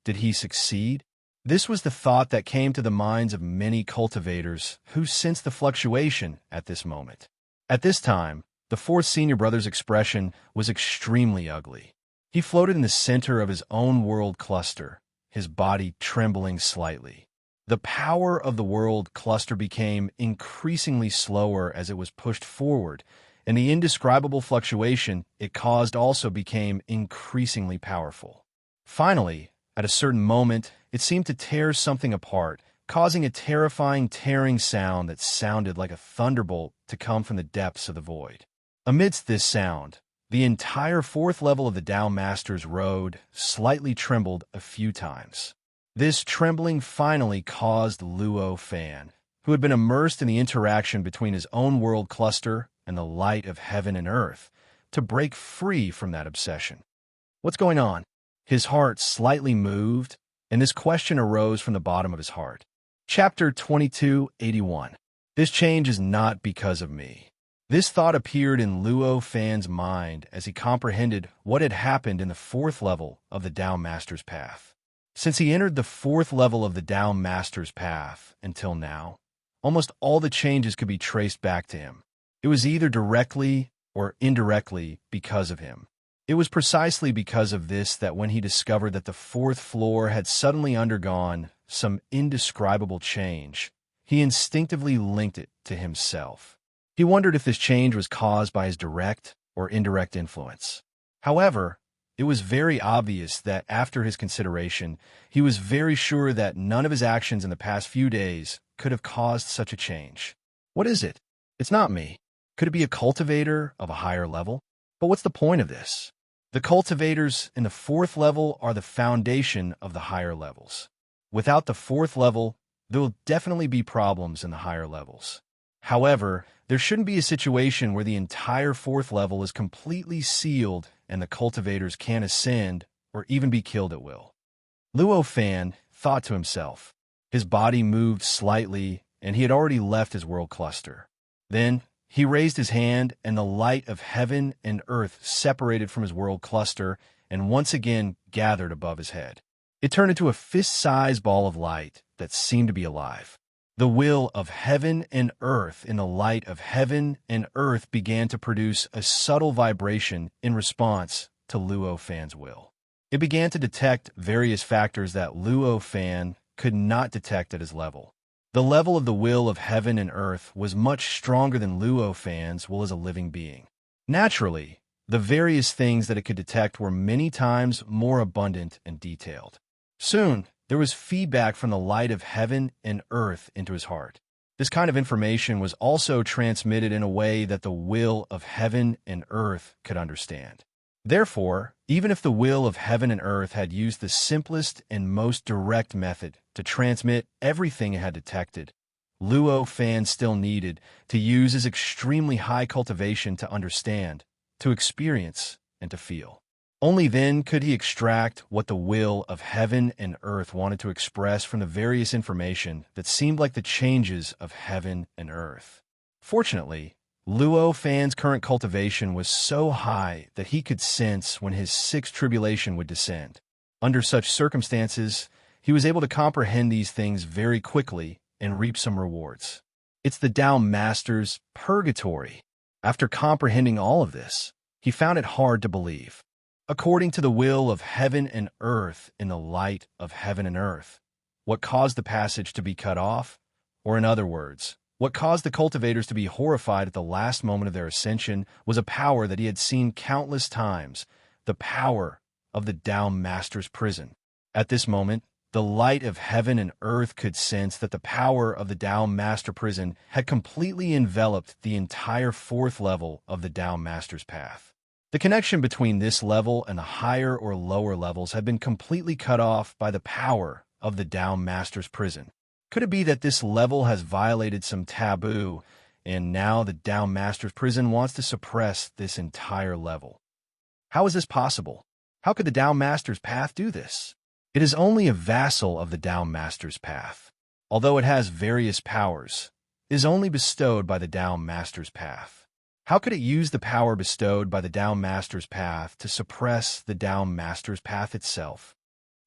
Did he succeed? This was the thought that came to the minds of many cultivators who sensed the fluctuation at this moment. At this time, the fourth senior brother's expression was extremely ugly. He floated in the center of his own world cluster, his body trembling slightly. The power of the world cluster became increasingly slower as it was pushed forward, and the indescribable fluctuation it caused also became increasingly powerful. Finally, at a certain moment, it seemed to tear something apart, causing a terrifying tearing sound that sounded like a thunderbolt to come from the depths of the void. Amidst this sound, the entire 4th level of the Tao Master's Road slightly trembled a few times. This trembling finally caused Luo Fan, who had been immersed in the interaction between his own world cluster and the light of heaven and earth, to break free from that obsession. What's going on? His heart slightly moved, And this question arose from the bottom of his heart. Chapter 2281. This change is not because of me. This thought appeared in Luo Fan's mind as he comprehended what had happened in the fourth level of the Tao Master's Path. Since he entered the fourth level of the Tao Master's Path until now, almost all the changes could be traced back to him. It was either directly or indirectly because of him. It was precisely because of this that when he discovered that the fourth floor had suddenly undergone some indescribable change, he instinctively linked it to himself. He wondered if this change was caused by his direct or indirect influence. However, it was very obvious that after his consideration, he was very sure that none of his actions in the past few days could have caused such a change. What is it? It's not me. Could it be a cultivator of a higher level? But what's the point of this? The cultivators in the fourth level are the foundation of the higher levels. Without the fourth level, there will definitely be problems in the higher levels. However, there shouldn't be a situation where the entire fourth level is completely sealed and the cultivators can't ascend or even be killed at will. Luo Fan thought to himself. His body moved slightly, and he had already left his world cluster. Then, he raised his hand, and the light of heaven and earth separated from his world cluster and once again gathered above his head. It turned into a fist-sized ball of light that seemed to be alive. The will of heaven and earth in the light of heaven and earth began to produce a subtle vibration in response to Luo Fan's will. It began to detect various factors that Luo Fan could not detect at his level. The level of the will of heaven and earth was much stronger than Luo Fan's will as a living being. Naturally, the various things that it could detect were many times more abundant and detailed. Soon, there was feedback from the light of heaven and earth into his heart. This kind of information was also transmitted in a way that the will of heaven and earth could understand. Therefore, even if the will of heaven and earth had used the simplest and most direct method to transmit everything it had detected, Luo Fan still needed to use his extremely high cultivation to understand, to experience, and to feel. Only then could he extract what the will of heaven and earth wanted to express from the various information that seemed like the changes of heaven and earth. Fortunately, Luo Fan's current cultivation was so high that he could sense when his sixth tribulation would descend. Under such circumstances, he was able to comprehend these things very quickly and reap some rewards. It's the Tao Master's purgatory. After comprehending all of this, he found it hard to believe. According to the will of heaven and earth in the light of heaven and earth, what caused the passage to be cut off? Or in other words, what caused the cultivators to be horrified at the last moment of their ascension was a power that he had seen countless times, the power of the Tao Master's prison. At this moment, the light of heaven and earth could sense that the power of the Tao Master prison had completely enveloped the entire fourth level of the Tao Master's path. The connection between this level and the higher or lower levels had been completely cut off by the power of the Tao Master's prison. Could it be that this level has violated some taboo, and now the Tao Master's prison wants to suppress this entire level? How is this possible? How could the Tao Master's path do this? It is only a vassal of the Tao Master's path. Although it has various powers, it is only bestowed by the Tao Master's path. How could it use the power bestowed by the Tao Master's path to suppress the Tao Master's path itself?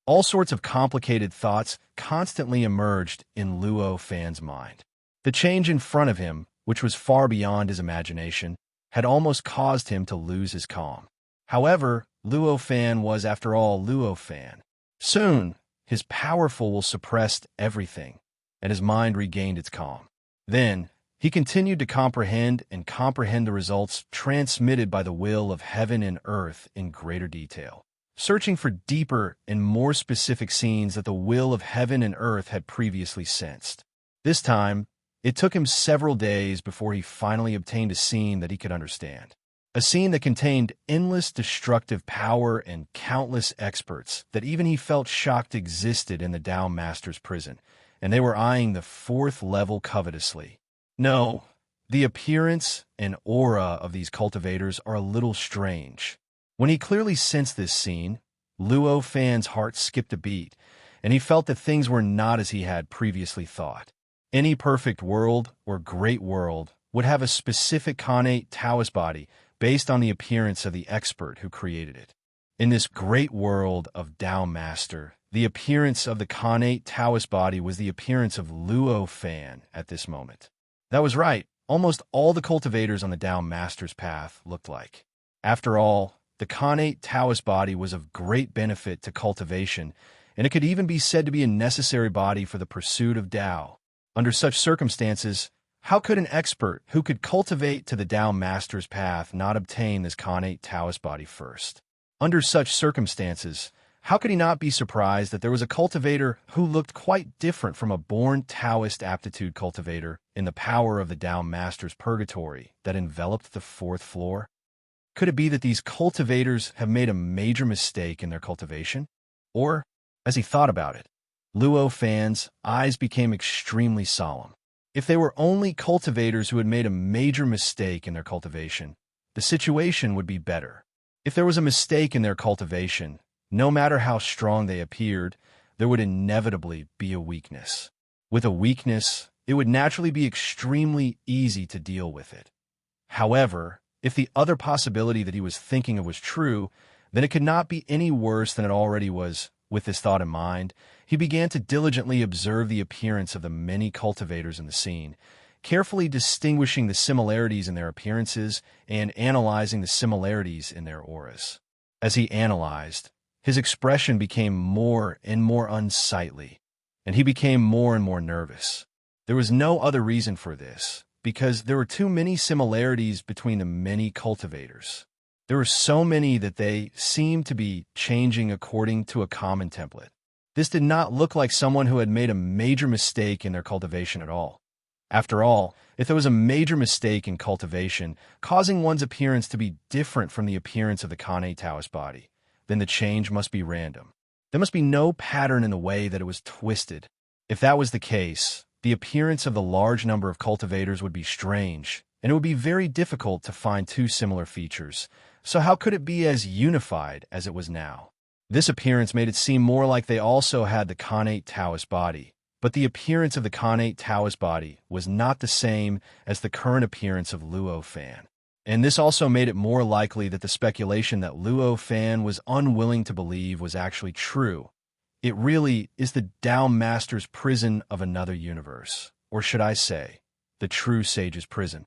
All sorts of complicated thoughts constantly emerged in Luo Fan's mind. The change in front of him, which was far beyond his imagination, had almost caused him to lose his calm. However, Luo Fan was, after all, Luo Fan. Soon, his powerful will suppressed everything, and his mind regained its calm. Then, he continued to comprehend the results transmitted by the will of heaven and earth in greater detail, searching for deeper and more specific scenes that the will of heaven and earth had previously sensed. This time, it took him several days before he finally obtained a scene that he could understand. A scene that contained endless destructive power and countless experts that even he felt shocked existed in the Tao Master's prison, and they were eyeing the fourth level covetously. No, the appearance and aura of these cultivators are a little strange. When he clearly sensed this scene, Luo Fan's heart skipped a beat, and he felt that things were not as he had previously thought. Any perfect world or great world would have a specific connate Taoist body based on the appearance of the expert who created it. In this great world of Tao Master, the appearance of the connate Taoist body was the appearance of Luo Fan at this moment. That was right. Almost all the cultivators on the Tao Master's path looked like. After all, the connate Taoist body was of great benefit to cultivation, and it could even be said to be a necessary body for the pursuit of Tao. Under such circumstances, how could an expert who could cultivate to the Tao Master's path not obtain this connate Taoist body first? Under such circumstances, how could he not be surprised that there was a cultivator who looked quite different from a born Taoist aptitude cultivator in the power of the Tao Master's purgatory that enveloped the fourth floor? Could it be that these cultivators have made a major mistake in their cultivation? Or, as he thought about it, Luo Fan's eyes became extremely solemn. If they were only cultivators who had made a major mistake in their cultivation, the situation would be better. If there was a mistake in their cultivation, no matter how strong they appeared, there would inevitably be a weakness. With a weakness, it would naturally be extremely easy to deal with it. However, if the other possibility that he was thinking of was true, then it could not be any worse than it already was. With this thought in mind, he began to diligently observe the appearance of the many cultivators in the scene, carefully distinguishing the similarities in their appearances and analyzing the similarities in their auras. As he analyzed, his expression became more and more unsightly, and he became more and more nervous. There was no other reason for this, because there were too many similarities between the many cultivators. There were so many that they seemed to be changing according to a common template. This did not look like someone who had made a major mistake in their cultivation at all. After all, if there was a major mistake in cultivation, causing one's appearance to be different from the appearance of the connate Taoist body, then the change must be random. There must be no pattern in the way that it was twisted. If that was the case, the appearance of the large number of cultivators would be strange, and it would be very difficult to find two similar features. So how could it be as unified as it was now? This appearance made it seem more like they also had the connate Taoist body, but the appearance of the connate Taoist body was not the same as the current appearance of Luo Fan. And this also made it more likely that the speculation that Luo Fan was unwilling to believe was actually true. It really is the Tao Master's prison of another universe, or should I say, the true sage's prison.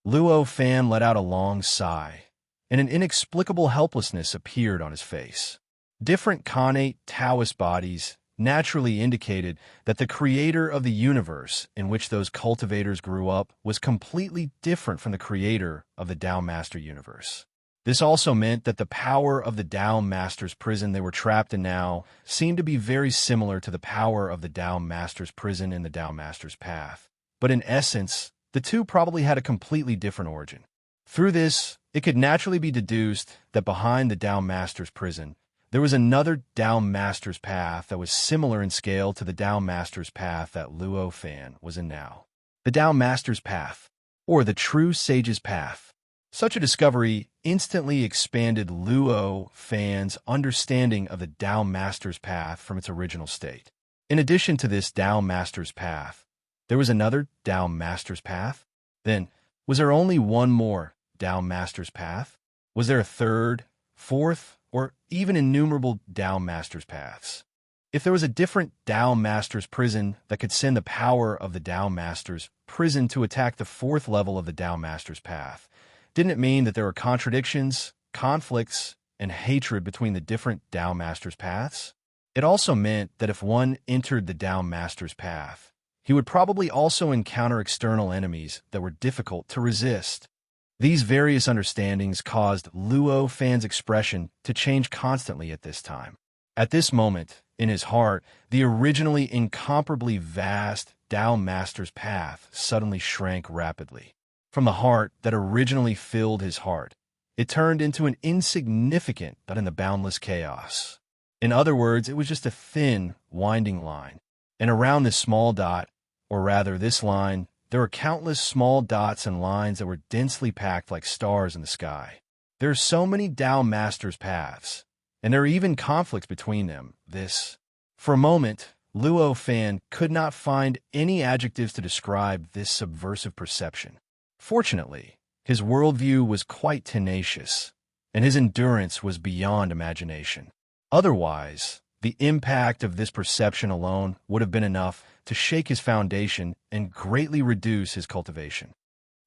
Luo Fan let out a long sigh, and an inexplicable helplessness appeared on his face. Different connate Taoist bodies naturally indicated that the creator of the universe in which those cultivators grew up was completely different from the creator of the Tao Master universe. This also meant that the power of the Tao Master's prison they were trapped in now seemed to be very similar to the power of the Tao Master's prison in the Tao Master's path. But in essence, the two probably had a completely different origin. Through this, it could naturally be deduced that behind the Tao Master's prison, there was another Tao Master's path that was similar in scale to the Tao Master's path that Luo Fan was in now. The Tao Master's path, or the true sage's path. Such a discovery instantly expanded Luo Fan's understanding of the Tao Master's path from its original state. In addition to this Tao Master's path, there was another Tao Master's path? Then, was there only one more Tao Master's path? Was there a third, fourth, or even innumerable Tao Master's paths? If there was a different Tao Master's prison that could send the power of the Tao Master's prison to attack the fourth level of the Tao Master's path, didn't it mean that there were contradictions, conflicts, and hatred between the different Tao Master's paths? It also meant that if one entered the Tao Master's path, he would probably also encounter external enemies that were difficult to resist. These various understandings caused Luo Fan's expression to change constantly at this time. At this moment, in his heart, the originally incomparably vast Tao Master's path suddenly shrank rapidly. From the heart that originally filled his heart, it turned into an insignificant dot in the boundless chaos. In other words, it was just a thin, winding line. And around this small dot, or rather this line, there were countless small dots and lines that were densely packed like stars in the sky. There are so many Tao Master's paths, and there are even conflicts between them. This For a moment, Luo Fan could not find any adjectives to describe this subversive perception. Fortunately, his worldview was quite tenacious, and his endurance was beyond imagination. Otherwise, the impact of this perception alone would have been enough to shake his foundation and greatly reduce his cultivation.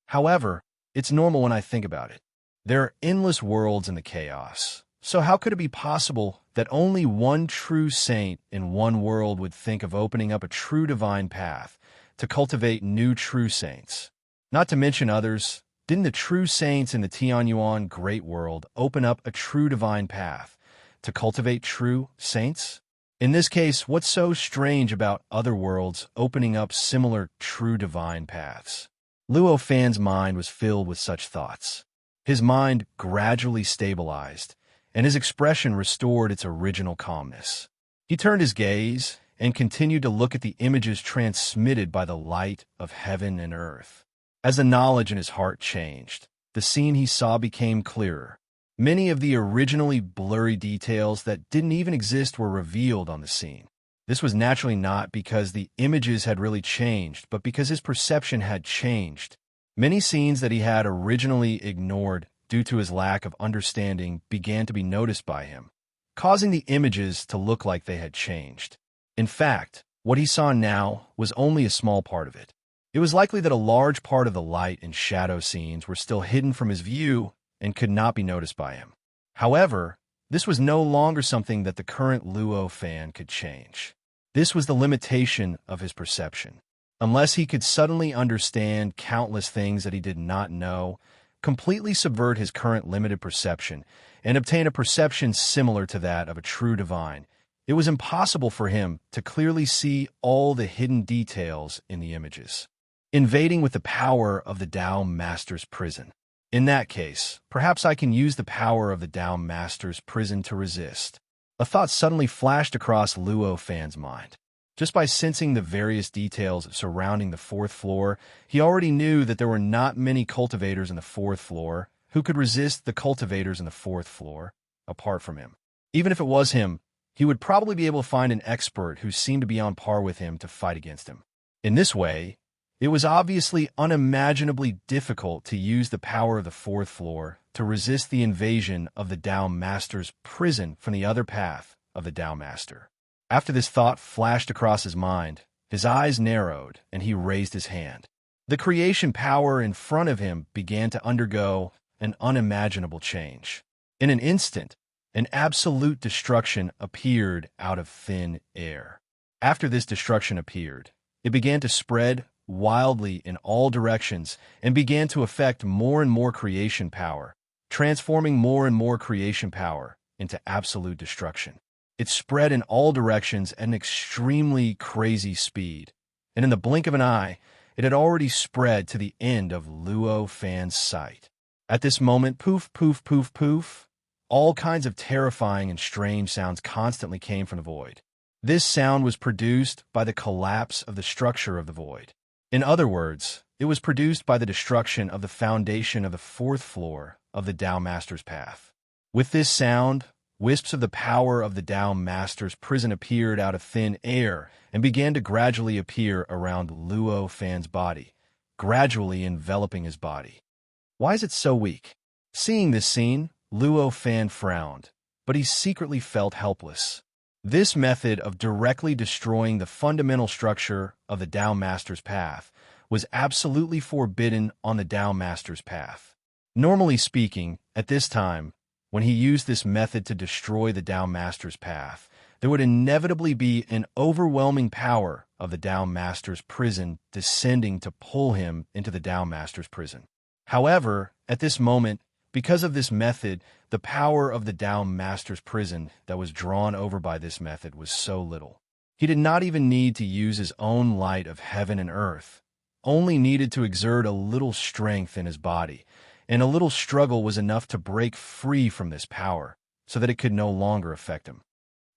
However, it's normal when I think about it. There are endless worlds in the chaos. So how could it be possible that only one true saint in one world would think of opening up a true divine path to cultivate new true saints? Not to mention others, didn't the true saints in the Tianyuan Great World open up a true divine path to cultivate true saints? In this case, what's so strange about other worlds opening up similar true divine paths? Luo Fan's mind was filled with such thoughts. His mind gradually stabilized, and his expression restored its original calmness. He turned his gaze and continued to look at the images transmitted by the light of heaven and earth. As the knowledge in his heart changed, the scene he saw became clearer. Many of the originally blurry details that didn't even exist were revealed on the scene. This was naturally not because the images had really changed, but because his perception had changed. Many scenes that he had originally ignored due to his lack of understanding began to be noticed by him, causing the images to look like they had changed. In fact, what he saw now was only a small part of it. It was likely that a large part of the light and shadow scenes were still hidden from his view and could not be noticed by him. However, this was no longer something that the current Luo Fan could change. This was the limitation of his perception. Unless he could suddenly understand countless things that he did not know, completely subvert his current limited perception, and obtain a perception similar to that of a true divine, it was impossible for him to clearly see all the hidden details in the images. Invading with the power of the Tao Master's prison. In that case, perhaps I can use the power of the Tao Master's prison to resist. A thought suddenly flashed across Luo Fan's mind. Just by sensing the various details surrounding the fourth floor, he already knew that there were not many cultivators in the fourth floor who could resist the cultivators in the fourth floor, apart from him. Even if it was him, he would probably be able to find an expert who seemed to be on par with him to fight against him. In this way, it was obviously unimaginably difficult to use the power of the fourth floor to resist the invasion of the Tao Master's prison from the other path of the Tao Master. After this thought flashed across his mind, his eyes narrowed and he raised his hand. The creation power in front of him began to undergo an unimaginable change. In an instant, an absolute destruction appeared out of thin air. After this destruction appeared, it began to spread wildly in all directions and began to affect more and more creation power, transforming more and more creation power into absolute destruction. It spread in all directions at an extremely crazy speed, and in the blink of an eye, it had already spread to the end of Luo Fan's sight. At this moment, poof, poof, poof, poof, all kinds of terrifying and strange sounds constantly came from the void. This sound was produced by the collapse of the structure of the void. In other words, it was produced by the destruction of the foundation of the fourth floor of the Tao Master's path. With this sound, wisps of the power of the Tao Master's prison appeared out of thin air and began to gradually appear around Luo Fan's body, gradually enveloping his body. Why is it so weak? Seeing this scene, Luo Fan frowned, but he secretly felt helpless. This method of directly destroying the fundamental structure of the Tao Master's path was absolutely forbidden on the Tao Master's path. Normally speaking, at this time, when he used this method to destroy the Tao Master's path, there would inevitably be an overwhelming power of the Tao Master's prison descending to pull him into the Tao Master's prison. However, at this moment, because of this method, the power of the Tao Master's prison that was drawn over by this method was so little. He did not even need to use his own light of heaven and earth, only needed to exert a little strength in his body, and a little struggle was enough to break free from this power so that it could no longer affect him.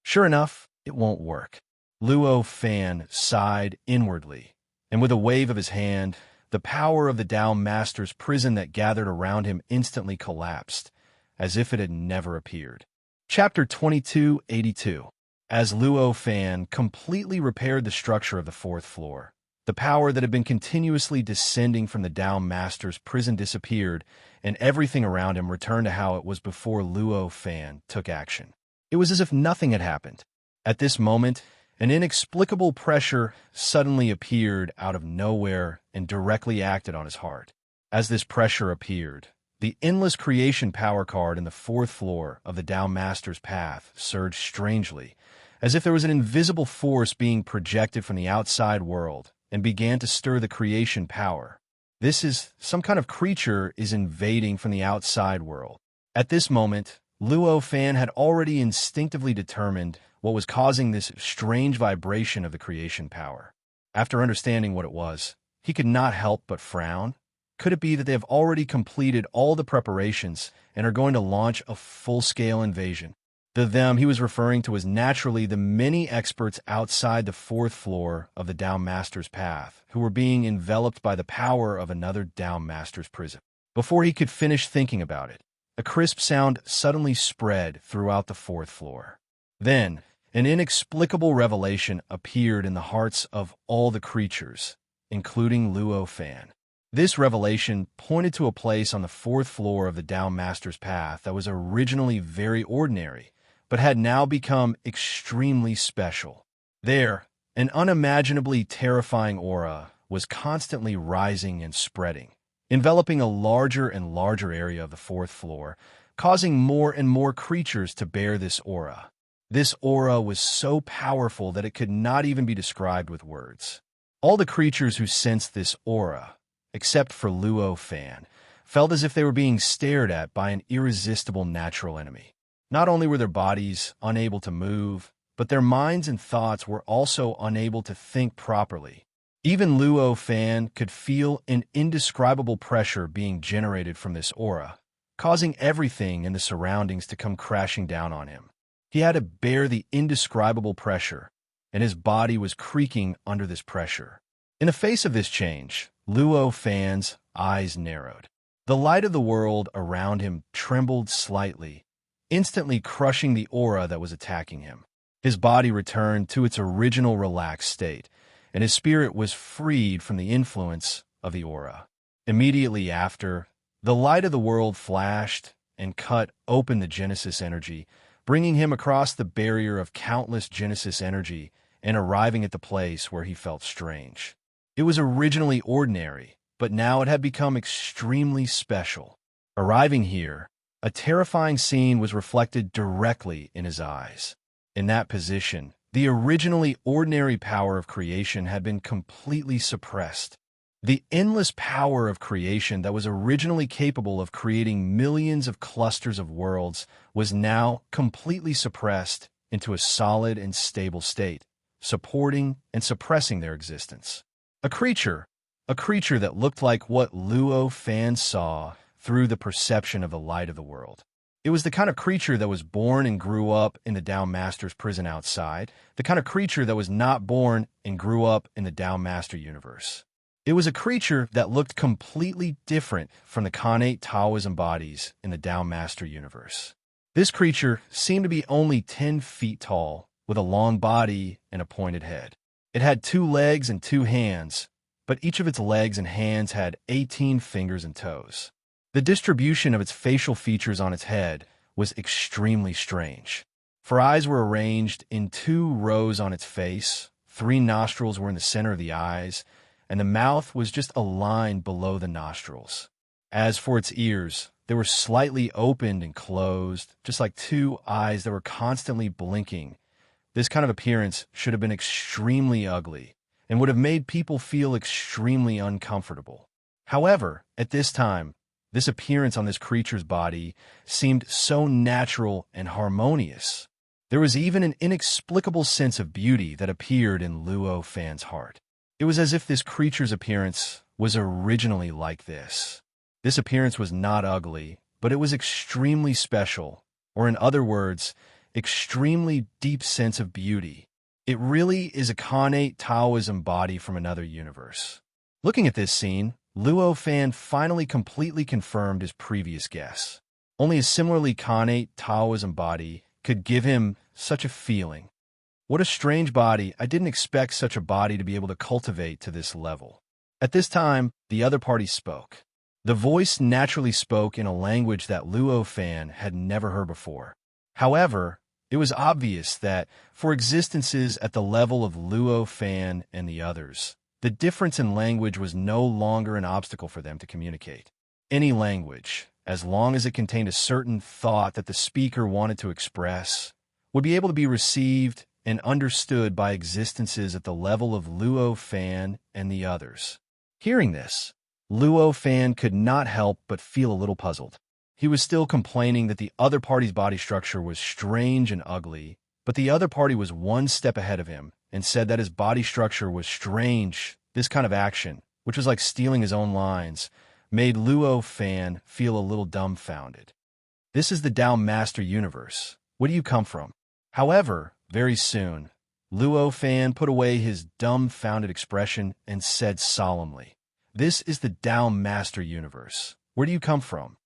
Sure enough, it won't work. Luo Fan sighed inwardly, and with a wave of his hand, the power of the Tao Master's prison that gathered around him instantly collapsed, as if it had never appeared. Chapter 2282. As Luo Fan completely repaired the structure of the fourth floor, the power that had been continuously descending from the Tao Master's prison disappeared, and everything around him returned to how it was before Luo Fan took action. It was as if nothing had happened. At this moment, an inexplicable pressure suddenly appeared out of nowhere and directly acted on his heart. As this pressure appeared, the endless creation power card in the fourth floor of the Tao Master's path surged strangely, as if there was an invisible force being projected from the outside world and began to stir the creation power. This is some kind of creature is invading from the outside world. At this moment, Luo Fan had already instinctively determined what was causing this strange vibration of the creation power. After understanding what it was, he could not help but frown. Could it be that they have already completed all the preparations and are going to launch a full-scale invasion? The them he was referring to was naturally the many experts outside the fourth floor of the Tao Master's path who were being enveloped by the power of another Tao Master's prison. Before he could finish thinking about it, a crisp sound suddenly spread throughout the fourth floor. Then, an inexplicable revelation appeared in the hearts of all the creatures, including Luo Fan. This revelation pointed to a place on the fourth floor of the Tao Master's path that was originally very ordinary, but had now become extremely special. There, an unimaginably terrifying aura was constantly rising and spreading, enveloping a larger and larger area of the fourth floor, causing more and more creatures to bear this aura. This aura was so powerful that it could not even be described with words. All the creatures who sensed this aura, except for Luo Fan, felt as if they were being stared at by an irresistible natural enemy. Not only were their bodies unable to move, but their minds and thoughts were also unable to think properly. Even Luo Fan could feel an indescribable pressure being generated from this aura, causing everything in the surroundings to come crashing down on him. He had to bear the indescribable pressure, and his body was creaking under this pressure. In the face of this change, Luo Fan's eyes narrowed. The light of the world around him trembled slightly, instantly crushing the aura that was attacking him. His body returned to its original relaxed state, and his spirit was freed from the influence of the aura. Immediately after, the light of the world flashed and cut open the Genesis energy, bringing him across the barrier of countless Genesis energy and arriving at the place where he felt strange. It was originally ordinary, but now it had become extremely special. Arriving here, a terrifying scene was reflected directly in his eyes. In that position, the originally ordinary power of creation had been completely suppressed. The endless power of creation that was originally capable of creating millions of clusters of worlds was now completely suppressed into a solid and stable state, supporting and suppressing their existence. A creature that looked like what Luo Fan saw through the perception of the light of the world. It was the kind of creature that was born and grew up in the Tao Master's prison outside, the kind of creature that was not born and grew up in the Tao Master universe. It was a creature that looked completely different from the Khanate Taoism bodies in the Tao Master universe. This creature seemed to be only 10 feet tall, with a long body and a pointed head. It had 2 legs and 2 hands, but each of its legs and hands had 18 fingers and toes. The distribution of its facial features on its head was extremely strange. 4 eyes were arranged in 2 rows on its face, 3 nostrils were in the center of the eyes, and the mouth was just a line below the nostrils. As for its ears, they were slightly opened and closed, just like 2 eyes that were constantly blinking. This kind of appearance should have been extremely ugly and would have made people feel extremely uncomfortable. However, at this time, this appearance on this creature's body seemed so natural and harmonious. There was even an inexplicable sense of beauty that appeared in Luo Fan's heart. It was as if this creature's appearance was originally like this. This appearance was not ugly, but it was extremely special, or in other words, extremely deep sense of beauty. It really is a Khanate Taoism body from another universe. Looking at this scene, Luo Fan finally completely confirmed his previous guess. Only a similarly Khanate Taoism body could give him such a feeling. What a strange body. I didn't expect such a body to be able to cultivate to this level. At this time, the other party spoke. The voice naturally spoke in a language that Luo Fan had never heard before. However, it was obvious that, for existences at the level of Luo Fan and the others, the difference in language was no longer an obstacle for them to communicate. Any language, as long as it contained a certain thought that the speaker wanted to express, would be able to be received and understood by existences at the level of Luo Fan and the others. Hearing this, Luo Fan could not help but feel a little puzzled. He was still complaining that the other party's body structure was strange and ugly, but the other party was one step ahead of him and said that his body structure was strange. This kind of action, which was like stealing his own lines, made Luo Fan feel a little dumbfounded. This is the Tao Master universe. Where do you come from? However, very soon, Luo Fan put away his dumbfounded expression and said solemnly, "This is the Tao Master universe. Where do you come from?"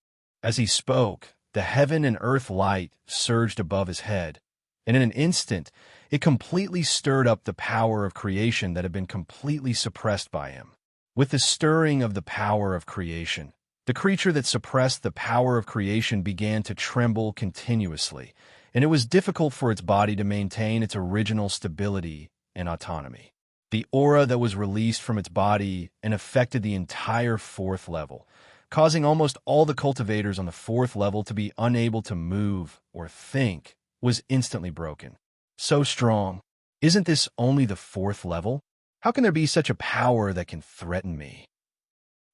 As he spoke, the heaven and earth light surged above his head, and in an instant, it completely stirred up the power of creation that had been completely suppressed by him. With the stirring of the power of creation, the creature that suppressed the power of creation began to tremble continuously, and it was difficult for its body to maintain its original stability and autonomy. The aura that was released from its body and affected the entire fourth level, causing almost all the cultivators on the fourth level to be unable to move or think, was instantly broken. So strong. Isn't this only the fourth level? How can there be such a power that can threaten me?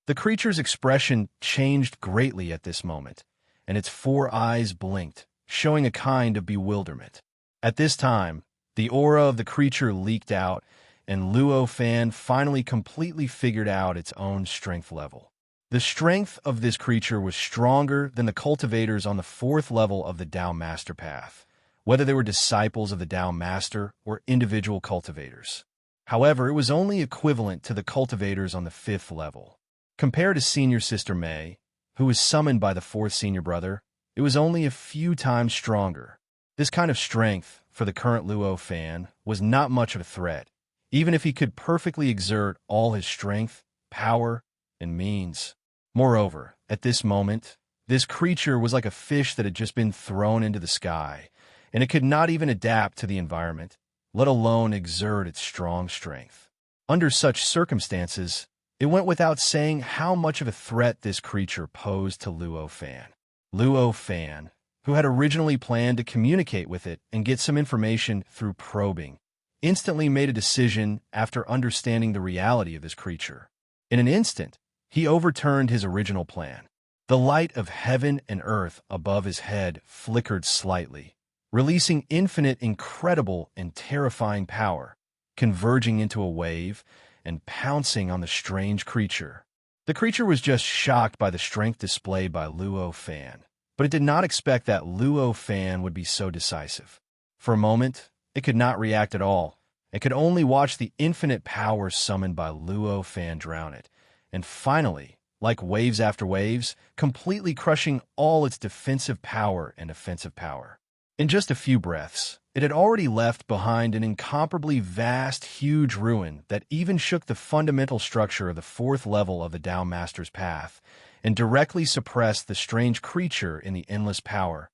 The creature's expression changed greatly at this moment, and its four eyes blinked, showing a kind of bewilderment. At this time, the aura of the creature leaked out, and Luo Fan finally completely figured out its own strength level. The strength of this creature was stronger than the cultivators on the fourth level of the Tao Master path, whether they were disciples of the Tao Master or individual cultivators. However, it was only equivalent to the cultivators on the fifth level. Compared to Senior Sister May, who was summoned by the fourth senior brother, it was only a few times stronger. This kind of strength, for the current Luo Fan, was not much of a threat, even if he could perfectly exert all his strength, power, and means. Moreover, at this moment, this creature was like a fish that had just been thrown into the sky, and it could not even adapt to the environment, let alone exert its strong strength. Under such circumstances, it went without saying how much of a threat this creature posed to Luo Fan. Luo Fan, who had originally planned to communicate with it and get some information through probing, instantly made a decision after understanding the reality of this creature. In an instant, he overturned his original plan. The light of heaven and earth above his head flickered slightly, releasing infinite, incredible, and terrifying power, converging into a wave and pouncing on the strange creature. The creature was just shocked by the strength displayed by Luo Fan, but it did not expect that Luo Fan would be so decisive. For a moment, it could not react at all. It could only watch the infinite power summoned by Luo Fan drown it, and finally, like waves after waves, completely crushing all its defensive power and offensive power. In just a few breaths, it had already left behind an incomparably vast, huge ruin that even shook the fundamental structure of the fourth level of the Tao Master's path, and directly suppressed the strange creature in the endless power,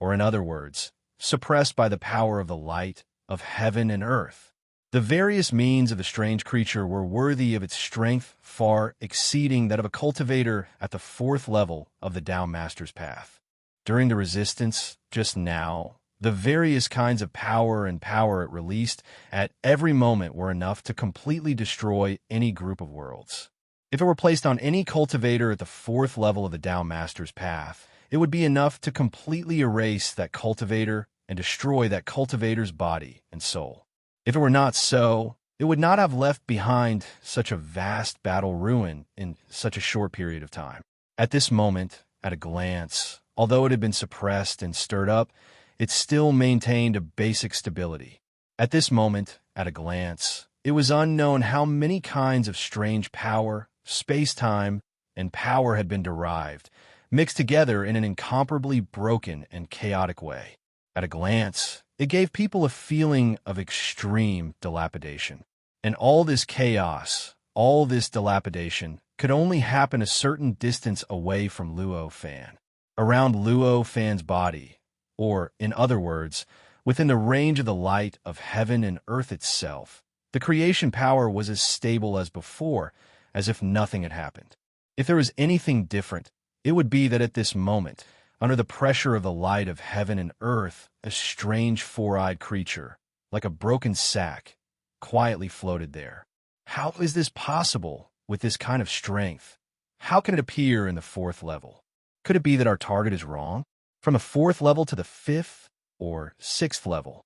or in other words, suppressed by the power of the light of heaven and earth. The various means of the strange creature were worthy of its strength, far exceeding that of a cultivator at the fourth level of the Tao Master's path. During the resistance, just now, the various kinds of power it released at every moment were enough to completely destroy any group of worlds. If it were placed on any cultivator at the fourth level of the Tao Master's path, it would be enough to completely erase that cultivator and destroy that cultivator's body and soul. If it were not so, it would not have left behind such a vast battle ruin in such a short period of time. At this moment, at a glance, although it had been suppressed and stirred up, it still maintained a basic stability. At this moment, at a glance, it was unknown how many kinds of strange power, space-time, and power had been derived, mixed together in an incomparably broken and chaotic way. At a glance, It gave people a feeling of extreme dilapidation. And all this chaos, all this dilapidation, could only happen a certain distance away from Luo Fan, around Luo Fan's body, or, in other words, within the range of the light of heaven and earth itself. The creation power was as stable as before, as if nothing had happened. If there was anything different, it would be that at this moment, under the pressure of the light of heaven and earth, a strange four-eyed creature, like a broken sack, quietly floated there. How is this possible with this kind of strength? How can it appear in the fourth level? Could it be that our target is wrong? From the fourth level to the fifth or sixth level?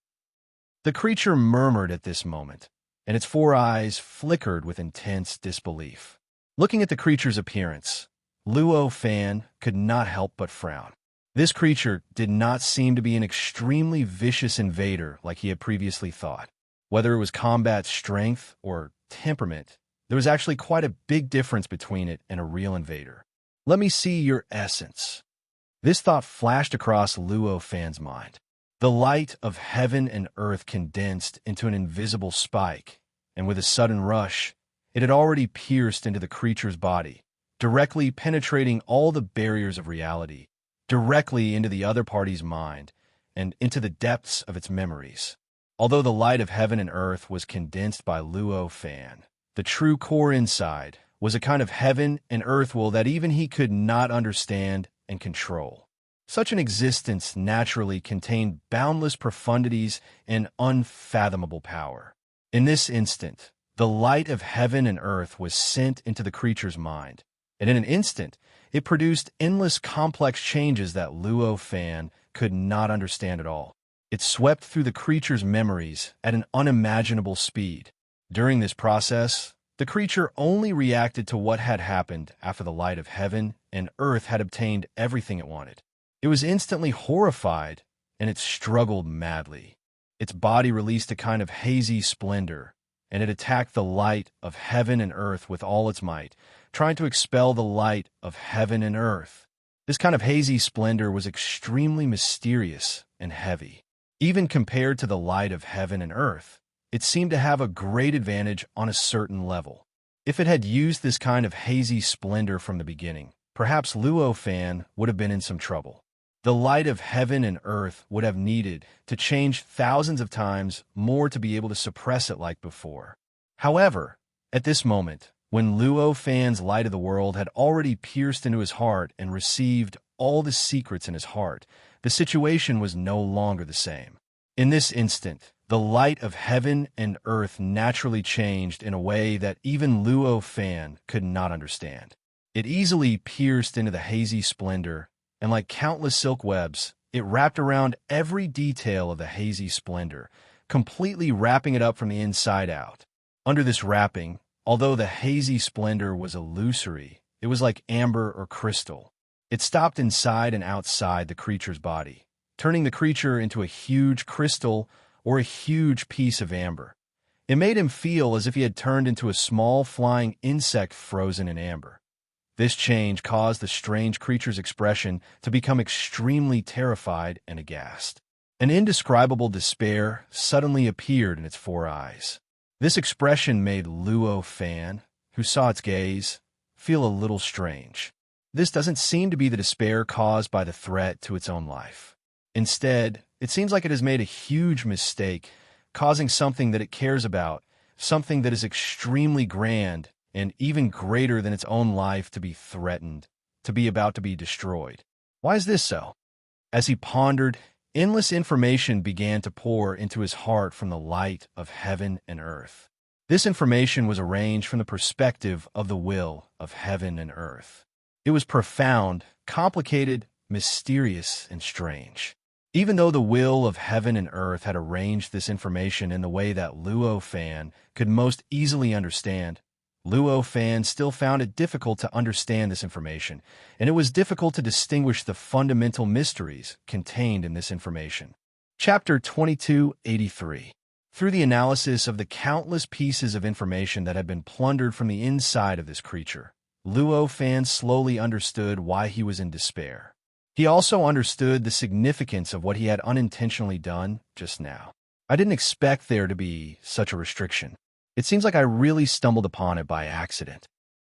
The creature murmured at this moment, and its four eyes flickered with intense disbelief. Looking at the creature's appearance, Luo Fan could not help but frown. This creature did not seem to be an extremely vicious invader like he had previously thought. Whether it was combat strength or temperament, there was actually quite a big difference between it and a real invader. Let me see your essence. This thought flashed across Luo Fan's mind. The light of heaven and earth condensed into an invisible spike, and with a sudden rush, it had already pierced into the creature's body, directly penetrating all the barriers of reality, directly into the other party's mind, and into the depths of its memories. Although the light of heaven and earth was condensed by Luo Fan, the true core inside was a kind of heaven and earth will that even he could not understand and control. Such an existence naturally contained boundless profundities and unfathomable power. In this instant, the light of heaven and earth was sent into the creature's mind, and in an instant, it produced endless complex changes that Luo Fan could not understand at all. It swept through the creature's memories at an unimaginable speed. During this process, the creature only reacted to what had happened after the light of heaven and earth had obtained everything it wanted. It was instantly horrified, and it struggled madly. Its body released a kind of hazy splendor, and it attacked the light of heaven and earth with all its might, trying to expel the light of heaven and earth. This kind of hazy splendor was extremely mysterious and heavy. Even compared to the light of heaven and earth, it seemed to have a great advantage on a certain level. If it had used this kind of hazy splendor from the beginning, perhaps Luo Fan would have been in some trouble. The light of heaven and earth would have needed to change thousands of times more to be able to suppress it like before. However, at this moment, when Luo Fan's light of the world had already pierced into his heart and received all the secrets in his heart, the situation was no longer the same. In this instant, the light of heaven and earth naturally changed in a way that even Luo Fan could not understand. It easily pierced into the hazy splendor, and like countless silk webs, it wrapped around every detail of the hazy splendor, completely wrapping it up from the inside out. Under this wrapping, although the hazy splendor was illusory, it was like amber or crystal. It stopped inside and outside the creature's body, turning the creature into a huge crystal or a huge piece of amber. It made him feel as if he had turned into a small flying insect frozen in amber. This change caused the strange creature's expression to become extremely terrified and aghast. An indescribable despair suddenly appeared in its four eyes. This expression made Luo Fan, who saw its gaze, feel a little strange. This doesn't seem to be the despair caused by the threat to its own life. Instead, it seems like it has made a huge mistake, causing something that it cares about, something that is extremely grand and even greater than its own life to be threatened, to be about to be destroyed. Why is this so? As he pondered, endless information began to pour into his heart from the light of heaven and earth. This information was arranged from the perspective of the will of heaven and earth. It was profound, complicated, mysterious, and strange. Even though the will of heaven and earth had arranged this information in the way that Luo Fan could most easily understand, Luo Fan still found it difficult to understand this information, and it was difficult to distinguish the fundamental mysteries contained in this information. Chapter 2283. Through the analysis of the countless pieces of information that had been plundered from the inside of this creature, Luo Fan slowly understood why he was in despair. He also understood the significance of what he had unintentionally done just now. I didn't expect there to be such a restriction. It seems like I really stumbled upon it by accident.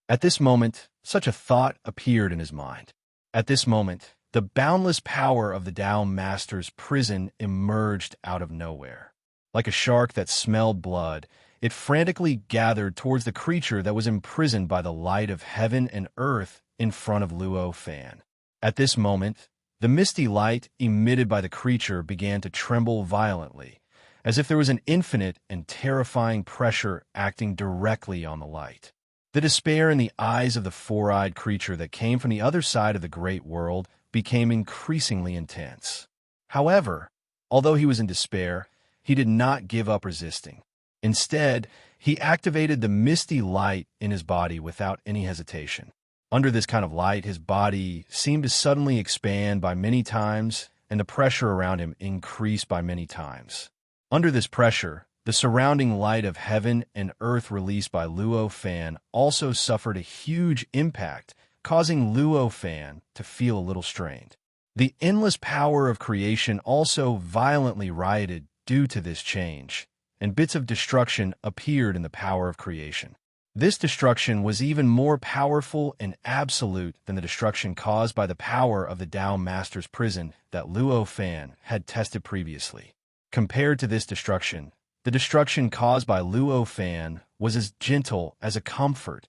At this moment, such a thought appeared in his mind. At this moment, the boundless power of the Tao Master's prison emerged out of nowhere. Like a shark that smelled blood, it frantically gathered towards the creature that was imprisoned by the light of heaven and earth in front of Luo Fan. At this moment, the misty light emitted by the creature began to tremble violently, as if there was an infinite and terrifying pressure acting directly on the light. The despair in the eyes of the four-eyed creature that came from the other side of the great world became increasingly intense. However, although he was in despair, he did not give up resisting. Instead, he activated the misty light in his body without any hesitation. Under this kind of light, his body seemed to suddenly expand by many times, and the pressure around him increased by many times. Under this pressure, the surrounding light of heaven and earth released by Luo Fan also suffered a huge impact, causing Luo Fan to feel a little strained. The endless power of creation also violently rioted due to this change, and bits of destruction appeared in the power of creation. This destruction was even more powerful and absolute than the destruction caused by the power of the Tao Master's prison that Luo Fan had tested previously. Compared to this destruction, the destruction caused by Luo Fan was as gentle as a comfort.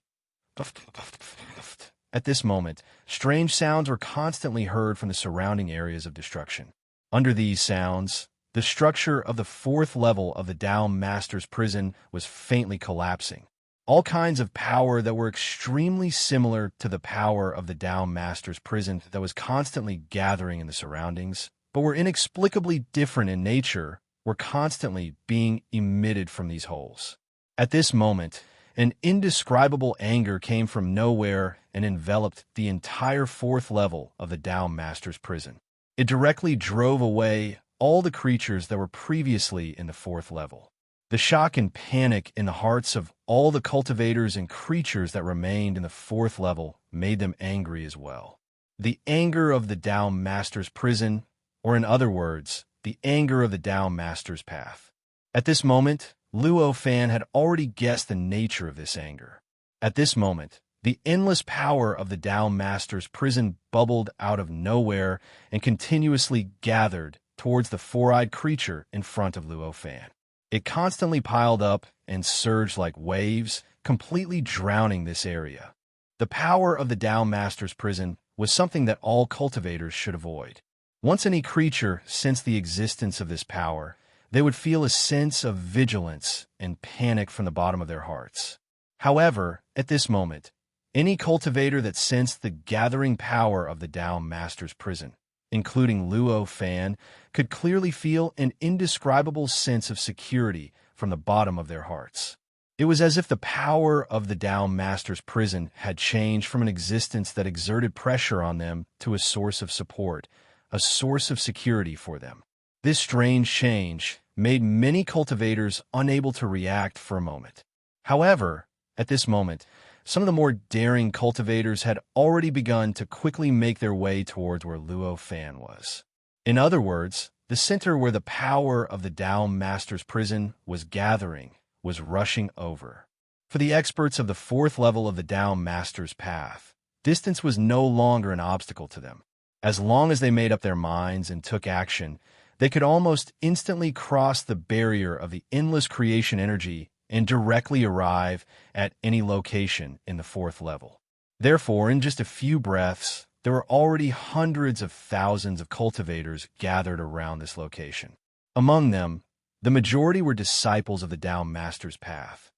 At this moment, strange sounds were constantly heard from the surrounding areas of destruction. Under these sounds, the structure of the fourth level of the Tao Master's prison was faintly collapsing. All kinds of power that were extremely similar to the power of the Tao Master's prison that was constantly gathering in the surroundings, but were inexplicably different in nature, were constantly being emitted from these holes. At this moment, an indescribable anger came from nowhere and enveloped the entire fourth level of the Tao Master's prison. It directly drove away all the creatures that were previously in the fourth level. The shock and panic in the hearts of all the cultivators and creatures that remained in the fourth level made them angry as well. The anger of the Tao Master's prison, or in other words, the anger of the Tao Master's path. At this moment, Luo Fan had already guessed the nature of this anger. At this moment, the endless power of the Tao Master's prison bubbled out of nowhere and continuously gathered towards the four-eyed creature in front of Luo Fan. It constantly piled up and surged like waves, completely drowning this area. The power of the Tao Master's prison was something that all cultivators should avoid. Once any creature sensed the existence of this power, they would feel a sense of vigilance and panic from the bottom of their hearts. However, at this moment, any cultivator that sensed the gathering power of the Tao Master's prison, including Luo Fan, could clearly feel an indescribable sense of security from the bottom of their hearts. It was as if the power of the Tao Master's prison had changed from an existence that exerted pressure on them to a source of support, a source of security for them. This strange change made many cultivators unable to react for a moment. However, at this moment, some of the more daring cultivators had already begun to quickly make their way towards where Luo Fan was. In other words, the center where the power of the Tao Master's prison was gathering was rushing over. For the experts of the fourth level of the Tao Master's path, distance was no longer an obstacle to them. As long as they made up their minds and took action, they could almost instantly cross the barrier of the endless creation energy and directly arrive at any location in the fourth level. Therefore, in just a few breaths, there were already hundreds of thousands of cultivators gathered around this location. Among them, the majority were disciples of the Tao Master's path.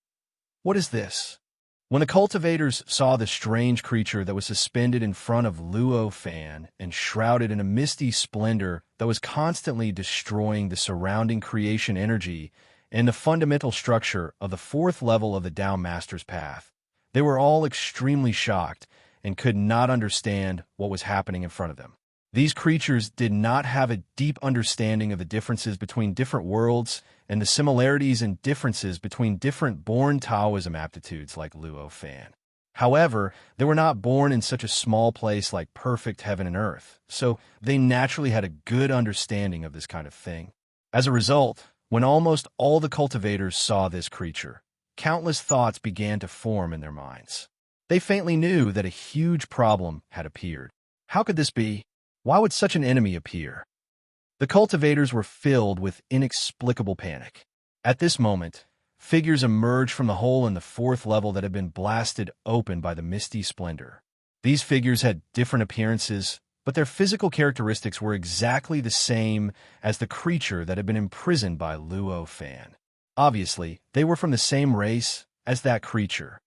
What is this? When the cultivators saw the strange creature that was suspended in front of Luo Fan and shrouded in a misty splendor that was constantly destroying the surrounding creation energy and the fundamental structure of the fourth level of the Tao Master's path, they were all extremely shocked and could not understand what was happening in front of them. These creatures did not have a deep understanding of the differences between different worlds and the similarities and differences between different born Taoism aptitudes like Luo Fan. However, they were not born in such a small place like perfect heaven and earth, so they naturally had a good understanding of this kind of thing. As a result, when almost all the cultivators saw this creature, countless thoughts began to form in their minds. They faintly knew that a huge problem had appeared. How could this be? Why would such an enemy appear? The cultivators were filled with inexplicable panic. At this moment, figures emerged from the hole in the fourth level that had been blasted open by the misty splendor. These figures had different appearances, but their physical characteristics were exactly the same as the creature that had been imprisoned by Luo Fan. Obviously, they were from the same race as that creature.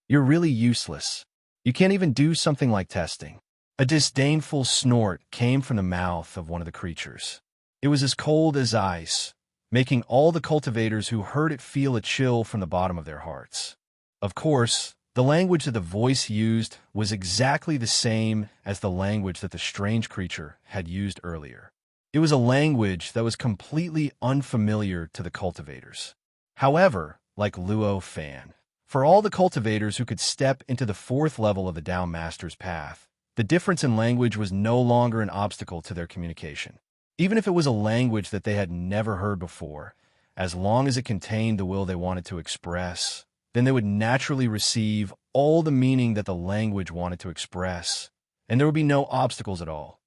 You're really useless. You can't even do something like testing. A disdainful snort came from the mouth of one of the creatures. It was as cold as ice, making all the cultivators who heard it feel a chill from the bottom of their hearts. Of course, the language that the voice used was exactly the same as the language that the strange creature had used earlier. It was a language that was completely unfamiliar to the cultivators. However, like Luo Fan, for all the cultivators who could step into the fourth level of the Tao Master's path, the difference in language was no longer an obstacle to their communication. Even if it was a language that they had never heard before, as long as it contained the will they wanted to express, then they would naturally receive all the meaning that the language wanted to express, and there would be no obstacles at all.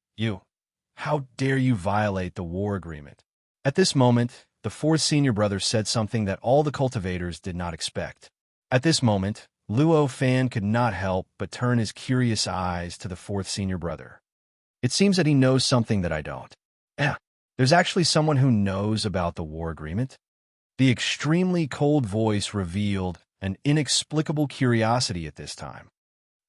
How dare you violate the war agreement? At this moment, the fourth senior brother said something that all the cultivators did not expect. At this moment, Luo Fan could not help but turn his curious eyes to the fourth senior brother. It seems that he knows something that I don't. There's actually someone who knows about the war agreement. The extremely cold voice revealed an inexplicable curiosity at this time.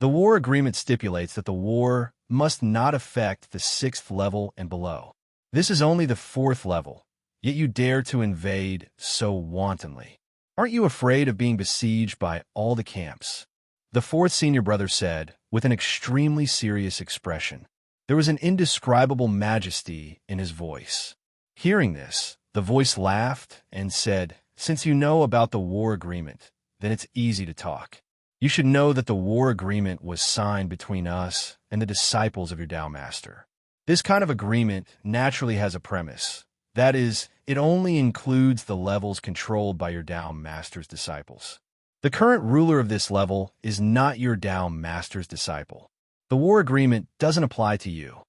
The war agreement stipulates that the war must not affect the 6th level and below. This is only the 4th level, yet you dare to invade so wantonly. Aren't you afraid of being besieged by all the camps? The fourth senior brother said, with an extremely serious expression. There was an indescribable majesty in his voice. Hearing this, the voice laughed and said, "Since you know about the war agreement, then it's easy to talk. You should know that the war agreement was signed between us and the disciples of your Tao Master. This kind of agreement naturally has a premise. That is, it only includes the levels controlled by your Tao Master's disciples. The current ruler of this level is not your Tao Master's disciple. The war agreement doesn't apply to you."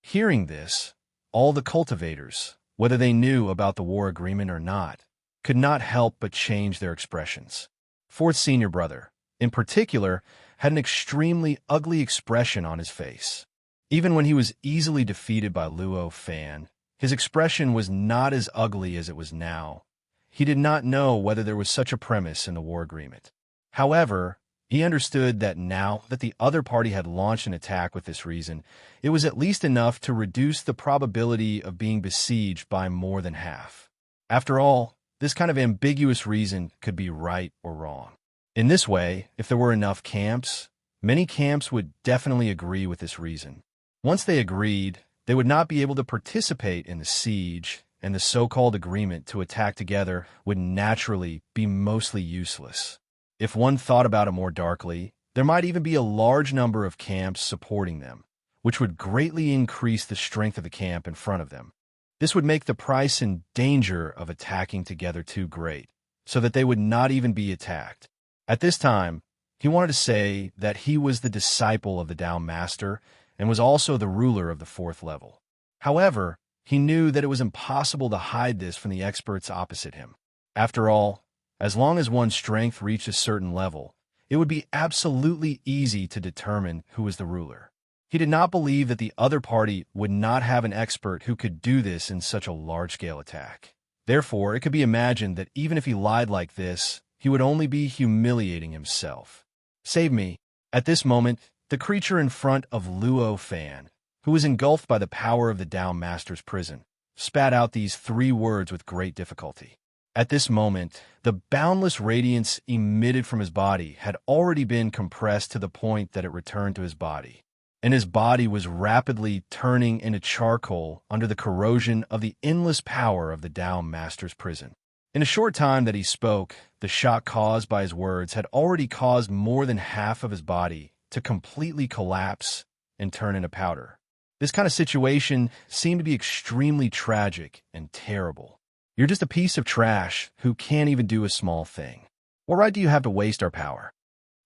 Hearing this, all the cultivators, whether they knew about the war agreement or not, could not help but change their expressions. Fourth senior brother, in particular, had an extremely ugly expression on his face. Even when he was easily defeated by Luo Fan, his expression was not as ugly as it was now. He did not know whether there was such a premise in the war agreement. However, he understood that now that the other party had launched an attack with this reason, it was at least enough to reduce the probability of being besieged by more than half. After all, this kind of ambiguous reason could be right or wrong. In this way, if there were enough camps, many camps would definitely agree with this reason. Once they agreed, they would not be able to participate in the siege, and the so-called agreement to attack together would naturally be mostly useless. If one thought about it more darkly, there might even be a large number of camps supporting them, which would greatly increase the strength of the camp in front of them. This would make the price and danger of attacking together too great, so that they would not even be attacked. At this time, he wanted to say that he was the disciple of the Tao Master and was also the ruler of the 4th level. However, he knew that it was impossible to hide this from the experts opposite him. After all, as long as one's strength reached a certain level, it would be absolutely easy to determine who was the ruler. He did not believe that the other party would not have an expert who could do this in such a large-scale attack. Therefore, it could be imagined that even if he lied like this, he would only be humiliating himself. Save me. At this moment, the creature in front of Luo Fan, who was engulfed by the power of the Tao Master's prison, spat out these 3 words with great difficulty. At this moment, the boundless radiance emitted from his body had already been compressed to the point that it returned to his body, and his body was rapidly turning into charcoal under the corrosion of the endless power of the Tao Master's prison. In a short time that he spoke, the shock caused by his words had already caused more than half of his body to completely collapse and turn into powder. This kind of situation seemed to be extremely tragic and terrible. You're just a piece of trash who can't even do a small thing. What right do you have to waste our power?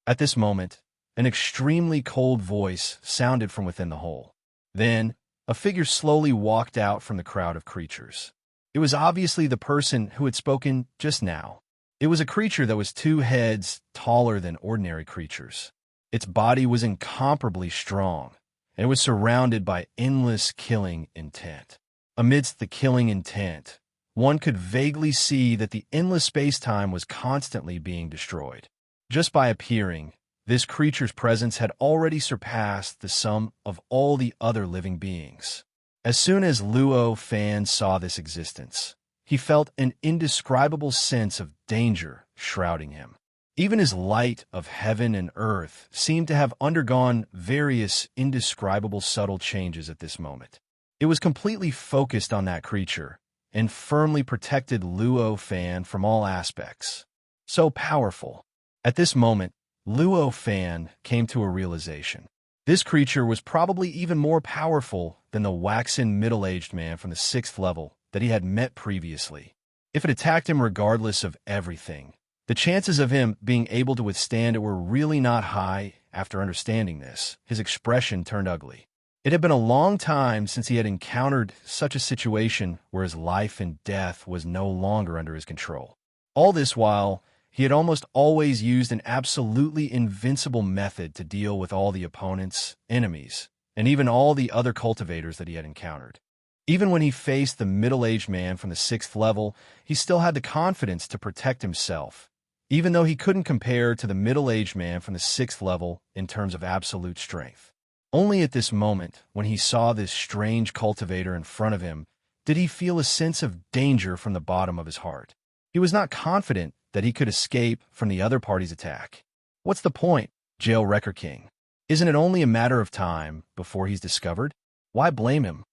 At this moment, an extremely cold voice sounded from within the hole. Then, a figure slowly walked out from the crowd of creatures. It was obviously the person who had spoken just now. It was a creature that was 2 heads taller than ordinary creatures. Its body was incomparably strong, and it was surrounded by endless killing intent. Amidst the killing intent, one could vaguely see that the endless space-time was constantly being destroyed. Just by appearing, this creature's presence had already surpassed the sum of all the other living beings. As soon as Luo Fan saw this existence, he felt an indescribable sense of danger shrouding him. Even his light of heaven and earth seemed to have undergone various indescribable subtle changes at this moment. It was completely focused on that creature and firmly protected Luo Fan from all aspects. So powerful. At this moment, Luo Fan came to a realization. This creature was probably even more powerful than the waxen middle-aged man from the 6th level that he had met previously. If it attacked him regardless of everything, the chances of him being able to withstand it were really not high. After understanding this, his expression turned ugly. It had been a long time since he had encountered such a situation where his life and death was no longer under his control. All this while, he had almost always used an absolutely invincible method to deal with all the opponents, enemies, and even all the other cultivators that he had encountered. Even when he faced the middle-aged man from the 6th level, he still had the confidence to protect himself, even though he couldn't compare to the middle-aged man from the 6th level in terms of absolute strength. Only at this moment, when he saw this strange cultivator in front of him, did he feel a sense of danger from the bottom of his heart. He was not confident that he could escape from the other party's attack. What's the point, Jail Wrecker King? Isn't it only a matter of time before he's discovered? Why blame him?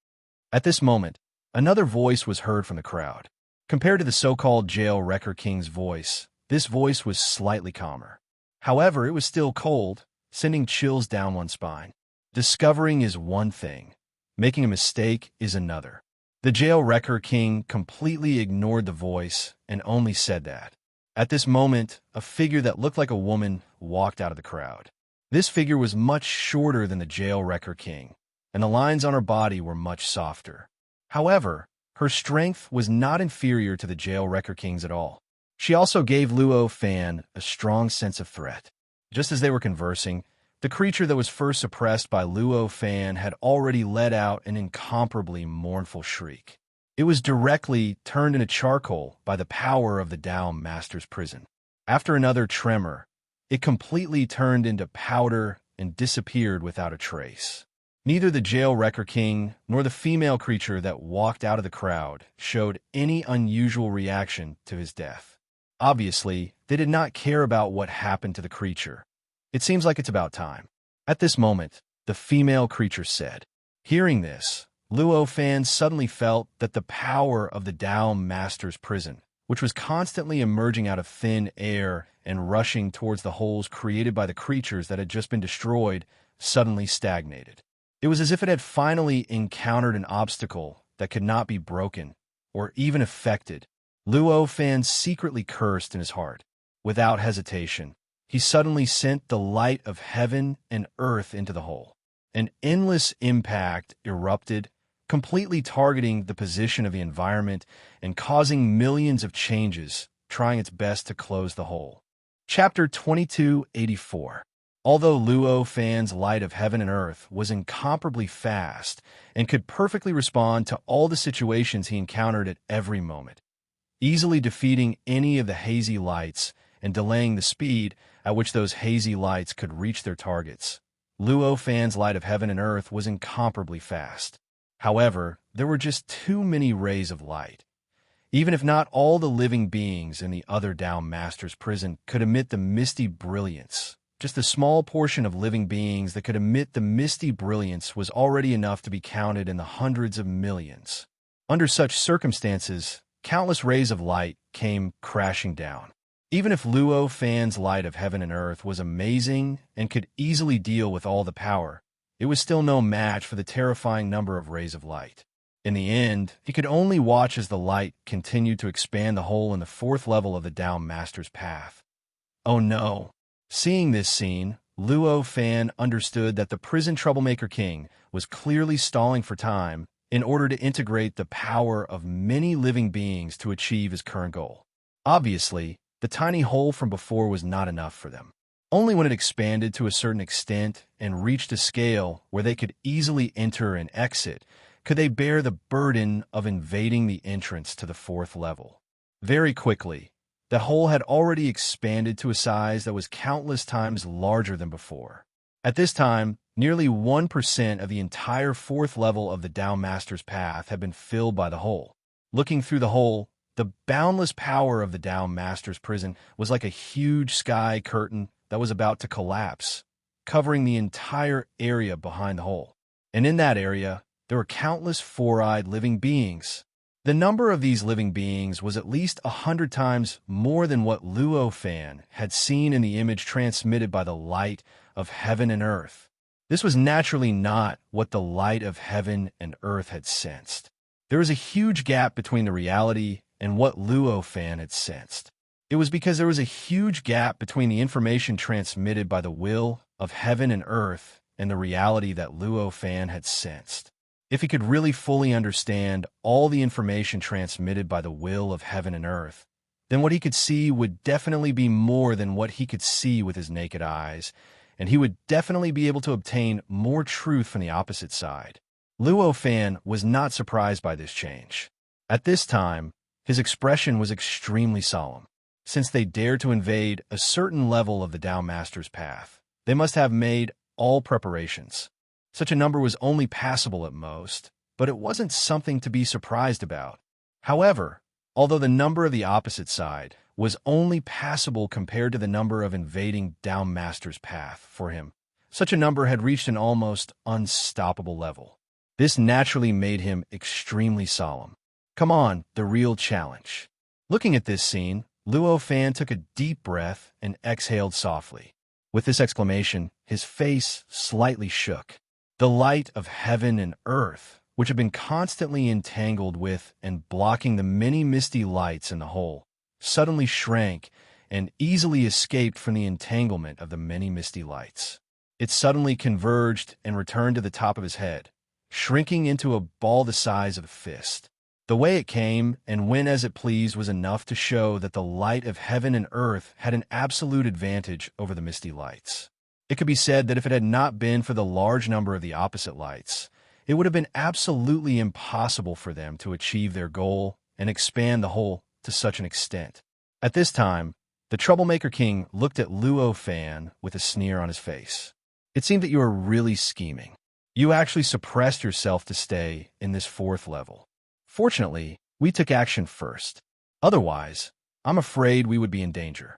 At this moment, another voice was heard from the crowd. Compared to the so-called Jail Wrecker King's voice, this voice was slightly calmer. However, it was still cold, sending chills down one's spine. Discovering is one thing. Making a mistake is another. The Jail Wrecker King completely ignored the voice and only said that. At this moment, a figure that looked like a woman walked out of the crowd. This figure was much shorter than the Jail Wrecker King, and the lines on her body were much softer. However, her strength was not inferior to the Jail Wrecker King's at all. She also gave Luo Fan a strong sense of threat. Just as they were conversing, the creature that was first suppressed by Luo Fan had already let out an incomparably mournful shriek. It was directly turned into charcoal by the power of the Tao Master's prison. After another tremor, it completely turned into powder and disappeared without a trace. Neither the Jail Wrecker King nor the female creature that walked out of the crowd showed any unusual reaction to his death. Obviously, they did not care about what happened to the creature. It seems like it's about time. At this moment, the female creature said. Hearing this, Luo Fan suddenly felt that the power of the Tao Master's prison, which was constantly emerging out of thin air and rushing towards the holes created by the creatures that had just been destroyed, suddenly stagnated. It was as if it had finally encountered an obstacle that could not be broken or even affected. Luo Fan secretly cursed in his heart. Without hesitation, he suddenly sent the light of heaven and earth into the hole. An endless impact erupted, completely targeting the position of the environment and causing millions of changes, trying its best to close the hole. Chapter 2284. Although Luo Fan's light of heaven and earth was incomparably fast and could perfectly respond to all the situations he encountered at every moment, easily defeating any of the hazy lights and delaying the speed at which those hazy lights could reach their targets, Luo Fan's light of heaven and earth was incomparably fast. However, there were just too many rays of light. Even if not all the living beings in the other Tao Master's prison could emit the misty brilliance, just a small portion of living beings that could emit the misty brilliance was already enough to be counted in the hundreds of millions. Under such circumstances, countless rays of light came crashing down. Even if Luo Fan's light of heaven and earth was amazing and could easily deal with all the power, it was still no match for the terrifying number of rays of light. In the end, he could only watch as the light continued to expand the hole in the fourth level of the Tao Master's path. Oh no! Seeing this scene, Luo Fan understood that the prison troublemaker king was clearly stalling for time in order to integrate the power of many living beings to achieve his current goal. Obviously, the tiny hole from before was not enough for them. Only when it expanded to a certain extent and reached a scale where they could easily enter and exit could they bear the burden of invading the entrance to the fourth level. Very quickly, the hole had already expanded to a size that was countless times larger than before. At this time, nearly 1% of the entire fourth level of the Tao Master's path had been filled by the hole. Looking through the hole, the boundless power of the Tao Master's prison was like a huge sky curtain that was about to collapse, covering the entire area behind the hole. And in that area, there were countless four-eyed living beings. The number of these living beings was at least 100 times more than what Luo Fan had seen in the image transmitted by the light of heaven and earth. This was naturally not what the light of heaven and earth had sensed. There was a huge gap between the reality and what Luo Fan had sensed. It was because there was a huge gap between the information transmitted by the will of heaven and earth and the reality that Luo Fan had sensed. If he could really fully understand all the information transmitted by the will of heaven and earth, then what he could see would definitely be more than what he could see with his naked eyes, and he would definitely be able to obtain more truth from the opposite side. Luo Fan was not surprised by this change. At this time, his expression was extremely solemn. Since they dared to invade a certain level of the Tao Master's path, they must have made all preparations. Such a number was only passable at most, but it wasn't something to be surprised about. However, although the number of the opposite side was only passable compared to the number of invading Tao Master's path for him, such a number had reached an almost unstoppable level. This naturally made him extremely solemn. Come on, the real challenge. Looking at this scene, Luo Fan took a deep breath and exhaled softly. With this exclamation, his face slightly shook. The light of heaven and earth, which had been constantly entangled with and blocking the many misty lights in the hole, suddenly shrank and easily escaped from the entanglement of the many misty lights. It suddenly converged and returned to the top of his head, shrinking into a ball the size of a fist. The way it came and went as it pleased was enough to show that the light of heaven and earth had an absolute advantage over the misty lights. It could be said that if it had not been for the large number of the opposite lights, it would have been absolutely impossible for them to achieve their goal and expand the hole to such an extent. At this time, the troublemaker king looked at Luo Fan with a sneer on his face. It seemed that you were really scheming. You actually suppressed yourself to stay in this fourth level. Fortunately, we took action first. Otherwise, I'm afraid we would be in danger.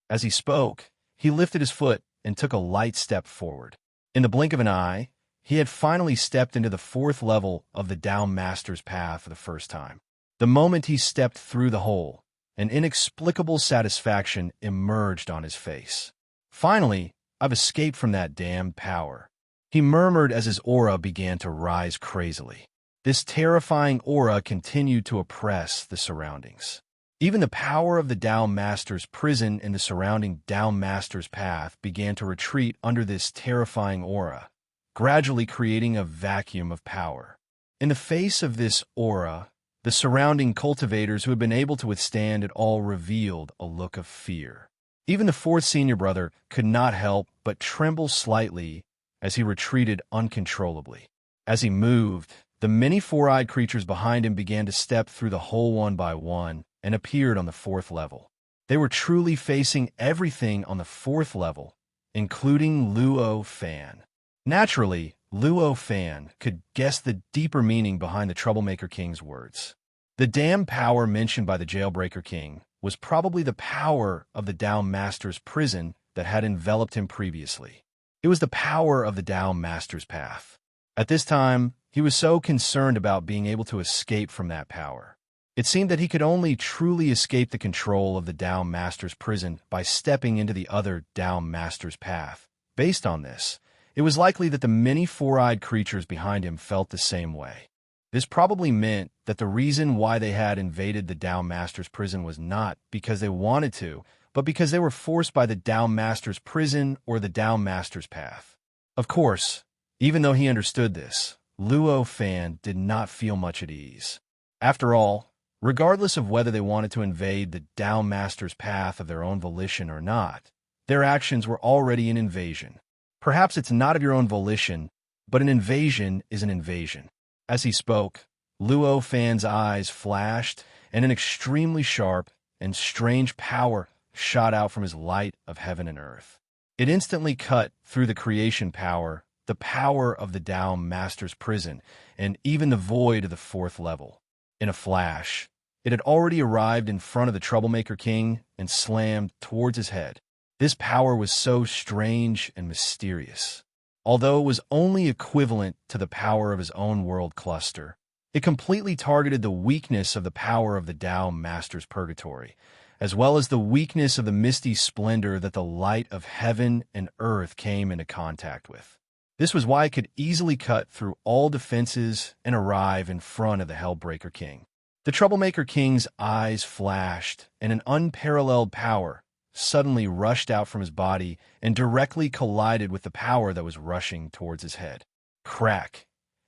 As he spoke, he lifted his foot and took a light step forward. In the blink of an eye, he had finally stepped into the fourth level of the Tao Master's path for the first time. The moment he stepped through the hole, an inexplicable satisfaction emerged on his face. Finally, I've escaped from that damned power, he murmured as his aura began to rise crazily. This terrifying aura continued to oppress the surroundings. Even the power of the Tao Master's prison and the surrounding Tao Master's path began to retreat under this terrifying aura, gradually creating a vacuum of power. In the face of this aura, the surrounding cultivators who had been able to withstand it all revealed a look of fear. Even the fourth senior brother could not help but tremble slightly as he retreated uncontrollably. As he moved, the many four-eyed creatures behind him began to step through the hole one by one and appeared on the fourth level. They were truly facing everything on the fourth level, including Luo Fan. Naturally, Luo Fan could guess the deeper meaning behind the Troublemaker King's words. The damned power mentioned by the Jailbreaker King was probably the power of the Tao Master's prison that had enveloped him previously. It was the power of the Tao Master's path. At this time, he was so concerned about being able to escape from that power. It seemed that he could only truly escape the control of the Tao Master's prison by stepping into the other Tao Master's path. Based on this, it was likely that the many four-eyed creatures behind him felt the same way. This probably meant that the reason why they had invaded the Tao Master's prison was not because they wanted to, but because they were forced by the Tao Master's prison or the Tao Master's path. Of course, even though he understood this, Luo Fan did not feel much at ease. After all, regardless of whether they wanted to invade the Tao Master's path of their own volition or not, their actions were already an invasion. Perhaps it's not of your own volition, but an invasion is an invasion. As he spoke, Luo Fan's eyes flashed, and an extremely sharp and strange power shot out from his light of heaven and earth. It instantly cut through the creation power, the power of the Tao Master's prison, and even the void of the fourth level. In a flash, it had already arrived in front of the Troublemaker King and slammed towards his head. This power was so strange and mysterious. Although it was only equivalent to the power of his own world cluster, it completely targeted the weakness of the power of the Tao Master's purgatory, as well as the weakness of the misty splendor that the light of heaven and earth came into contact with. This was why it could easily cut through all defenses and arrive in front of the Hellbreaker King. The Troublemaker King's eyes flashed, and an unparalleled power suddenly rushed out from his body and directly collided with the power that was rushing towards his head. Crack!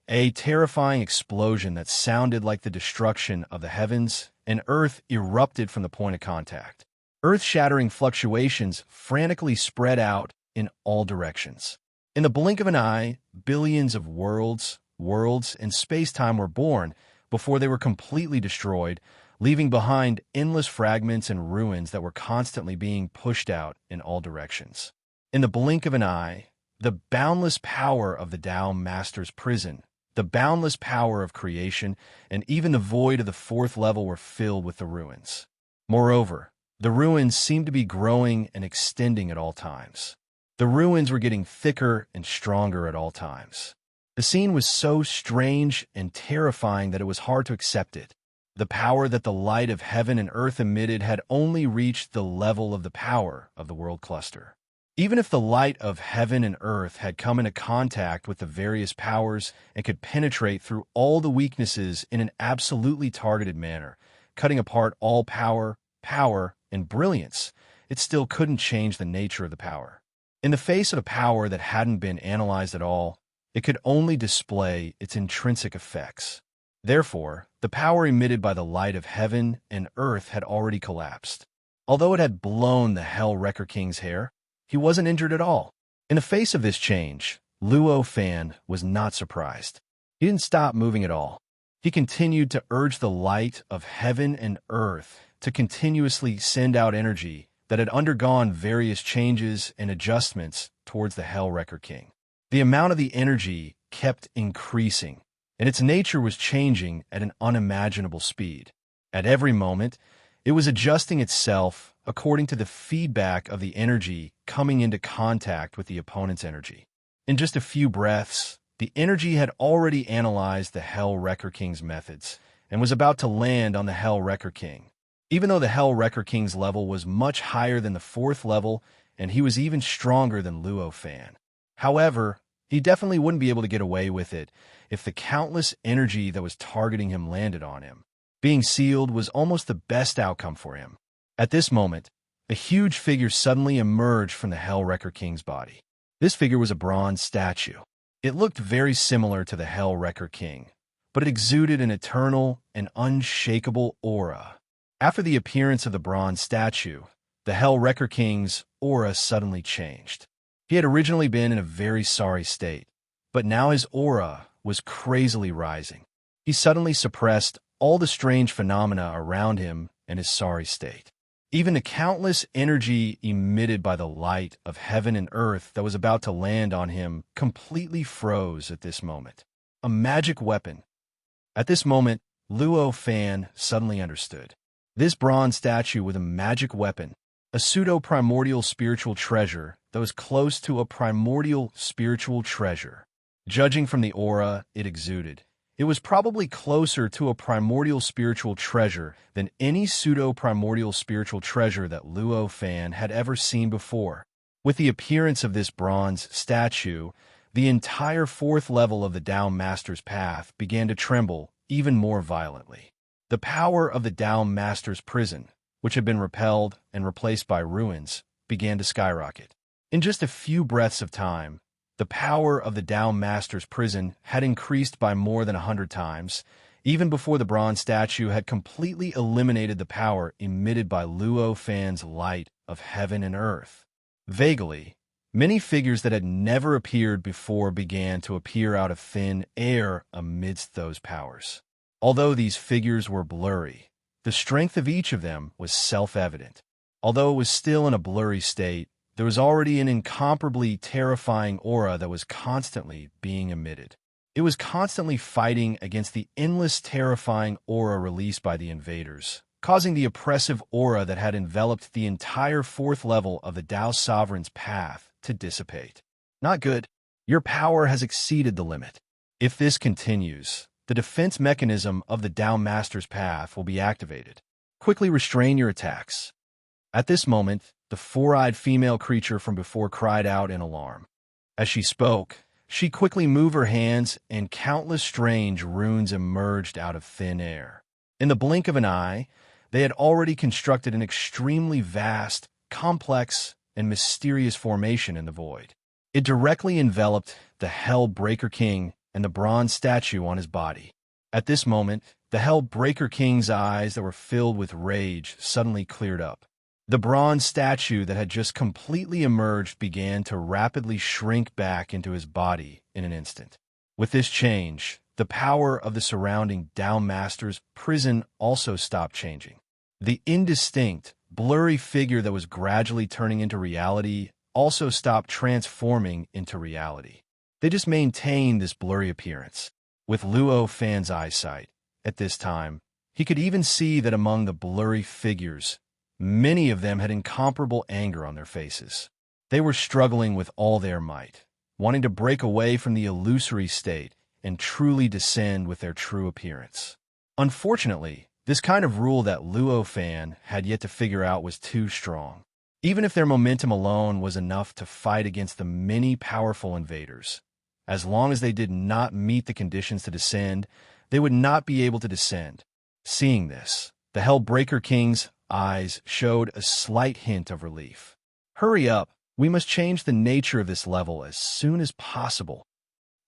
A terrifying explosion that sounded like the destruction of the heavens and earth erupted from the point of contact. Earth-shattering fluctuations frantically spread out in all directions. In the blink of an eye, billions of worlds, and space-time were born before they were completely destroyed, leaving behind endless fragments and ruins that were constantly being pushed out in all directions. In the blink of an eye, the boundless power of the Tao Master's prison, the boundless power of creation, and even the void of the fourth level were filled with the ruins. Moreover, the ruins seemed to be growing and extending at all times. The ruins were getting thicker and stronger at all times. The scene was so strange and terrifying that it was hard to accept it. The power that the light of heaven and earth emitted had only reached the level of the power of the world cluster. Even if the light of heaven and earth had come into contact with the various powers and could penetrate through all the weaknesses in an absolutely targeted manner, cutting apart all power, and brilliance, it still couldn't change the nature of the power. In the face of a power that hadn't been analyzed at all, it could only display its intrinsic effects. Therefore, the power emitted by the light of heaven and earth had already collapsed. Although it had blown the Hellwrecker King's hair, he wasn't injured at all. In the face of this change, Luo Fan was not surprised. He didn't stop moving at all. He continued to urge the light of heaven and earth to continuously send out energy that had undergone various changes and adjustments towards the Hellwrecker King. The amount of the energy kept increasing, and its nature was changing at an unimaginable speed. At every moment, it was adjusting itself according to the feedback of the energy coming into contact with the opponent's energy. In just a few breaths, the energy had already analyzed the Hellwrecker King's methods and was about to land on the Hellwrecker King. Even though the Hellwrecker King's level was much higher than the fourth level, and he was even stronger than Luo Fan. However, he definitely wouldn't be able to get away with it if the countless energy that was targeting him landed on him. Being sealed was almost the best outcome for him. At this moment, a huge figure suddenly emerged from the Hellwrecker King's body. This figure was a bronze statue. It looked very similar to the Hellwrecker King, but it exuded an eternal and unshakable aura. After the appearance of the bronze statue, the Hellwrecker King's aura suddenly changed. He had originally been in a very sorry state, but now his aura was crazily rising. He suddenly suppressed all the strange phenomena around him and his sorry state. Even the countless energy emitted by the light of heaven and earth that was about to land on him completely froze at this moment. A magic weapon. At this moment, Luo Fan suddenly understood. This bronze statue was a magic weapon, a pseudo-primordial spiritual treasure that was close to a primordial spiritual treasure. Judging from the aura it exuded, It was probably closer to a primordial spiritual treasure than any pseudo-primordial spiritual treasure that Luo Fan had ever seen before. With the appearance of this bronze statue, the entire fourth level of the Tao Master's path began to tremble even more violently. The power of the Tao Master's prison, which had been repelled and replaced by ruins, began to skyrocket. In just a few breaths of time, the power of the Tao Master's prison had increased by more than 100 times, even before the bronze statue had completely eliminated the power emitted by Luo Fan's light of heaven and earth. Vaguely, many figures that had never appeared before began to appear out of thin air amidst those powers. Although these figures were blurry, the strength of each of them was self-evident. Although it was still in a blurry state, there was already an incomparably terrifying aura that was constantly being emitted. It was constantly fighting against the endless terrifying aura released by the invaders, causing the oppressive aura that had enveloped the entire fourth level of the Tao Sovereign's path to dissipate. Not good. Your power has exceeded the limit. If this continues, the defense mechanism of the Tao Master's path will be activated. Quickly restrain your attacks. At this moment, the four-eyed female creature from before cried out in alarm. As she spoke, she quickly moved her hands and countless strange runes emerged out of thin air. In the blink of an eye, they had already constructed an extremely vast, complex, and mysterious formation in the void. It directly enveloped the Hell Breaker King and the bronze statue on his body. At this moment, the Hell Breaker King's eyes that were filled with rage suddenly cleared up. The bronze statue that had just completely emerged began to rapidly shrink back into his body in an instant. With this change, the power of the surrounding Tao Master's prison also stopped changing. The indistinct, blurry figure that was gradually turning into reality also stopped transforming into reality. They just maintained this blurry appearance. With Luo Fan's eyesight, at this time, he could even see that among the blurry figures, many of them had incomparable anger on their faces. They were struggling with all their might, wanting to break away from the illusory state and truly descend with their true appearance. Unfortunately, this kind of rule that Luo Fan had yet to figure out was too strong. Even if their momentum alone was enough to fight against the many powerful invaders, as long as they did not meet the conditions to descend, they would not be able to descend. Seeing this, the Hellbreaker King's eyes showed a slight hint of relief. "Hurry up, we must change the nature of this level as soon as possible,"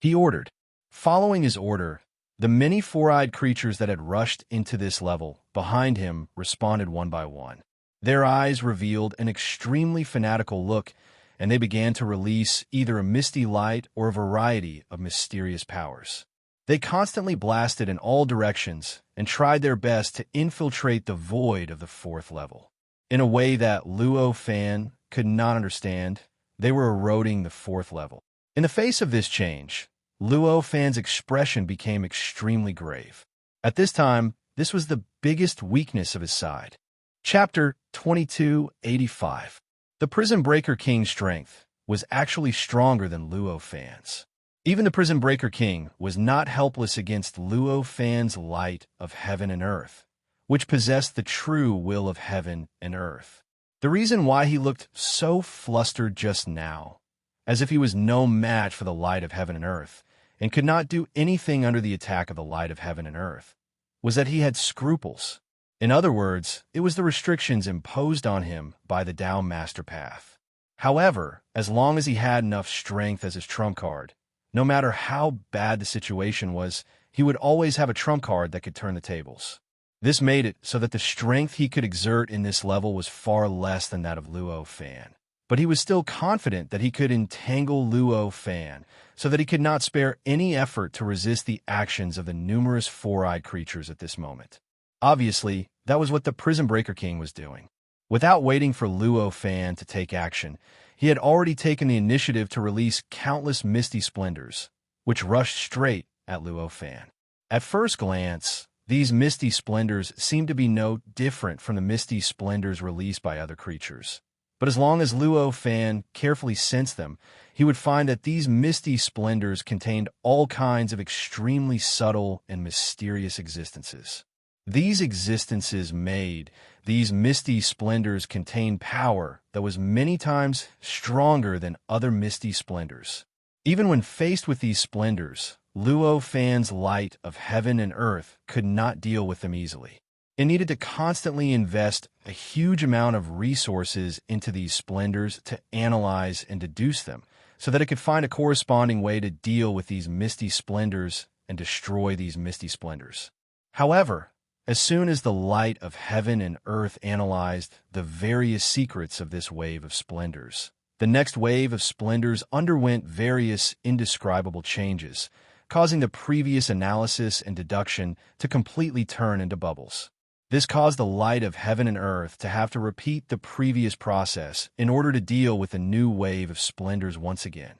he ordered. Following his order, the many four-eyed creatures that had rushed into this level behind him responded one by one. Their eyes revealed an extremely fanatical look, and they began to release either a misty light or a variety of mysterious powers. They constantly blasted in all directions and tried their best to infiltrate the void of the fourth level. In a way that Luo Fan could not understand, they were eroding the fourth level. In the face of this change, Luo Fan's expression became extremely grave. At this time, this was the biggest weakness of his side. Chapter 2285. The Prison Breaker King's strength was actually stronger than Luo Fan's. Even the Prison Breaker King was not helpless against Luo Fan's light of heaven and earth, which possessed the true will of heaven and earth. The reason why he looked so flustered just now, as if he was no match for the light of heaven and earth, and could not do anything under the attack of the light of heaven and earth, was that he had scruples. In other words, it was the restrictions imposed on him by the Tao Master Path. However, as long as he had enough strength as his trump card, no matter how bad the situation was, he would always have a trump card that could turn the tables. This made it so that the strength he could exert in this level was far less than that of Luo Fan. But he was still confident that he could entangle Luo Fan, so that he could not spare any effort to resist the actions of the numerous four-eyed creatures at this moment. Obviously, that was what the Prison Breaker King was doing. Without waiting for Luo Fan to take action, he had already taken the initiative to release countless misty splendors, which rushed straight at Luo Fan. At first glance, these misty splendors seemed to be no different from the misty splendors released by other creatures. But as long as Luo Fan carefully sensed them, he would find that these misty splendors contained all kinds of extremely subtle and mysterious existences. These existences made these misty splendors contain power that was many times stronger than other misty splendors. Even when faced with these splendors, Luo Fan's light of heaven and earth could not deal with them easily. It needed to constantly invest a huge amount of resources into these splendors to analyze and deduce them, so that it could find a corresponding way to deal with these misty splendors and destroy these misty splendors. However, as soon as the light of heaven and earth analyzed the various secrets of this wave of splendors, the next wave of splendors underwent various indescribable changes, causing the previous analysis and deduction to completely turn into bubbles. This caused the light of heaven and earth to have to repeat the previous process in order to deal with the new wave of splendors once again.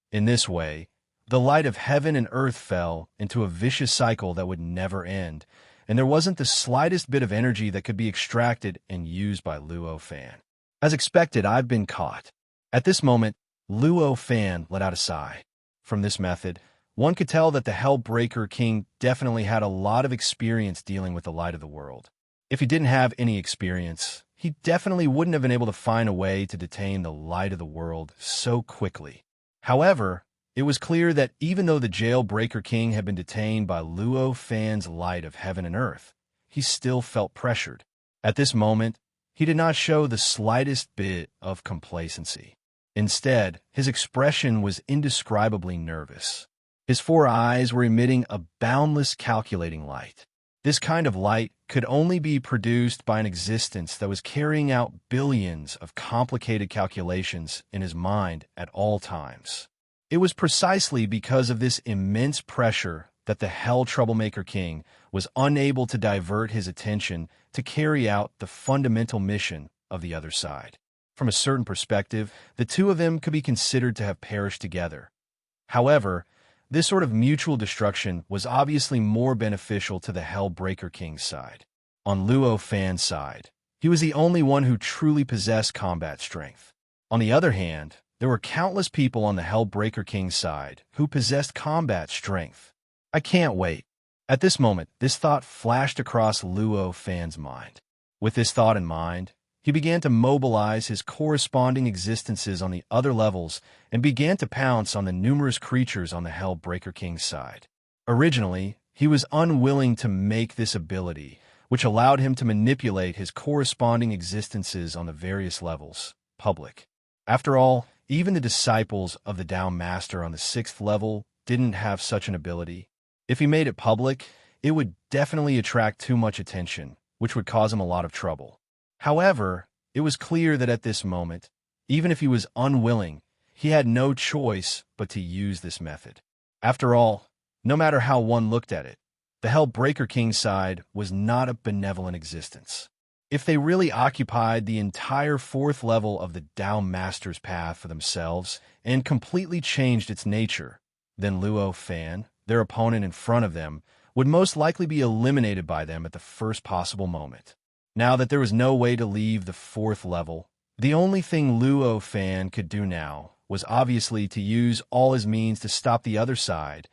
In this way, the light of heaven and earth fell into a vicious cycle that would never end, and there wasn't the slightest bit of energy that could be extracted and used by Luo Fan. As expected, I've been caught. At this moment, Luo Fan let out a sigh. From this method, one could tell that the Hellbreaker King definitely had a lot of experience dealing with the light of the world. If he didn't have any experience, he definitely wouldn't have been able to find a way to detain the light of the world so quickly. However, it was clear that even though the Jailbreaker King had been detained by Luo Fan's light of heaven and earth, he still felt pressured. At this moment, he did not show the slightest bit of complacency. Instead, his expression was indescribably nervous. His 4 eyes were emitting a boundless calculating light. This kind of light could only be produced by an existence that was carrying out billions of complicated calculations in his mind at all times. It was precisely because of this immense pressure that the Hell Troublemaker King was unable to divert his attention to carry out the fundamental mission of the other side. From a certain perspective, the two of them could be considered to have perished together. However, this sort of mutual destruction was obviously more beneficial to the Hellbreaker King's side. On Luo Fan's side, he was the only one who truly possessed combat strength. On the other hand, there were countless people on the Hellbreaker King's side who possessed combat strength. I can't wait. At this moment, this thought flashed across Luo Fan's mind. With this thought in mind, he began to mobilize his corresponding existences on the other levels and began to pounce on the numerous creatures on the Hellbreaker King's side. Originally, he was unwilling to make this ability, which allowed him to manipulate his corresponding existences on the various levels, public. After all, even the disciples of the Tao Master on the 6th level didn't have such an ability. If he made it public, it would definitely attract too much attention, which would cause him a lot of trouble. However, it was clear that at this moment, even if he was unwilling, he had no choice but to use this method. After all, no matter how one looked at it, the Hellbreaker King's side was not a benevolent existence. If they really occupied the entire 4th level of the Tao Master's path for themselves and completely changed its nature, then Luo Fan, their opponent in front of them, would most likely be eliminated by them at the first possible moment. Now that there was no way to leave the 4th level, the only thing Luo Fan could do now was obviously to use all his means to stop the other side.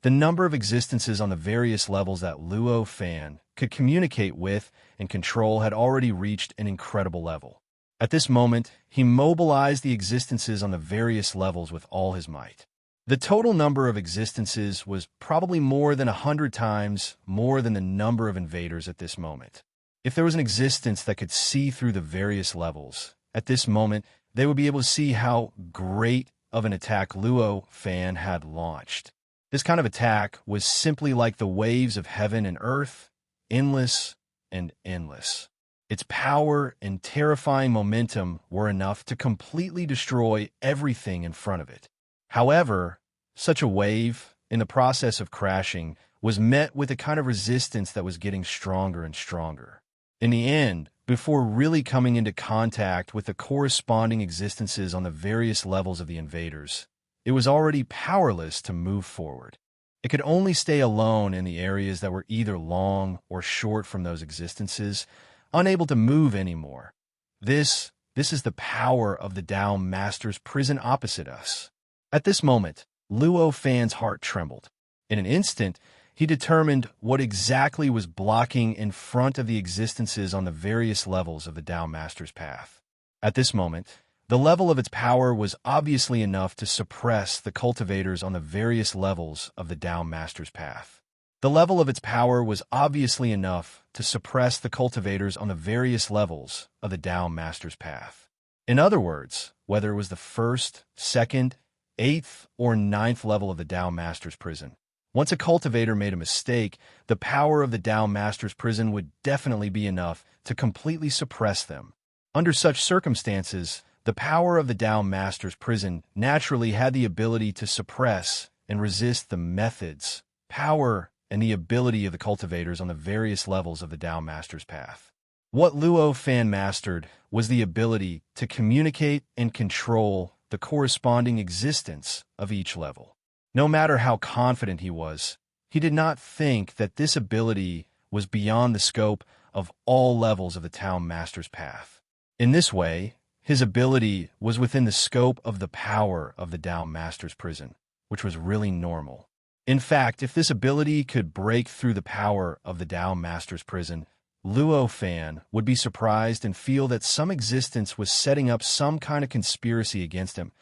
The number of existences on the various levels that Luo Fan could communicate with and control had already reached an incredible level. At this moment, he mobilized the existences on the various levels with all his might. The total number of existences was probably more than 100 times more than the number of invaders at this moment. If there was an existence that could see through the various levels, at this moment, they would be able to see how great of an attack Luo Fan had launched. This kind of attack was simply like the waves of heaven and earth, endless and endless. Its power and terrifying momentum were enough to completely destroy everything in front of it. However, such a wave, in the process of crashing, was met with a kind of resistance that was getting stronger and stronger. In the end, before really coming into contact with the corresponding existences on the various levels of the invaders, it was already powerless to move forward. It could only stay alone in the areas that were either long or short from those existences, unable to move anymore. This This is the power of the Tao Master's prison opposite us. At this moment, Luo Fan's heart trembled. In an instant, he determined what exactly was blocking in front of the existences on the various levels of the Tao Master's path. At this moment, the level of its power was obviously enough to suppress the cultivators on the various levels of the Tao Master's path. The level of its power was obviously enough to suppress the cultivators on the various levels of the Tao Master's path. In other words, whether it was the first, second, eighth, or ninth level of the Tao Master's prison, once a cultivator made a mistake, the power of the Tao Master's prison would definitely be enough to completely suppress them. Under such circumstances, the power of the Tao Master's prison naturally had the ability to suppress and resist the methods, power, and the ability of the cultivators on the various levels of the Tao Master's path. What Luo Fan mastered was the ability to communicate and control the corresponding existence of each level. No matter how confident he was, he did not think that this ability was beyond the scope of all levels of the Tao Master's path. In this way, his ability was within the scope of the power of the Tao Master's prison, which was really normal. In fact, if this ability could break through the power of the Tao Master's prison, Luo Fan would be surprised and feel that some existence was setting up some kind of conspiracy against him,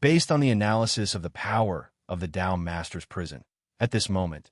based on the analysis of the power of the Tao Master's prison. At this moment,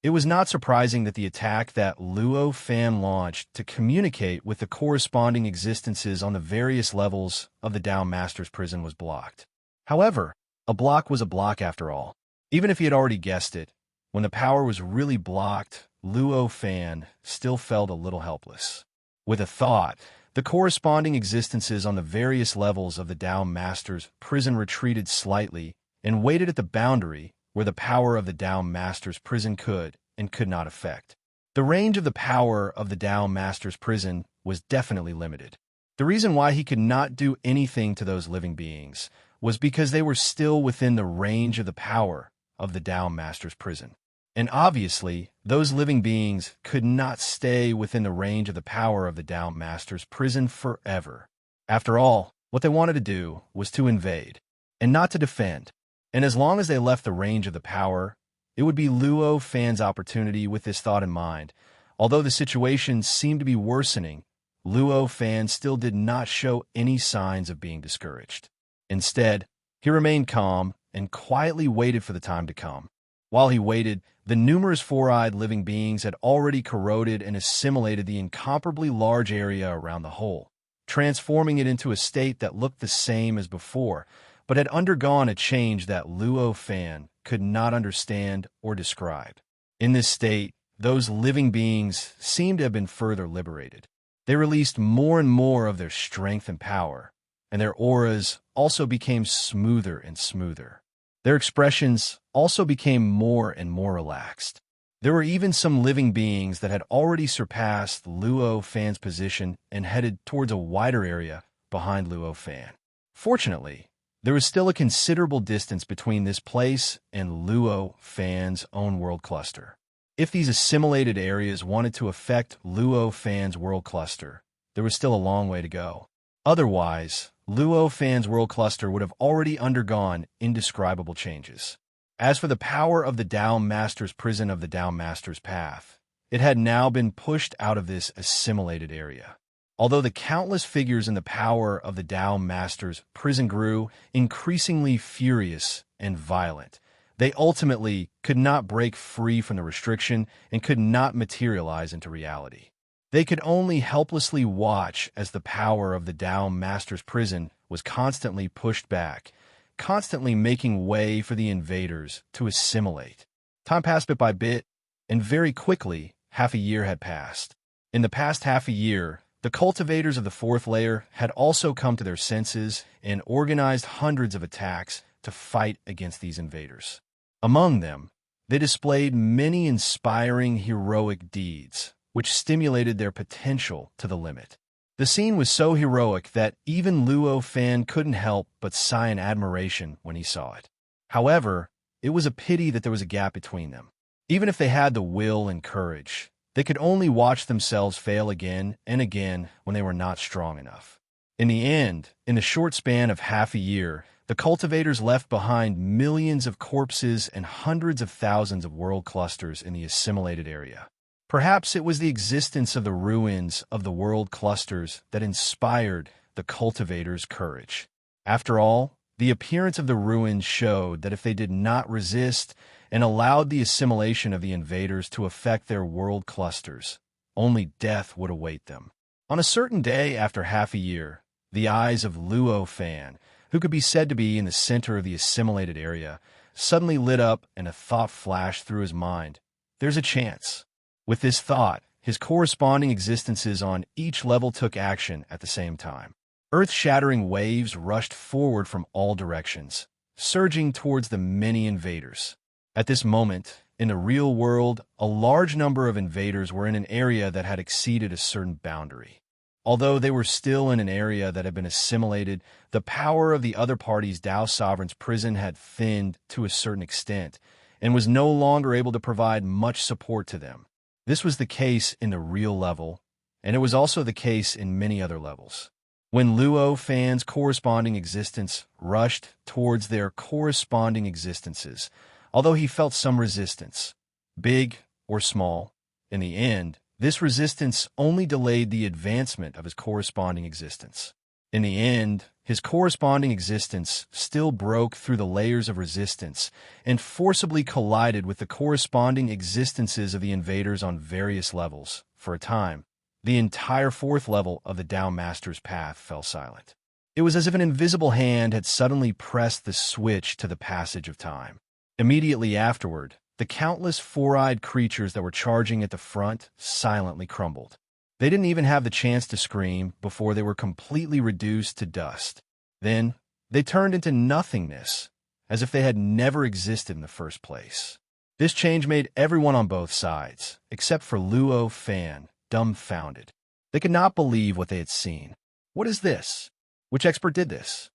it was not surprising that the attack that Luo Fan launched to communicate with the corresponding existences on the various levels of the Tao Master's prison was blocked. However, a block was a block after all. Even if he had already guessed it, when the power was really blocked, Luo Fan still felt a little helpless. With a thought, the corresponding existences on the various levels of the Tao Master's prison retreated slightly and waited at the boundary where the power of the Tao Master's prison could and could not affect. The range of the power of the Tao Master's prison was definitely limited. The reason why he could not do anything to those living beings was because they were still within the range of the power of the Tao Master's prison. And obviously, those living beings could not stay within the range of the power of the Tao Master's prison forever. After all, what they wanted to do was to invade, and not to defend. And as long as they left the range of the power, it would be Luo Fan's opportunity with this thought in mind. Although the situation seemed to be worsening, Luo Fan still did not show any signs of being discouraged. Instead, he remained calm and quietly waited for the time to come. While he waited, the numerous four-eyed living beings had already corroded and assimilated the incomparably large area around the hole, transforming it into a state that looked the same as before, but had undergone a change that Luo Fan could not understand or describe. In this state, those living beings seemed to have been further liberated. They released more and more of their strength and power, and their auras also became smoother and smoother. Their expressions also became more and more relaxed. There were even some living beings that had already surpassed Luo Fan's position and headed towards a wider area behind Luo Fan. Fortunately, there was still a considerable distance between this place and Luo Fan's own world cluster. If these assimilated areas wanted to affect Luo Fan's world cluster, there was still a long way to go. Otherwise, Luo Fan's world cluster would have already undergone indescribable changes. As for the power of the Tao Master's prison of the Tao Master's path, it had now been pushed out of this assimilated area. Although the countless figures in the power of the Tao Master's prison grew increasingly furious and violent, they ultimately could not break free from the restriction and could not materialize into reality. They could only helplessly watch as the power of the Tao Master's prison was constantly pushed back, constantly making way for the invaders to assimilate. Time passed bit by bit, and very quickly, half a year had passed. In the past half a year, the cultivators of the fourth layer had also come to their senses and organized hundreds of attacks to fight against these invaders. Among them, they displayed many inspiring heroic deeds, which stimulated their potential to the limit. The scene was so heroic that even Luo Fan couldn't help but sigh in admiration when he saw it. However, it was a pity that there was a gap between them. Even if they had the will and courage, they could only watch themselves fail again and again when they were not strong enough. In the end, in the short span of half a year, the cultivators left behind millions of corpses and hundreds of thousands of world clusters in the assimilated area. Perhaps it was the existence of the ruins of the world clusters that inspired the cultivators' courage. After all, the appearance of the ruins showed that if they did not resist and allowed the assimilation of the invaders to affect their world clusters, only death would await them. On a certain day after half a year, the eyes of Luo Fan, who could be said to be in the center of the assimilated area, suddenly lit up and a thought flashed through his mind. There's a chance. With this thought, his corresponding existences on each level took action at the same time. Earth-shattering waves rushed forward from all directions, surging towards the many invaders. At this moment, in the real world, a large number of invaders were in an area that had exceeded a certain boundary. Although they were still in an area that had been assimilated, the power of the other party's Tao Sovereign's prison had thinned to a certain extent and was no longer able to provide much support to them. This was the case in the real level, and it was also the case in many other levels. When Luo Fan's corresponding existence rushed towards their corresponding existences, although he felt some resistance, big or small, in the end, this resistance only delayed the advancement of his corresponding existence. In the end, his corresponding existence still broke through the layers of resistance and forcibly collided with the corresponding existences of the invaders on various levels. For a time, the entire fourth level of the Tao Master's path fell silent. It was as if an invisible hand had suddenly pressed the switch to the passage of time. Immediately afterward, the countless four-eyed creatures that were charging at the front silently crumbled. They didn't even have the chance to scream before they were completely reduced to dust. Then, they turned into nothingness, as if they had never existed in the first place. This change made everyone on both sides, except for Luo Fan, dumbfounded. They could not believe what they had seen. What is this? Which expert did this?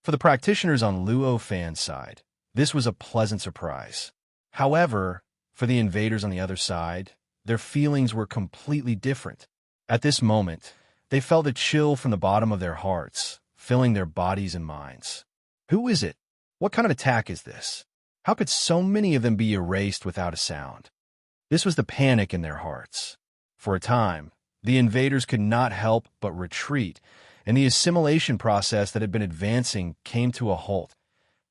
For the practitioners on Luo Fan's side, this was a pleasant surprise. However, for the invaders on the other side, their feelings were completely different. At this moment, they felt a chill from the bottom of their hearts, filling their bodies and minds. Who is it? What kind of attack is this? How could so many of them be erased without a sound? This was the panic in their hearts. For a time, the invaders could not help but retreat, and the assimilation process that had been advancing came to a halt.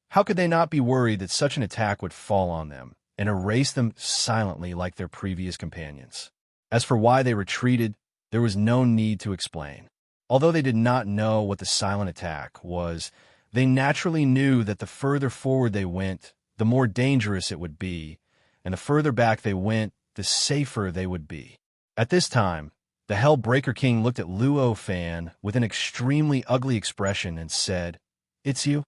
How could they not be worried that such an attack would fall on them and erase them silently like their previous companions? As for why they retreated, there was no need to explain. Although they did not know what the silent attack was, they naturally knew that the further forward they went, the more dangerous it would be, and the further back they went, the safer they would be. At this time, the Hellbreaker King looked at Luo Fan with an extremely ugly expression and said, "It's you?"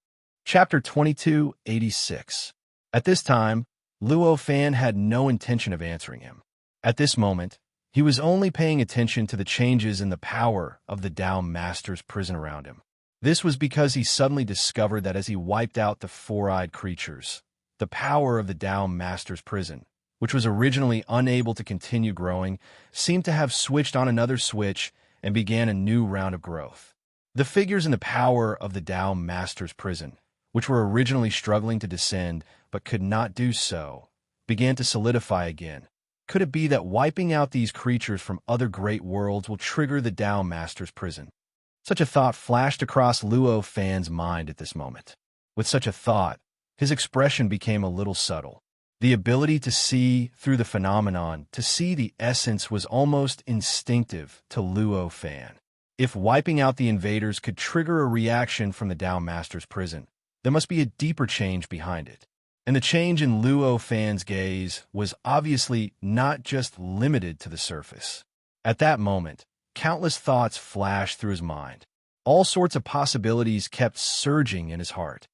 Chapter 2286. At this time, Luo Fan had no intention of answering him. At this moment, he was only paying attention to the changes in the power of the Tao Master's prison around him. This was because he suddenly discovered that as he wiped out the four-eyed creatures, the power of the Tao Master's prison, which was originally unable to continue growing, seemed to have switched on another switch and began a new round of growth. The figures in the power of the Tao Master's prison, which were originally struggling to descend but could not do so, began to solidify again. Could it be that wiping out these creatures from other great worlds will trigger the Tao Master's prison? Such a thought flashed across Luo Fan's mind at this moment. With such a thought, his expression became a little subtle. The ability to see through the phenomenon, to see the essence, was almost instinctive to Luo Fan. If wiping out the invaders could trigger a reaction from the Tao Master's prison, there must be a deeper change behind it. And the change in Luo Fan's gaze was obviously not just limited to the surface. At that moment, countless thoughts flashed through his mind. All sorts of possibilities kept surging in his heart.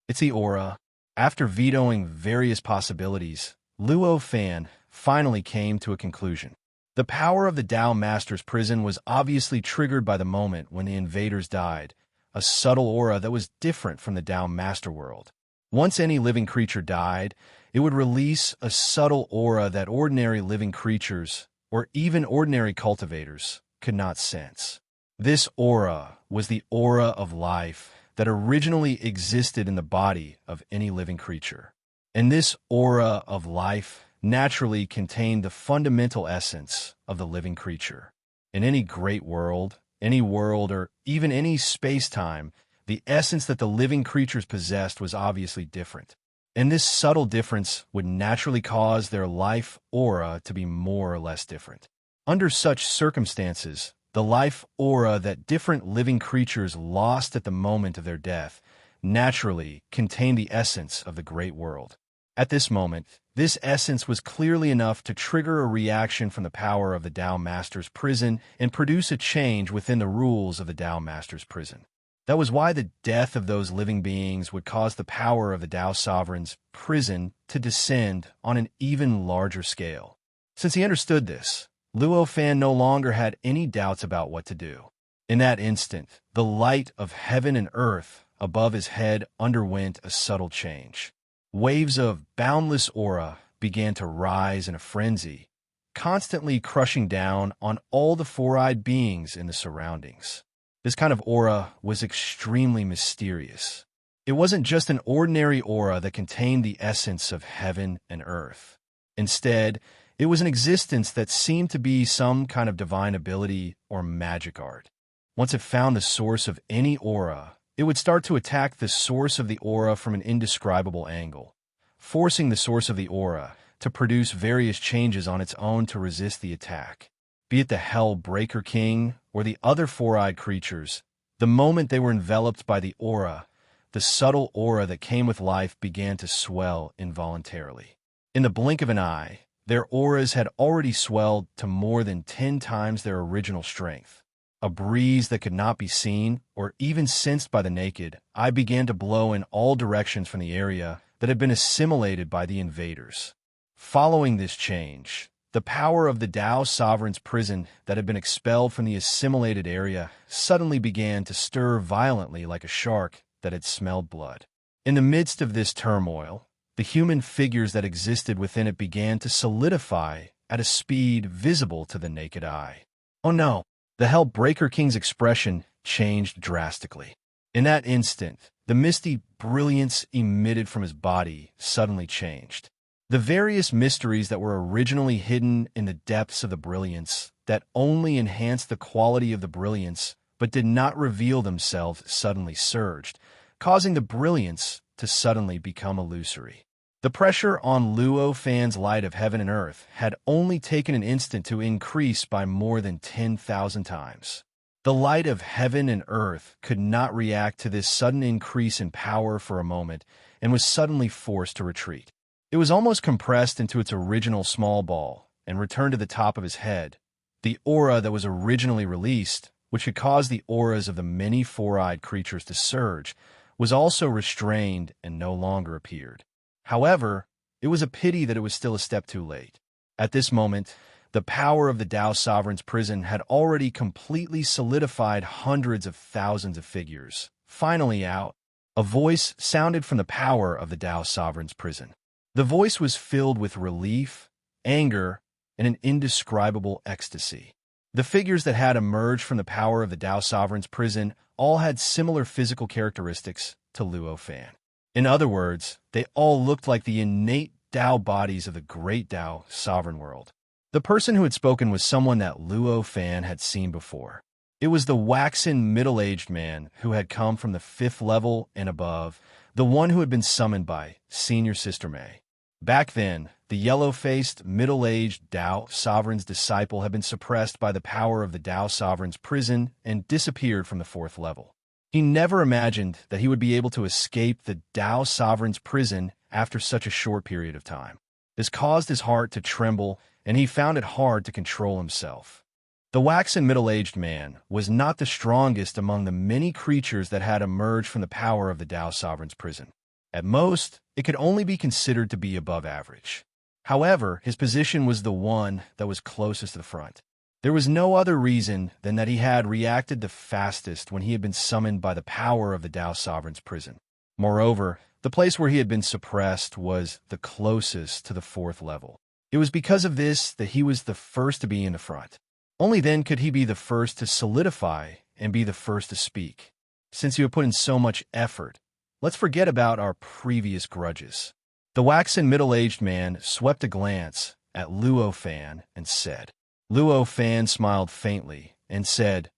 It's the aura. After vetoing various possibilities, Luo Fan finally came to a conclusion. The power of the Tao Master's prison was obviously triggered by the moment when the invaders died, a subtle aura that was different from the Tao Master world. Once any living creature died, it would release a subtle aura that ordinary living creatures, or even ordinary cultivators, could not sense. This aura was the aura of life that originally existed in the body of any living creature. And this aura of life naturally contained the fundamental essence of the living creature. In any great world, or even any space-time, the essence that the living creatures possessed was obviously different. And this subtle difference would naturally cause their life aura to be more or less different. Under such circumstances, the life aura that different living creatures lost at the moment of their death naturally contained the essence of the great world. At this moment, this essence was clearly enough to trigger a reaction from the power of the Tao Master's prison and produce a change within the rules of the Tao Master's prison. That was why the death of those living beings would cause the power of the Tao Sovereign's prison to descend on an even larger scale. Since he understood this, Luo Fan no longer had any doubts about what to do. In that instant, the light of heaven and earth above his head underwent a subtle change. Waves of boundless aura began to rise in a frenzy, constantly crushing down on all the four-eyed beings in the surroundings. This kind of aura was extremely mysterious. It wasn't just an ordinary aura that contained the essence of heaven and earth. Instead, it was an existence that seemed to be some kind of divine ability or magic art. Once it found the source of any aura, it would start to attack the source of the aura from an indescribable angle, forcing the source of the aura to produce various changes on its own to resist the attack. Be it the Hell Breaker King or the other four-eyed creatures, the moment they were enveloped by the aura, the subtle aura that came with life began to swell involuntarily. In the blink of an eye, their auras had already swelled to more than 10 times their original strength. A breeze that could not be seen or even sensed by the naked eye began to blow in all directions from the area that had been assimilated by the invaders. Following this change, the power of the Tao Sovereign's prison that had been expelled from the assimilated area suddenly began to stir violently like a shark that had smelled blood. In the midst of this turmoil, the human figures that existed within it began to solidify at a speed visible to the naked eye. Oh no! The Hell Breaker King's expression changed drastically. In that instant, the misty brilliance emitted from his body suddenly changed. The various mysteries that were originally hidden in the depths of the brilliance that only enhanced the quality of the brilliance but did not reveal themselves suddenly surged, causing the brilliance to suddenly become illusory. The pressure on Luo Fan's light of heaven and earth had only taken an instant to increase by more than 10,000 times. The light of heaven and earth could not react to this sudden increase in power for a moment and was suddenly forced to retreat. It was almost compressed into its original small ball and returned to the top of his head. The aura that was originally released, which had caused the auras of the many four-eyed creatures to surge, was also restrained and no longer appeared. However, it was a pity that it was still a step too late. At this moment, the power of the Tao Sovereign's prison had already completely solidified hundreds of thousands of figures. Finally out, a voice sounded from the power of the Tao Sovereign's prison. The voice was filled with relief, anger, and an indescribable ecstasy. The figures that had emerged from the power of the Tao Sovereign's prison all had similar physical characteristics to Luo Fan. In other words, they all looked like the innate Tao bodies of the great Tao sovereign world. The person who had spoken was someone that Luo Fan had seen before. It was the waxen middle-aged man who had come from the 5th level and above, the one who had been summoned by Senior Sister May. Back then, the yellow-faced, middle-aged Tao sovereign's disciple had been suppressed by the power of the Tao sovereign's prison and disappeared from the 4th level. He never imagined that he would be able to escape the Tao Sovereign's prison after such a short period of time. This caused his heart to tremble, and he found it hard to control himself. The waxen middle-aged man was not the strongest among the many creatures that had emerged from the power of the Tao Sovereign's prison. At most, it could only be considered to be above average. However, his position was the one that was closest to the front. There was no other reason than that he had reacted the fastest when he had been summoned by the power of the Tao Sovereign's prison. Moreover, the place where he had been suppressed was the closest to the 4th level. It was because of this that he was the first to be in the front. Only then could he be the first to solidify and be the first to speak. Since you have put in so much effort, let's forget about our previous grudges. The waxen middle-aged man swept a glance at Luo Fan and said. Luo Fan smiled faintly and said,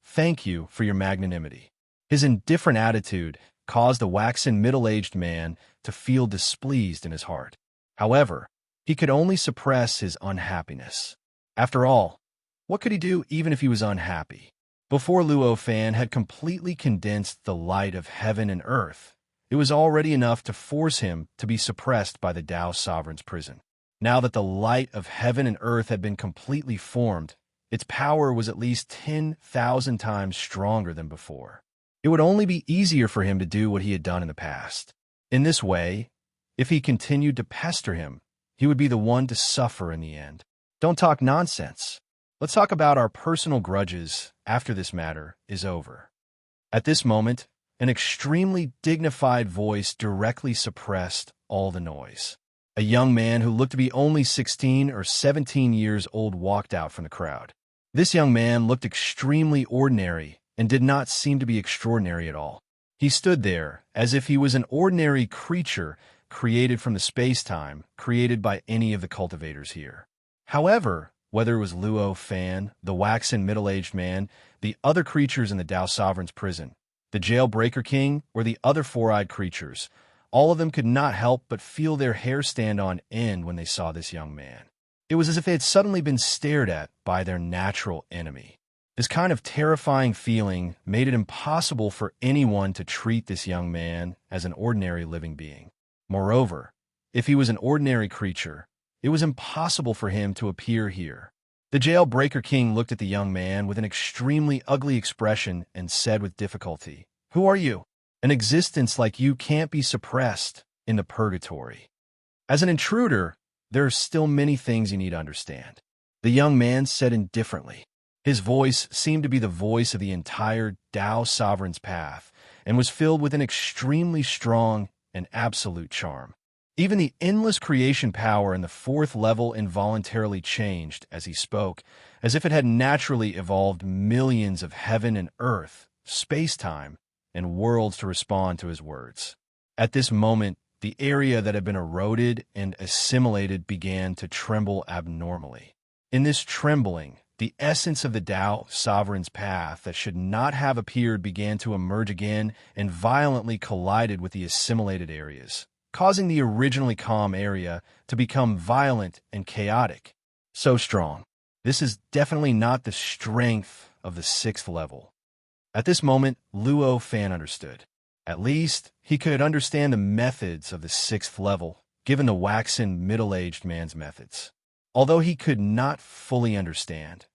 "Thank you for your magnanimity." His indifferent attitude caused the waxen middle-aged man to feel displeased in his heart. However, he could only suppress his unhappiness. After all, what could he do even if he was unhappy? Before Luo Fan had completely condensed the light of heaven and earth, it was already enough to force him to be suppressed by the Tao Sovereign's prison. Now that the light of heaven and earth had been completely formed, its power was at least 10,000 times stronger than before. It would only be easier for him to do what he had done in the past. In this way, if he continued to pester him, he would be the one to suffer in the end. Don't talk nonsense. Let's talk about our personal grudges after this matter is over. At this moment, an extremely dignified voice directly suppressed all the noise. A young man who looked to be only 16 or 17 years old walked out from the crowd. This young man looked extremely ordinary and did not seem to be extraordinary at all. He stood there as if he was an ordinary creature created from the space-time created by any of the cultivators here. However, whether it was Luo Fan, the waxen middle-aged man, the other creatures in the Tao Sovereign's prison, the Jailbreaker King, or the other four-eyed creatures, all of them could not help but feel their hair stand on end when they saw this young man. It was as if they had suddenly been stared at by their natural enemy. This kind of terrifying feeling made it impossible for anyone to treat this young man as an ordinary living being. Moreover, if he was an ordinary creature, it was impossible for him to appear here. The Jailbreaker King looked at the young man with an extremely ugly expression and said with difficulty, "Who are you? An existence like you can't be suppressed in the purgatory. As an intruder, there are still many things you need to understand." The young man said indifferently. His voice seemed to be the voice of the entire Tao Sovereign's path and was filled with an extremely strong and absolute charm. Even the endless creation power in the fourth level involuntarily changed as he spoke, as if it had naturally evolved millions of heaven and earth, space-time, and worlds to respond to his words. At this moment, the area that had been eroded and assimilated began to tremble abnormally. In this trembling, the essence of the Tao Sovereign's path that should not have appeared began to emerge again and violently collided with the assimilated areas, causing the originally calm area to become violent and chaotic. So strong. This is definitely not the strength of the sixth level. At this moment, Luo Fan understood. At least, he could understand the methods of the sixth level, given the waxen middle-aged man's methods. Although he could not fully understand,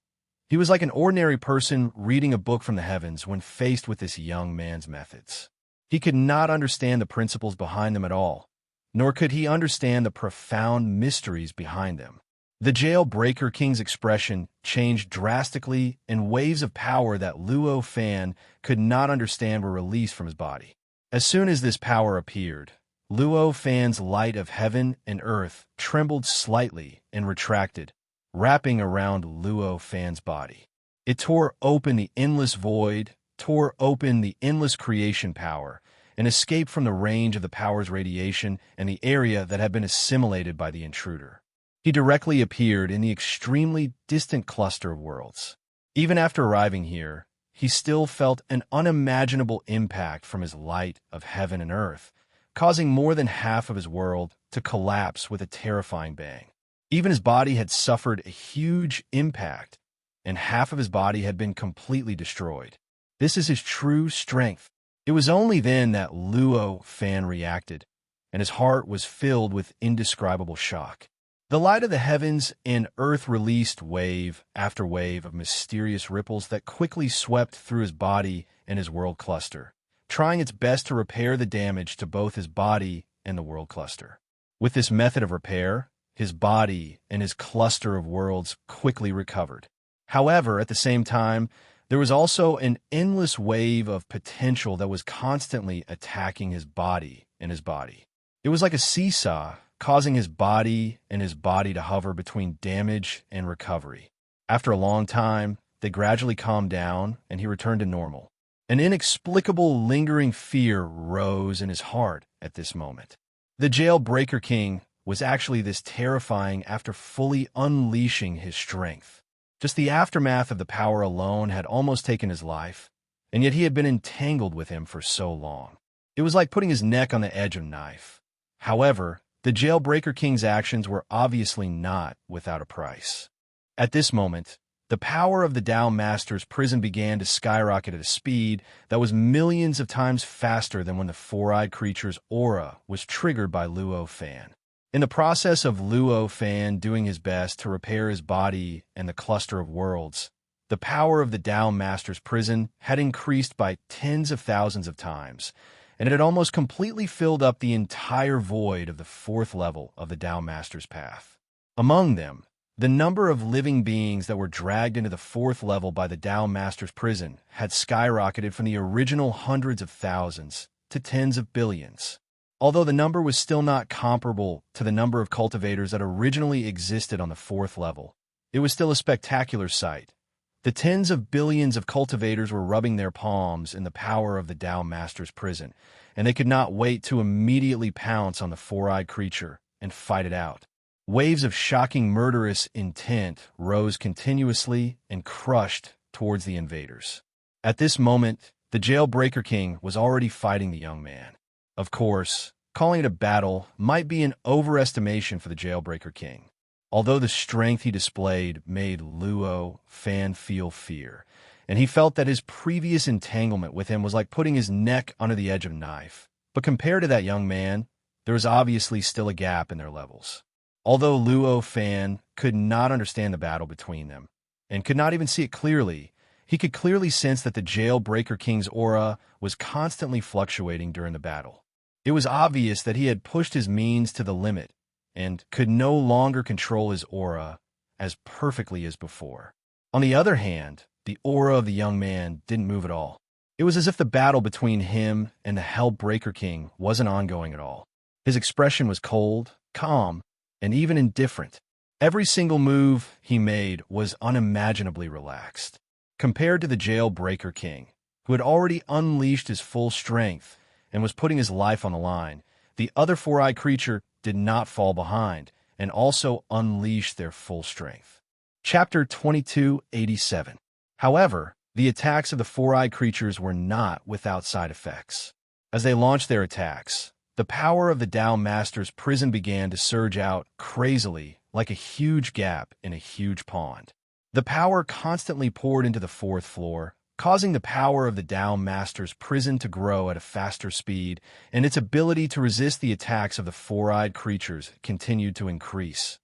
he was like an ordinary person reading a book from the heavens when faced with this young man's methods. He could not understand the principles behind them at all, nor could he understand the profound mysteries behind them. The Jailbreaker King's expression changed drastically, and waves of power that Luo Fan could not understand were released from his body. As soon as this power appeared, Luo Fan's light of heaven and earth trembled slightly and retracted, wrapping around Luo Fan's body. It tore open the endless void, tore open the endless creation power, and escaped from the range of the power's radiation and the area that had been assimilated by the intruder. He directly appeared in the extremely distant cluster of worlds. Even after arriving here, he still felt an unimaginable impact from his light of heaven and earth, causing more than half of his world to collapse with a terrifying bang. Even his body had suffered a huge impact, and half of his body had been completely destroyed. This is his true strength. It was only then that Luo Fan reacted, and his heart was filled with indescribable shock. The light of the heavens and earth released wave after wave of mysterious ripples that quickly swept through his body and his world cluster, trying its best to repair the damage to both his body and the world cluster. With this method of repair, his body and his cluster of worlds quickly recovered. However, at the same time, there was also an endless wave of potential that was constantly attacking his body and his body. It was like a seesaw, causing his body and his body to hover between damage and recovery. After a long time, they gradually calmed down and he returned to normal. An inexplicable, lingering fear rose in his heart at this moment. The Jailbreaker King was actually this terrifying after fully unleashing his strength. Just the aftermath of the power alone had almost taken his life, and yet he had been entangled with him for so long. It was like putting his neck on the edge of a knife. However, the Jailbreaker King's actions were obviously not without a price. At this moment, the power of the Tao Master's prison began to skyrocket at a speed that was millions of times faster than when the four-eyed creature's aura was triggered by Luo Fan. In the process of Luo Fan doing his best to repair his body and the cluster of worlds, the power of the Tao Master's prison had increased by tens of thousands of times, and it had almost completely filled up the entire void of the fourth level of the Tao Master's path. Among them, the number of living beings that were dragged into the fourth level by the Tao Master's prison had skyrocketed from the original hundreds of thousands to tens of billions. Although the number was still not comparable to the number of cultivators that originally existed on the fourth level, it was still a spectacular sight. The tens of billions of cultivators were rubbing their palms in the power of the Tao Master's prison, and they could not wait to immediately pounce on the four-eyed creature and fight it out. Waves of shocking murderous intent rose continuously and crushed towards the invaders. At this moment, the Jailbreaker King was already fighting the young man. Of course, calling it a battle might be an overestimation for the Jailbreaker King. Although the strength he displayed made Luo Fan feel fear, and he felt that his previous entanglement with him was like putting his neck under the edge of a knife. But compared to that young man, there was obviously still a gap in their levels. Although Luo Fan could not understand the battle between them, and could not even see it clearly, he could clearly sense that the Jailbreaker King's aura was constantly fluctuating during the battle. It was obvious that he had pushed his means to the limit, and could no longer control his aura as perfectly as before. On the other hand, the aura of the young man didn't move at all. It was as if the battle between him and the Hellbreaker King wasn't ongoing at all. His expression was cold, calm, and even indifferent. Every single move he made was unimaginably relaxed. Compared to the Jailbreaker King, who had already unleashed his full strength and was putting his life on the line, the other four-eyed creature did not fall behind and also unleashed their full strength. Chapter 2287. However, the attacks of the four-eyed creatures were not without side effects. As they launched their attacks, the power of the Tao Master's prison began to surge out crazily like a huge gap in a huge pond. The power constantly poured into the fourth floor, causing the power of the Tao Master's prison to grow at a faster speed, and its ability to resist the attacks of the four-eyed creatures continued to increase.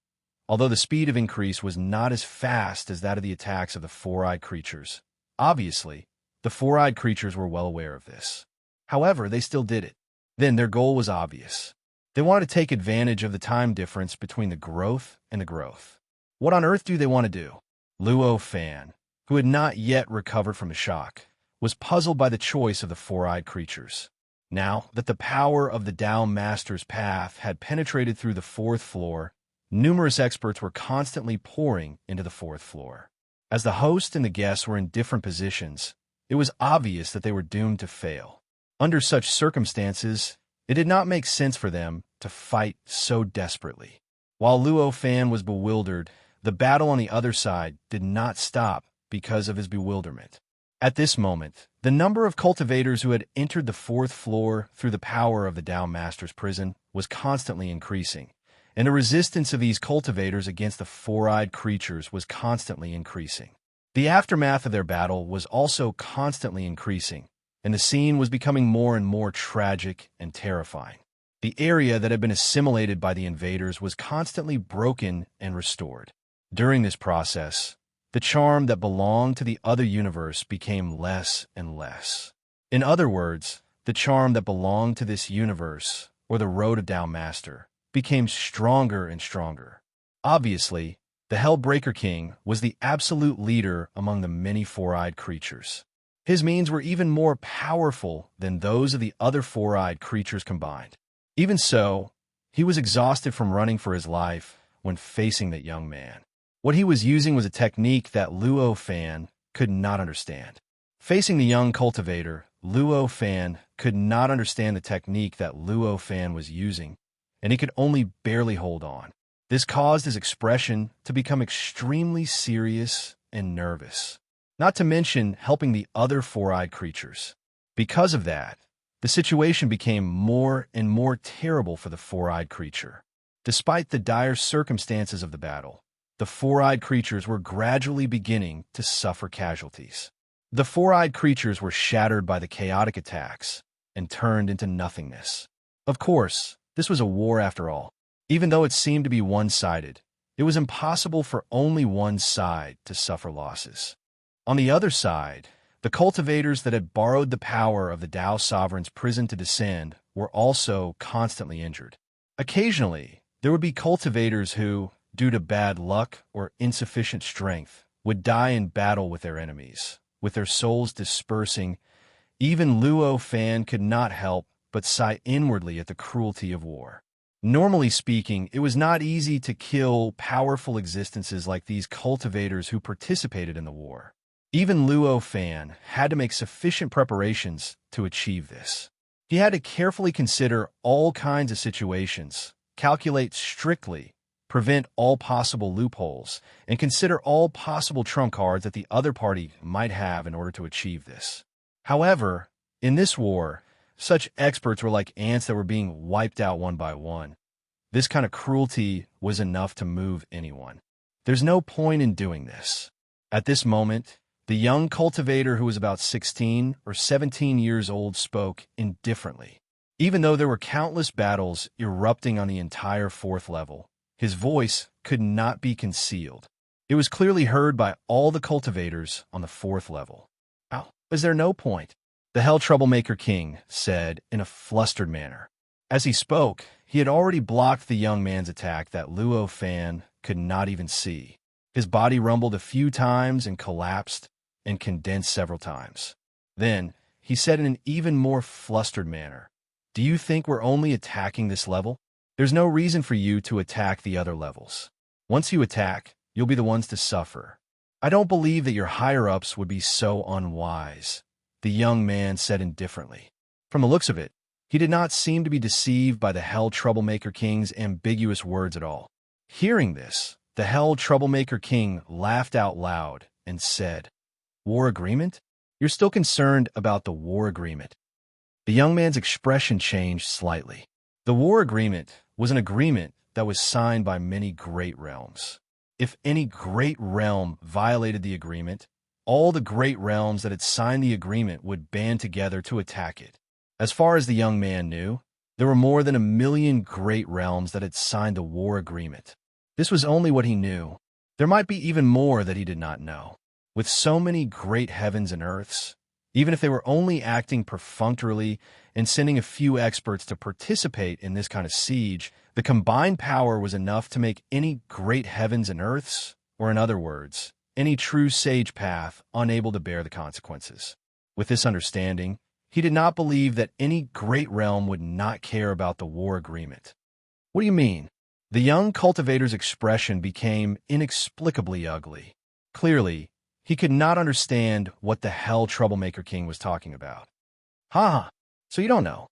Although the speed of increase was not as fast as that of the attacks of the four-eyed creatures. Obviously, the four-eyed creatures were well aware of this. However, they still did it. Then their goal was obvious. They wanted to take advantage of the time difference between the growth and the growth. What on earth do they want to do? Luo Fan, who had not yet recovered from the shock, was puzzled by the choice of the four-eyed creatures. Now that the power of the Tao Master's path had penetrated through the fourth floor, numerous experts were constantly pouring into the fourth floor. As the host and the guests were in different positions, it was obvious that they were doomed to fail. Under such circumstances, it did not make sense for them to fight so desperately. While Luo Fan was bewildered, the battle on the other side did not stop because of his bewilderment. At this moment, the number of cultivators who had entered the fourth floor through the power of the Tao Master's prison was constantly increasing, and the resistance of these cultivators against the four-eyed creatures was constantly increasing. The aftermath of their battle was also constantly increasing, and the scene was becoming more and more tragic and terrifying. The area that had been assimilated by the invaders was constantly broken and restored. During this process, the charm that belonged to the other universe became less and less. In other words, the charm that belonged to this universe, or the Road of Tao Master, became stronger and stronger. Obviously, the Hellbreaker King was the absolute leader among the many four-eyed creatures. His means were even more powerful than those of the other four-eyed creatures combined. Even so, he was exhausted from running for his life when facing that young man. What he was using was a technique that Luo Fan could not understand. Facing the young cultivator, Luo Fan could not understand the technique that Luo Fan was using, and he could only barely hold on. This caused his expression to become extremely serious and nervous, not to mention helping the other four-eyed creatures. Because of that, the situation became more and more terrible for the four-eyed creature. Despite the dire circumstances of the battle, the four-eyed creatures were gradually beginning to suffer casualties. The four-eyed creatures were shattered by the chaotic attacks and turned into nothingness. Of course, this was a war after all. Even though it seemed to be one-sided, it was impossible for only one side to suffer losses. On the other side, the cultivators that had borrowed the power of the Tao Sovereign's prison to descend were also constantly injured. Occasionally, there would be cultivators who, due to bad luck or insufficient strength, would die in battle with their enemies, with their souls dispersing. Even Luo Fan could not help but sigh inwardly at the cruelty of war. Normally speaking, it was not easy to kill powerful existences like these cultivators who participated in the war. Even Luo Fan had to make sufficient preparations to achieve this. He had to carefully consider all kinds of situations, calculate strictly, prevent all possible loopholes, and consider all possible trump cards that the other party might have in order to achieve this. However, in this war, such experts were like ants that were being wiped out one by one. This kind of cruelty was enough to move anyone. There's no point in doing this. At this moment, the young cultivator who was about 16 or 17 years old spoke indifferently. Even though there were countless battles erupting on the entire fourth level, his voice could not be concealed. It was clearly heard by all the cultivators on the fourth level. "Ow, is there no point?" The Hell Troublemaker King said in a flustered manner. As he spoke, he had already blocked the young man's attack that Luo Fan could not even see. His body rumbled a few times and collapsed and condensed several times. Then, he said in an even more flustered manner, "Do you think we're only attacking this level? There's no reason for you to attack the other levels. Once you attack, you'll be the ones to suffer. I don't believe that your higher-ups would be so unwise," the young man said indifferently. From the looks of it, he did not seem to be deceived by the Hell Troublemaker King's ambiguous words at all. Hearing this, the Hell Troublemaker King laughed out loud and said, "War agreement? You're still concerned about the war agreement?" The young man's expression changed slightly. The war agreement was an agreement that was signed by many great realms. If any great realm violated the agreement, all the great realms that had signed the agreement would band together to attack it. As far as the young man knew, there were more than 1,000,000 great realms that had signed the war agreement. This was only what he knew. There might be even more that he did not know. With so many great heavens and earths, even if they were only acting perfunctorily and sending a few experts to participate in this kind of siege, the combined power was enough to make any great heavens and earths, or in other words, any true sage path, unable to bear the consequences. With this understanding, he did not believe that any great realm would not care about the war agreement. "What do you mean?" The young cultivator's expression became inexplicably ugly. Clearly, he could not understand what the Hell Troublemaker King was talking about. "Ha! So you don't know?"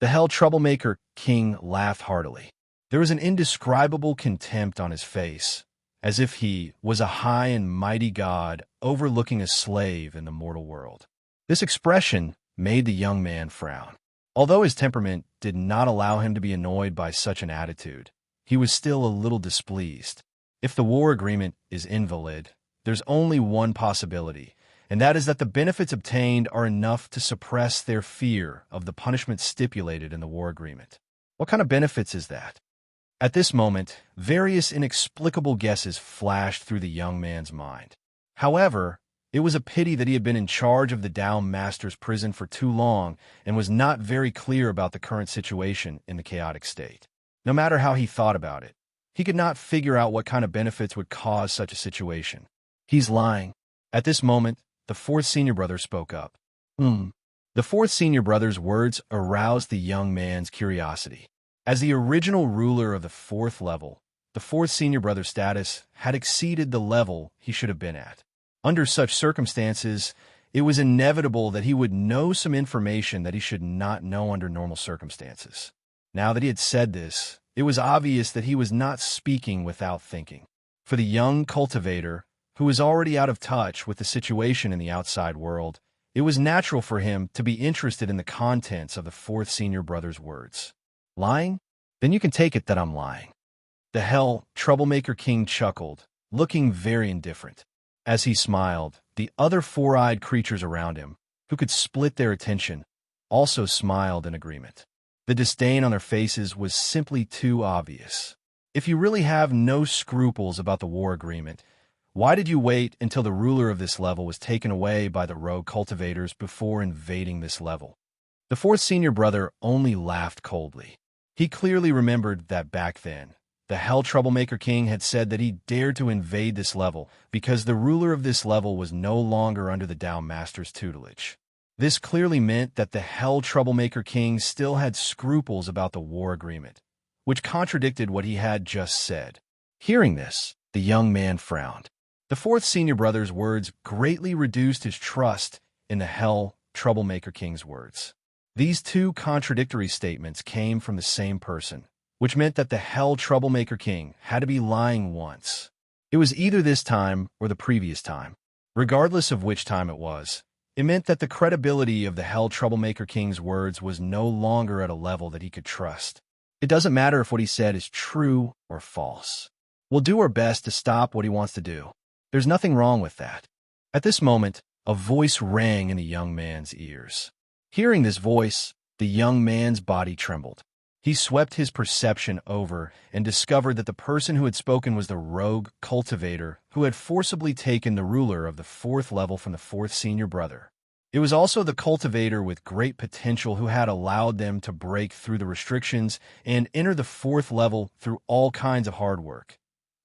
The Hell Troublemaker King laughed heartily. There was an indescribable contempt on his face, as if he was a high and mighty god overlooking a slave in the mortal world. This expression made the young man frown. Although his temperament did not allow him to be annoyed by such an attitude, he was still a little displeased. If the war agreement is invalid, there's only one possibility, and that is that the benefits obtained are enough to suppress their fear of the punishment stipulated in the war agreement. What kind of benefits is that? At this moment, various inexplicable guesses flashed through the young man's mind. However, it was a pity that he had been in charge of the Tao Master's prison for too long and was not very clear about the current situation in the chaotic state. No matter how he thought about it, he could not figure out what kind of benefits would cause such a situation. "He's lying." At this moment, the fourth senior brother spoke up. The fourth senior brother's words aroused the young man's curiosity. As the original ruler of the fourth level, the fourth senior brother's status had exceeded the level he should have been at. Under such circumstances, it was inevitable that he would know some information that he should not know under normal circumstances. Now that he had said this, it was obvious that he was not speaking without thinking. For the young cultivator, who was already out of touch with the situation in the outside world, it was natural for him to be interested in the contents of the fourth senior brother's words. Lying? Then you can take it that I'm lying. The hell troublemaker king chuckled, looking very indifferent. As he smiled, the other four-eyed creatures around him, who could split their attention, also smiled in agreement. The disdain on their faces was simply too obvious. If you really have no scruples about the war agreement, why did you wait until the ruler of this level was taken away by the rogue cultivators before invading this level? The fourth senior brother only laughed coldly. He clearly remembered that back then, the Hell Troublemaker King had said that he dared to invade this level because the ruler of this level was no longer under the Tao Master's tutelage. This clearly meant that the Hell Troublemaker King still had scruples about the war agreement, which contradicted what he had just said. Hearing this, the young man frowned. The fourth senior brother's words greatly reduced his trust in the Hell Troublemaker King's words. These two contradictory statements came from the same person, which meant that the Hell Troublemaker King had to be lying once. It was either this time or the previous time. Regardless of which time it was, it meant that the credibility of the Hell Troublemaker King's words was no longer at a level that he could trust. It doesn't matter if what he said is true or false. We'll do our best to stop what he wants to do. There's nothing wrong with that. At this moment, a voice rang in the young man's ears. Hearing this voice, the young man's body trembled. He swept his perception over and discovered that the person who had spoken was the rogue cultivator who had forcibly taken the ruler of the fourth level from the fourth senior brother. It was also the cultivator with great potential who had allowed them to break through the restrictions and enter the fourth level through all kinds of hard work.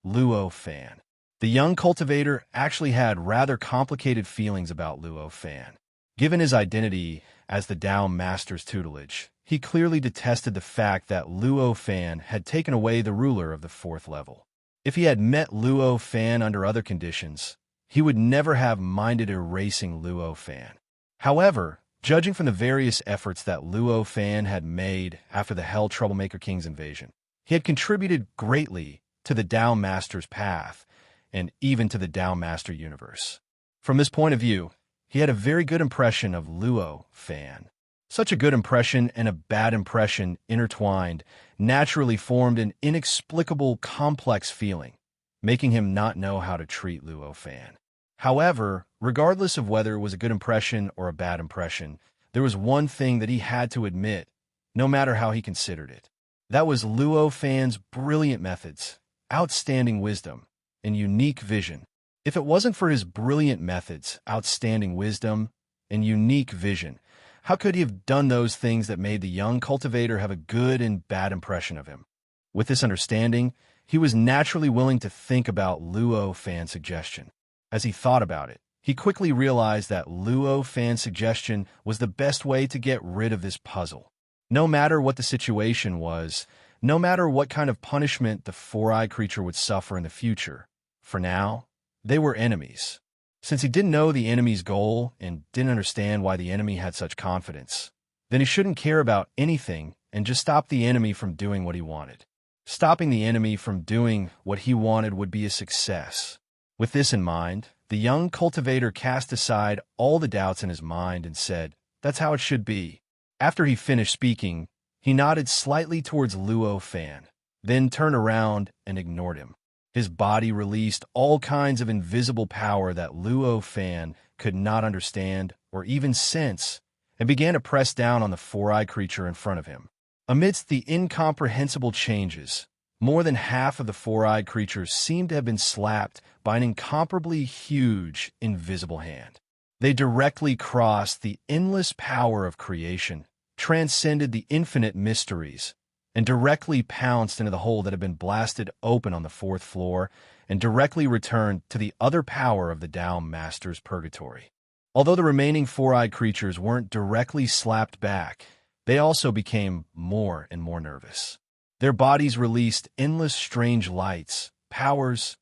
Luo Fan. The young cultivator actually had rather complicated feelings about Luo Fan. Given his identity as the Tao Master's tutelage, he clearly detested the fact that Luo Fan had taken away the ruler of the fourth level. If he had met Luo Fan under other conditions, he would never have minded erasing Luo Fan. However, judging from the various efforts that Luo Fan had made after the Hell Troublemaker King's invasion, he had contributed greatly to the Tao Master's path and even to the Tao Master universe. From this point of view, he had a very good impression of Luo Fan. Such a good impression and a bad impression intertwined naturally formed an inexplicable, complex feeling, making him not know how to treat Luo Fan. However, regardless of whether it was a good impression or a bad impression, there was one thing that he had to admit, no matter how he considered it. That was Luo Fan's brilliant methods, outstanding wisdom, and unique vision. If it wasn't for his brilliant methods, outstanding wisdom, and unique vision, how could he have done those things that made the young cultivator have a good and bad impression of him? With this understanding, he was naturally willing to think about Luo Fan's suggestion. As he thought about it, he quickly realized that Luo Fan's suggestion was the best way to get rid of this puzzle. No matter what the situation was, no matter what kind of punishment the four-eyed creature would suffer in the future, for now, they were enemies. Since he didn't know the enemy's goal and didn't understand why the enemy had such confidence, then he shouldn't care about anything and just stop the enemy from doing what he wanted. Stopping the enemy from doing what he wanted would be a success. With this in mind, the young cultivator cast aside all the doubts in his mind and said, "That's how it should be." After he finished speaking, he nodded slightly towards Luo Fan, then turned around and ignored him. His body released all kinds of invisible power that Luo Fan could not understand or even sense, and began to press down on the four-eyed creature in front of him. Amidst the incomprehensible changes, more than half of the four-eyed creatures seemed to have been slapped by an incomparably huge, invisible hand. They directly crossed the endless power of creation, transcended the infinite mysteries, and directly pounced into the hole that had been blasted open on the fourth floor, and directly returned to the other power of the Tao Master's purgatory. Although the remaining four-eyed creatures weren't directly slapped back, they also became more and more nervous. Their bodies released endless strange lights, powers,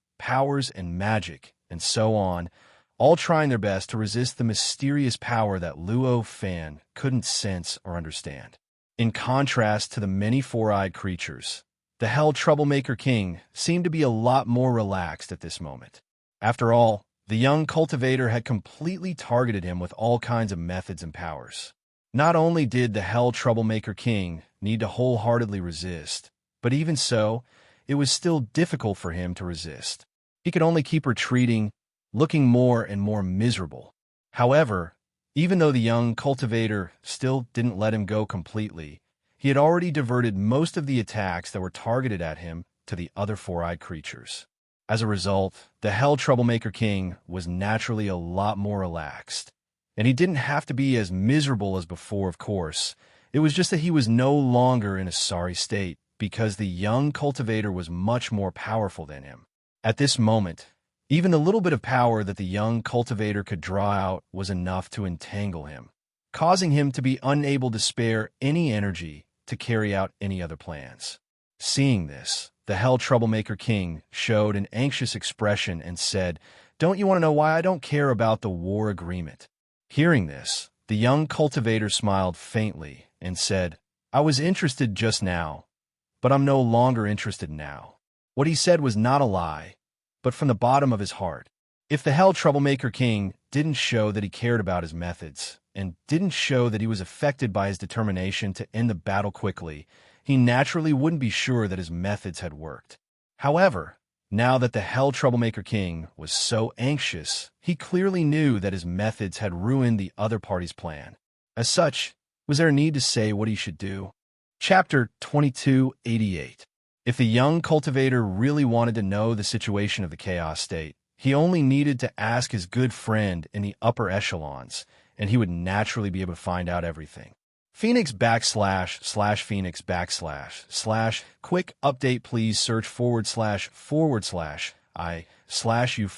and magic, and so on, all trying their best to resist the mysterious power that Luo Fan couldn't sense or understand. In contrast to the many four-eyed creatures, the Hell Troublemaker King seemed to be a lot more relaxed at this moment. After all, the young cultivator had completely targeted him with all kinds of methods and powers. Not only did the Hell Troublemaker King need to wholeheartedly resist, but even so, it was still difficult for him to resist. He could only keep retreating, looking more and more miserable. However, even though the young cultivator still didn't let him go completely, he had already diverted most of the attacks that were targeted at him to the other four-eyed creatures. As a result, the Hell Troublemaker King was naturally a lot more relaxed. And he didn't have to be as miserable as before, of course. It was just that he was no longer in a sorry state because the young cultivator was much more powerful than him. At this moment, even the little bit of power that the young cultivator could draw out was enough to entangle him, causing him to be unable to spare any energy to carry out any other plans. Seeing this, the Hell Troublemaker King showed an anxious expression and said, "Don't you want to know why I don't care about the war agreement?" Hearing this, the young cultivator smiled faintly and said, "I was interested just now, but I'm no longer interested now." What he said was not a lie, but from the bottom of his heart. If the Hell Troublemaker King didn't show that he cared about his methods, and didn't show that he was affected by his determination to end the battle quickly, he naturally wouldn't be sure that his methods had worked. However, now that the Hell Troublemaker King was so anxious, he clearly knew that his methods had ruined the other party's plan. As such, was there a need to say what he should do? Chapter 2288. If the young cultivator really wanted to know the situation of the chaos state, he only needed to ask his good friend in the upper echelons, and he would naturally be able to find out everything. Phoenix / Phoenix / quick update please search / I / you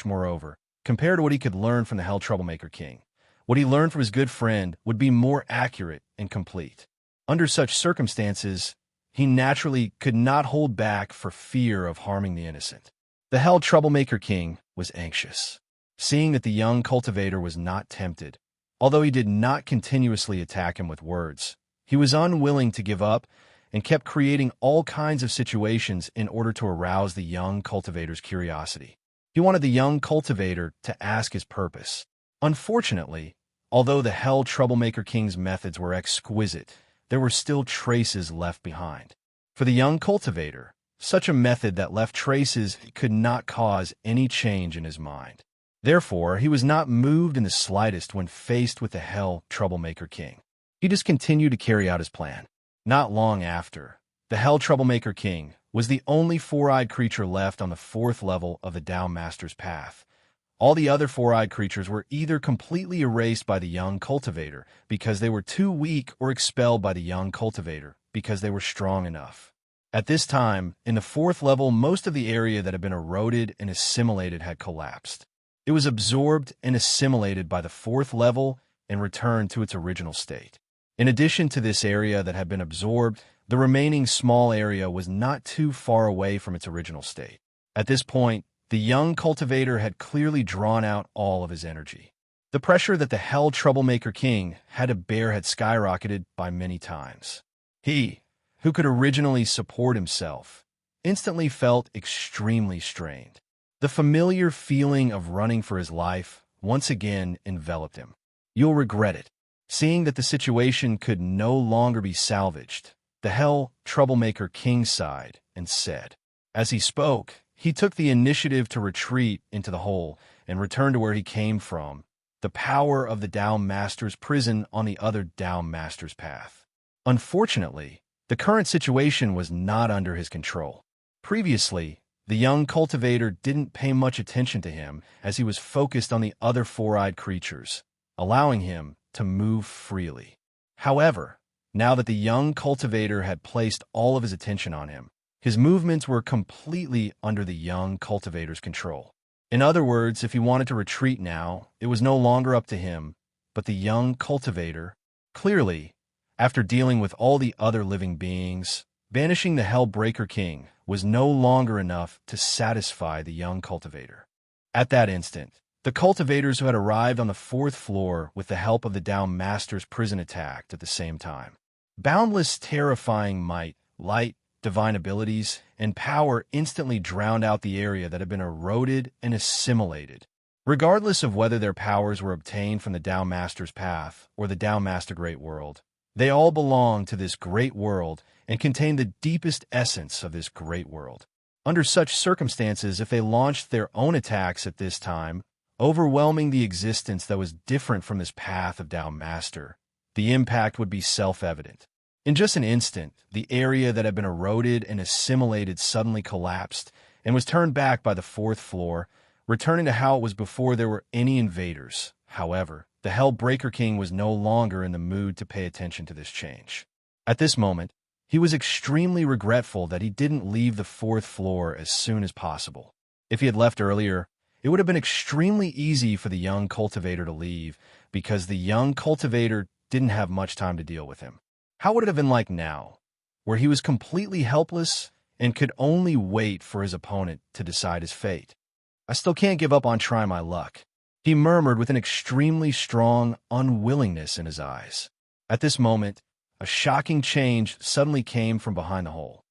/ moreover, compared to what he could learn from the Hell Troublemaker King. What he learned from his good friend would be more accurate and complete. Under such circumstances, he naturally could not hold back for fear of harming the innocent. The Hell Troublemaker King was anxious. Seeing that the young cultivator was not tempted, although he did not continuously attack him with words, he was unwilling to give up and kept creating all kinds of situations in order to arouse the young cultivator's curiosity. He wanted the young cultivator to ask his purpose. Unfortunately, although the Hell Troublemaker King's methods were exquisite, there were still traces left behind. For the young cultivator, such a method that left traces could not cause any change in his mind. Therefore, he was not moved in the slightest when faced with the Hell Troublemaker King. He just continued to carry out his plan. Not long after, the Hell Troublemaker King was the only four-eyed creature left on the 4th level of the Down Master's path. All the other four-eyed creatures were either completely erased by the young cultivator because they were too weak, or expelled by the young cultivator because they were strong enough. At this time, in the 4th level, most of the area that had been eroded and assimilated had collapsed. It was absorbed and assimilated by the 4th level and returned to its original state. In addition to this area that had been absorbed, the remaining small area was not too far away from its original state. At this point, the young cultivator had clearly drawn out all of his energy. The pressure that the Hell Troublemaker King had to bear had skyrocketed by many times. He, who could originally support himself, instantly felt extremely strained. The familiar feeling of running for his life once again enveloped him. "You'll regret it." Seeing that the situation could no longer be salvaged, the Hell Troublemaker King sighed and said. As he spoke, he took the initiative to retreat into the hole and return to where he came from, the power of the Down Master's prison on the other Down Master's path. Unfortunately, the current situation was not under his control. Previously, the young cultivator didn't pay much attention to him as he was focused on the other four-eyed creatures, allowing him to move freely. However, now that the young cultivator had placed all of his attention on him, his movements were completely under the young cultivator's control. In other words, if he wanted to retreat now, it was no longer up to him, but the young cultivator. Clearly, after dealing with all the other living beings, banishing the Hellbreaker King was no longer enough to satisfy the young cultivator. At that instant, the cultivators who had arrived on the fourth floor with the help of the Down Master's prison attacked at the same time. Boundless, terrifying might, light, divine abilities, and power instantly drowned out the area that had been eroded and assimilated. Regardless of whether their powers were obtained from the Down Master's path or the Down Master Great World, they all belonged to this great world and contained the deepest essence of this great world. Under such circumstances, if they launched their own attacks at this time, overwhelming the existence that was different from this path of Down Master, the impact would be self-evident. In just an instant, the area that had been eroded and assimilated suddenly collapsed and was turned back by the fourth floor, returning to how it was before there were any invaders. However, the Hellbreaker King was no longer in the mood to pay attention to this change. At this moment, he was extremely regretful that he didn't leave the fourth floor as soon as possible. If he had left earlier, it would have been extremely easy for the young cultivator to leave, because the young cultivator didn't have much time to deal with him. How would it have been like now, where he was completely helpless and could only wait for his opponent to decide his fate? I still can't give up on trying my luck, he murmured with an extremely strong unwillingness in his eyes. At this moment, a shocking change suddenly came from behind the hole.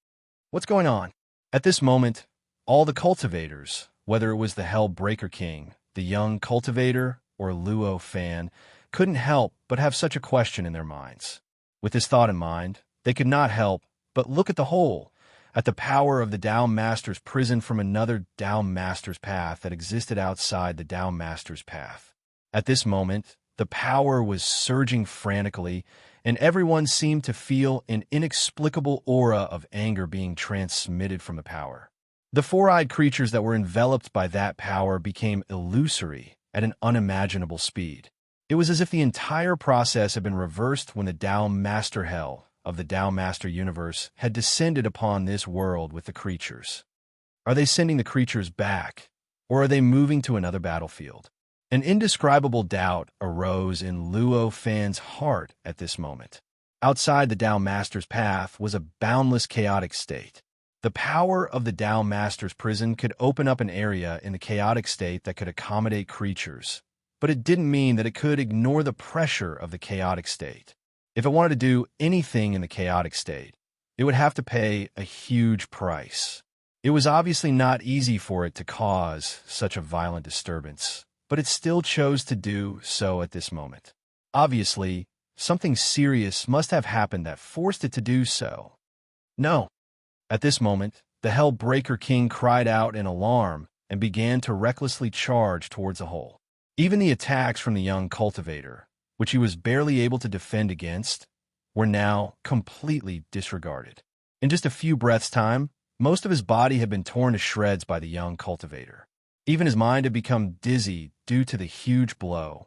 What's going on? At this moment, all the cultivators, whether it was the Hellbreaker King, the young cultivator, or Luo fan, couldn't help but have such a question in their minds. With this thought in mind, they could not help but look at the hole, at the power of the Down Master's prison from another Down Master's path that existed outside the Down Master's path. At this moment, the power was surging frantically, and everyone seemed to feel an inexplicable aura of anger being transmitted from the power. The four-eyed creatures that were enveloped by that power became illusory at an unimaginable speed. It was as if the entire process had been reversed when the Down Master Hell of the Down Master universe had descended upon this world with the creatures. Are they sending the creatures back, or are they moving to another battlefield? An indescribable doubt arose in Luo Fan's heart at this moment. Outside the Down Master's path was a boundless chaotic state. The power of the Down Master's prison could open up an area in the chaotic state that could accommodate creatures, but it didn't mean that it could ignore the pressure of the chaotic state. If it wanted to do anything in the chaotic state, it would have to pay a huge price. It was obviously not easy for it to cause such a violent disturbance, but it still chose to do so at this moment. Obviously, something serious must have happened that forced it to do so. No. At this moment, the Hellbreaker King cried out in alarm and began to recklessly charge towards the hole. Even the attacks from the young cultivator, which he was barely able to defend against, were now completely disregarded. In just a few breaths' time, most of his body had been torn to shreds by the young cultivator. Even his mind had become dizzy due to the huge blow.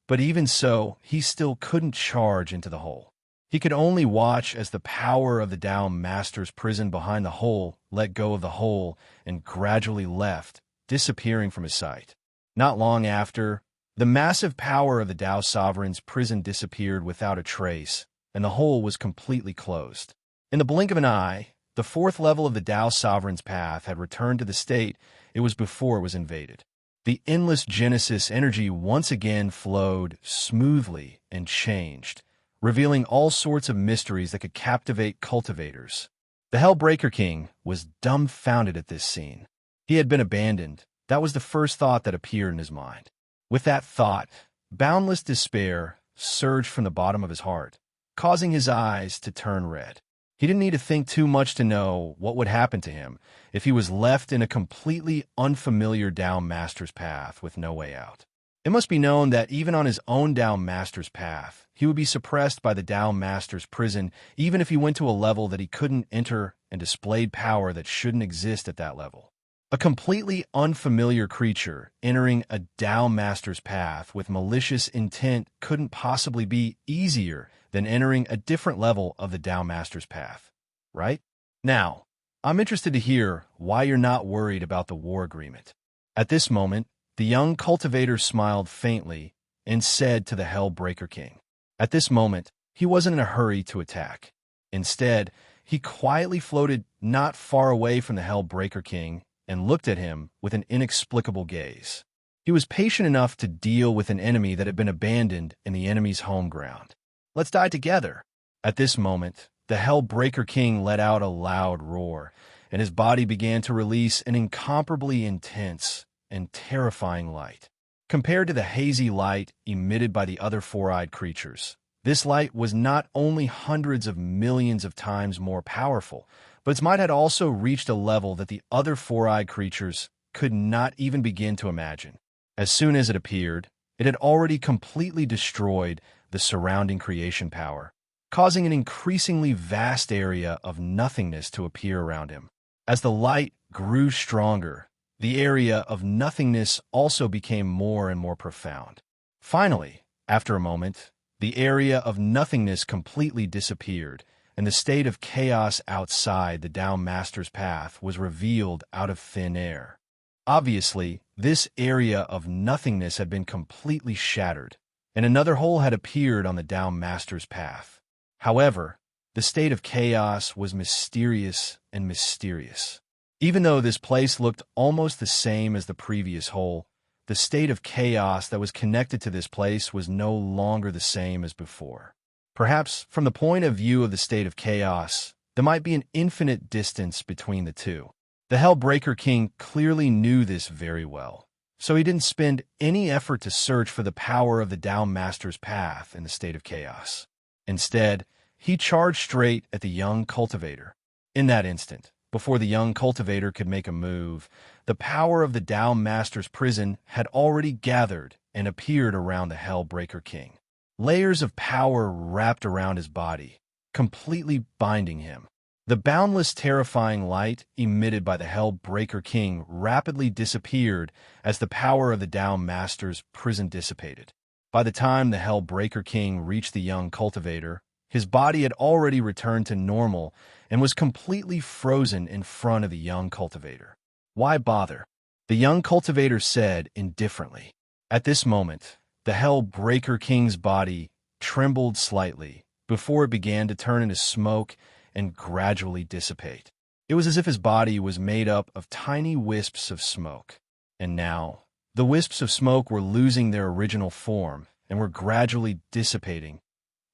But even so, he still couldn't charge into the hole. He could only watch as the power of the Down Master's prison behind the hole let go of the hole and gradually left, disappearing from his sight. Not long after, the massive power of the Dao Sovereign's prison disappeared without a trace, and the hole was completely closed. In the blink of an eye, the fourth level of the Dao Sovereign's path had returned to the state it was before it was invaded. The endless Genesis energy once again flowed smoothly and changed, revealing all sorts of mysteries that could captivate cultivators. The Hellbreaker King was dumbfounded at this scene. He had been abandoned. That was the first thought that appeared in his mind. With that thought, boundless despair surged from the bottom of his heart, causing his eyes to turn red. He didn't need to think too much to know what would happen to him if he was left in a completely unfamiliar Down Master's path with no way out. It must be known that even on his own Down Master's path, he would be suppressed by the Down Master's prison even if he went to a level that he couldn't enter and displayed power that shouldn't exist at that level. A completely unfamiliar creature entering a Down Master's path with malicious intent couldn't possibly be easier than entering a different level of the Down Master's path, right? Now, I'm interested to hear why you're not worried about the war agreement. At this moment, the young cultivator smiled faintly and said to the Hellbreaker King. At this moment, he wasn't in a hurry to attack. Instead, he quietly floated not far away from the Hellbreaker King and looked at him with an inexplicable gaze. He was patient enough to deal with an enemy that had been abandoned in the enemy's home ground. "Let's die together." At this moment, the Hellbreaker King let out a loud roar, and his body began to release an incomparably intense and terrifying light. Compared to the hazy light emitted by the other four-eyed creatures, this light was not only hundreds of millions of times more powerful, but its might had also reached a level that the other four-eyed creatures could not even begin to imagine. As soon as it appeared, it had already completely destroyed the surrounding creation power, causing an increasingly vast area of nothingness to appear around him. As the light grew stronger, the area of nothingness also became more and more profound. Finally, after a moment, the area of nothingness completely disappeared, and the state of chaos outside the Down Master's path was revealed out of thin air. Obviously, this area of nothingness had been completely shattered, and another hole had appeared on the Down Master's path. However, the state of chaos was mysterious and mysterious. Even though this place looked almost the same as the previous hole, the state of chaos that was connected to this place was no longer the same as before. Perhaps, from the point of view of the state of chaos, there might be an infinite distance between the two. The Hellbreaker King clearly knew this very well, so he didn't spend any effort to search for the power of the Down Master's path in the state of chaos. Instead, he charged straight at the young cultivator. In that instant, before the young cultivator could make a move, the power of the Down Master's prison had already gathered and appeared around the Hellbreaker King. Layers of power wrapped around his body, completely binding him. The boundless, terrifying light emitted by the Hellbreaker King rapidly disappeared as the power of the Down Master's prison dissipated. By the time the Hellbreaker King reached the young cultivator, his body had already returned to normal and was completely frozen in front of the young cultivator. "Why bother?" the young cultivator said indifferently. At this moment, the Hellbreaker King's body trembled slightly before it began to turn into smoke and gradually dissipate. It was as if his body was made up of tiny wisps of smoke. And now, the wisps of smoke were losing their original form and were gradually dissipating.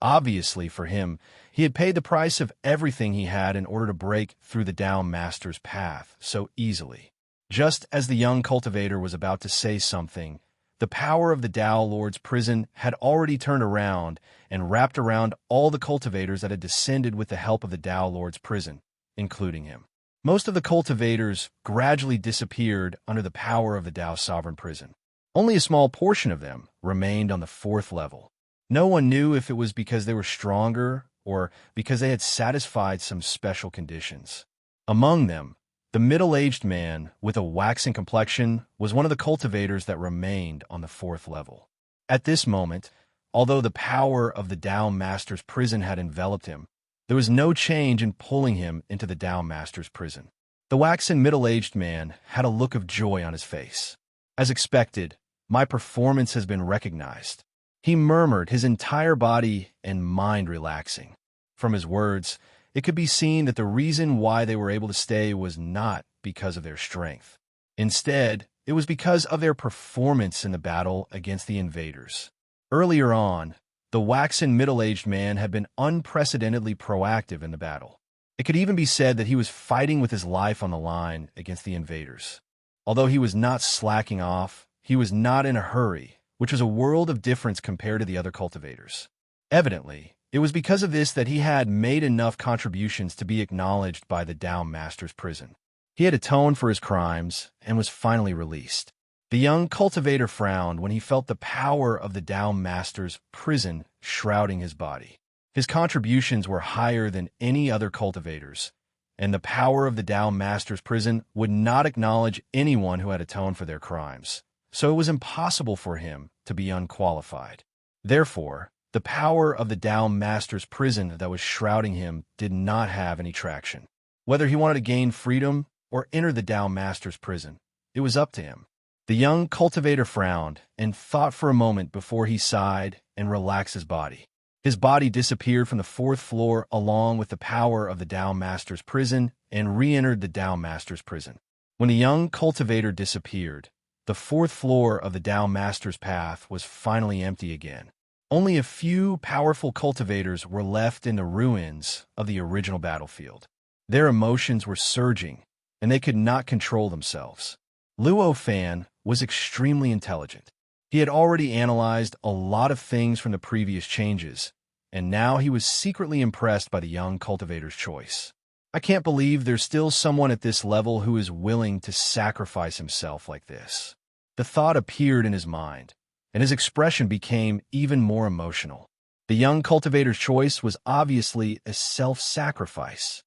Obviously, for him, he had paid the price of everything he had in order to break through the Down Master's path so easily. Just as the young cultivator was about to say something, the power of the Dow Lord's prison had already turned around and wrapped around all the cultivators that had descended with the help of the Dow Lord's prison, including him. Most of the cultivators gradually disappeared under the power of the Dow Sovereign prison. Only a small portion of them remained on the 4th level. No one knew if it was because they were stronger or because they had satisfied some special conditions. Among them, the middle-aged man with a waxen complexion was one of the cultivators that remained on the 4th level. At this moment, although the power of the Down Master's prison had enveloped him, there was no change in pulling him into the Down Master's prison. The waxen middle-aged man had a look of joy on his face. "As expected, my performance has been recognized," he murmured, his entire body and mind relaxing. From his words, it could be seen that the reason why they were able to stay was not because of their strength. Instead, it was because of their performance in the battle against the invaders. Earlier on, the waxen middle-aged man had been unprecedentedly proactive in the battle. It could even be said that he was fighting with his life on the line against the invaders. Although he was not slacking off, he was not in a hurry, which was a world of difference compared to the other cultivators. Evidently, it was because of this that he had made enough contributions to be acknowledged by the Down Master's prison. He had atoned for his crimes and was finally released. The young cultivator frowned when he felt the power of the Down Master's prison shrouding his body. His contributions were higher than any other cultivators, and the power of the Down Master's prison would not acknowledge anyone who had atoned for their crimes, so it was impossible for him to be unqualified. Therefore, the power of the Down Master's prison that was shrouding him did not have any traction. Whether he wanted to gain freedom or enter the Down Master's prison, it was up to him. The young cultivator frowned and thought for a moment before he sighed and relaxed his body. His body disappeared from the 4th floor along with the power of the Down Master's prison and re-entered the Down Master's prison. When the young cultivator disappeared, the fourth floor of the Tao Master's path was finally empty again. Only a few powerful cultivators were left in the ruins of the original battlefield. Their emotions were surging, and they could not control themselves. Luo Fan was extremely intelligent. He had already analyzed a lot of things from the previous changes, and now he was secretly impressed by the young cultivator's choice. I can't believe there's still someone at this level who is willing to sacrifice himself like this. The thought appeared in his mind, and his expression became even more emotional. The young cultivator's choice was obviously a self-sacrifice.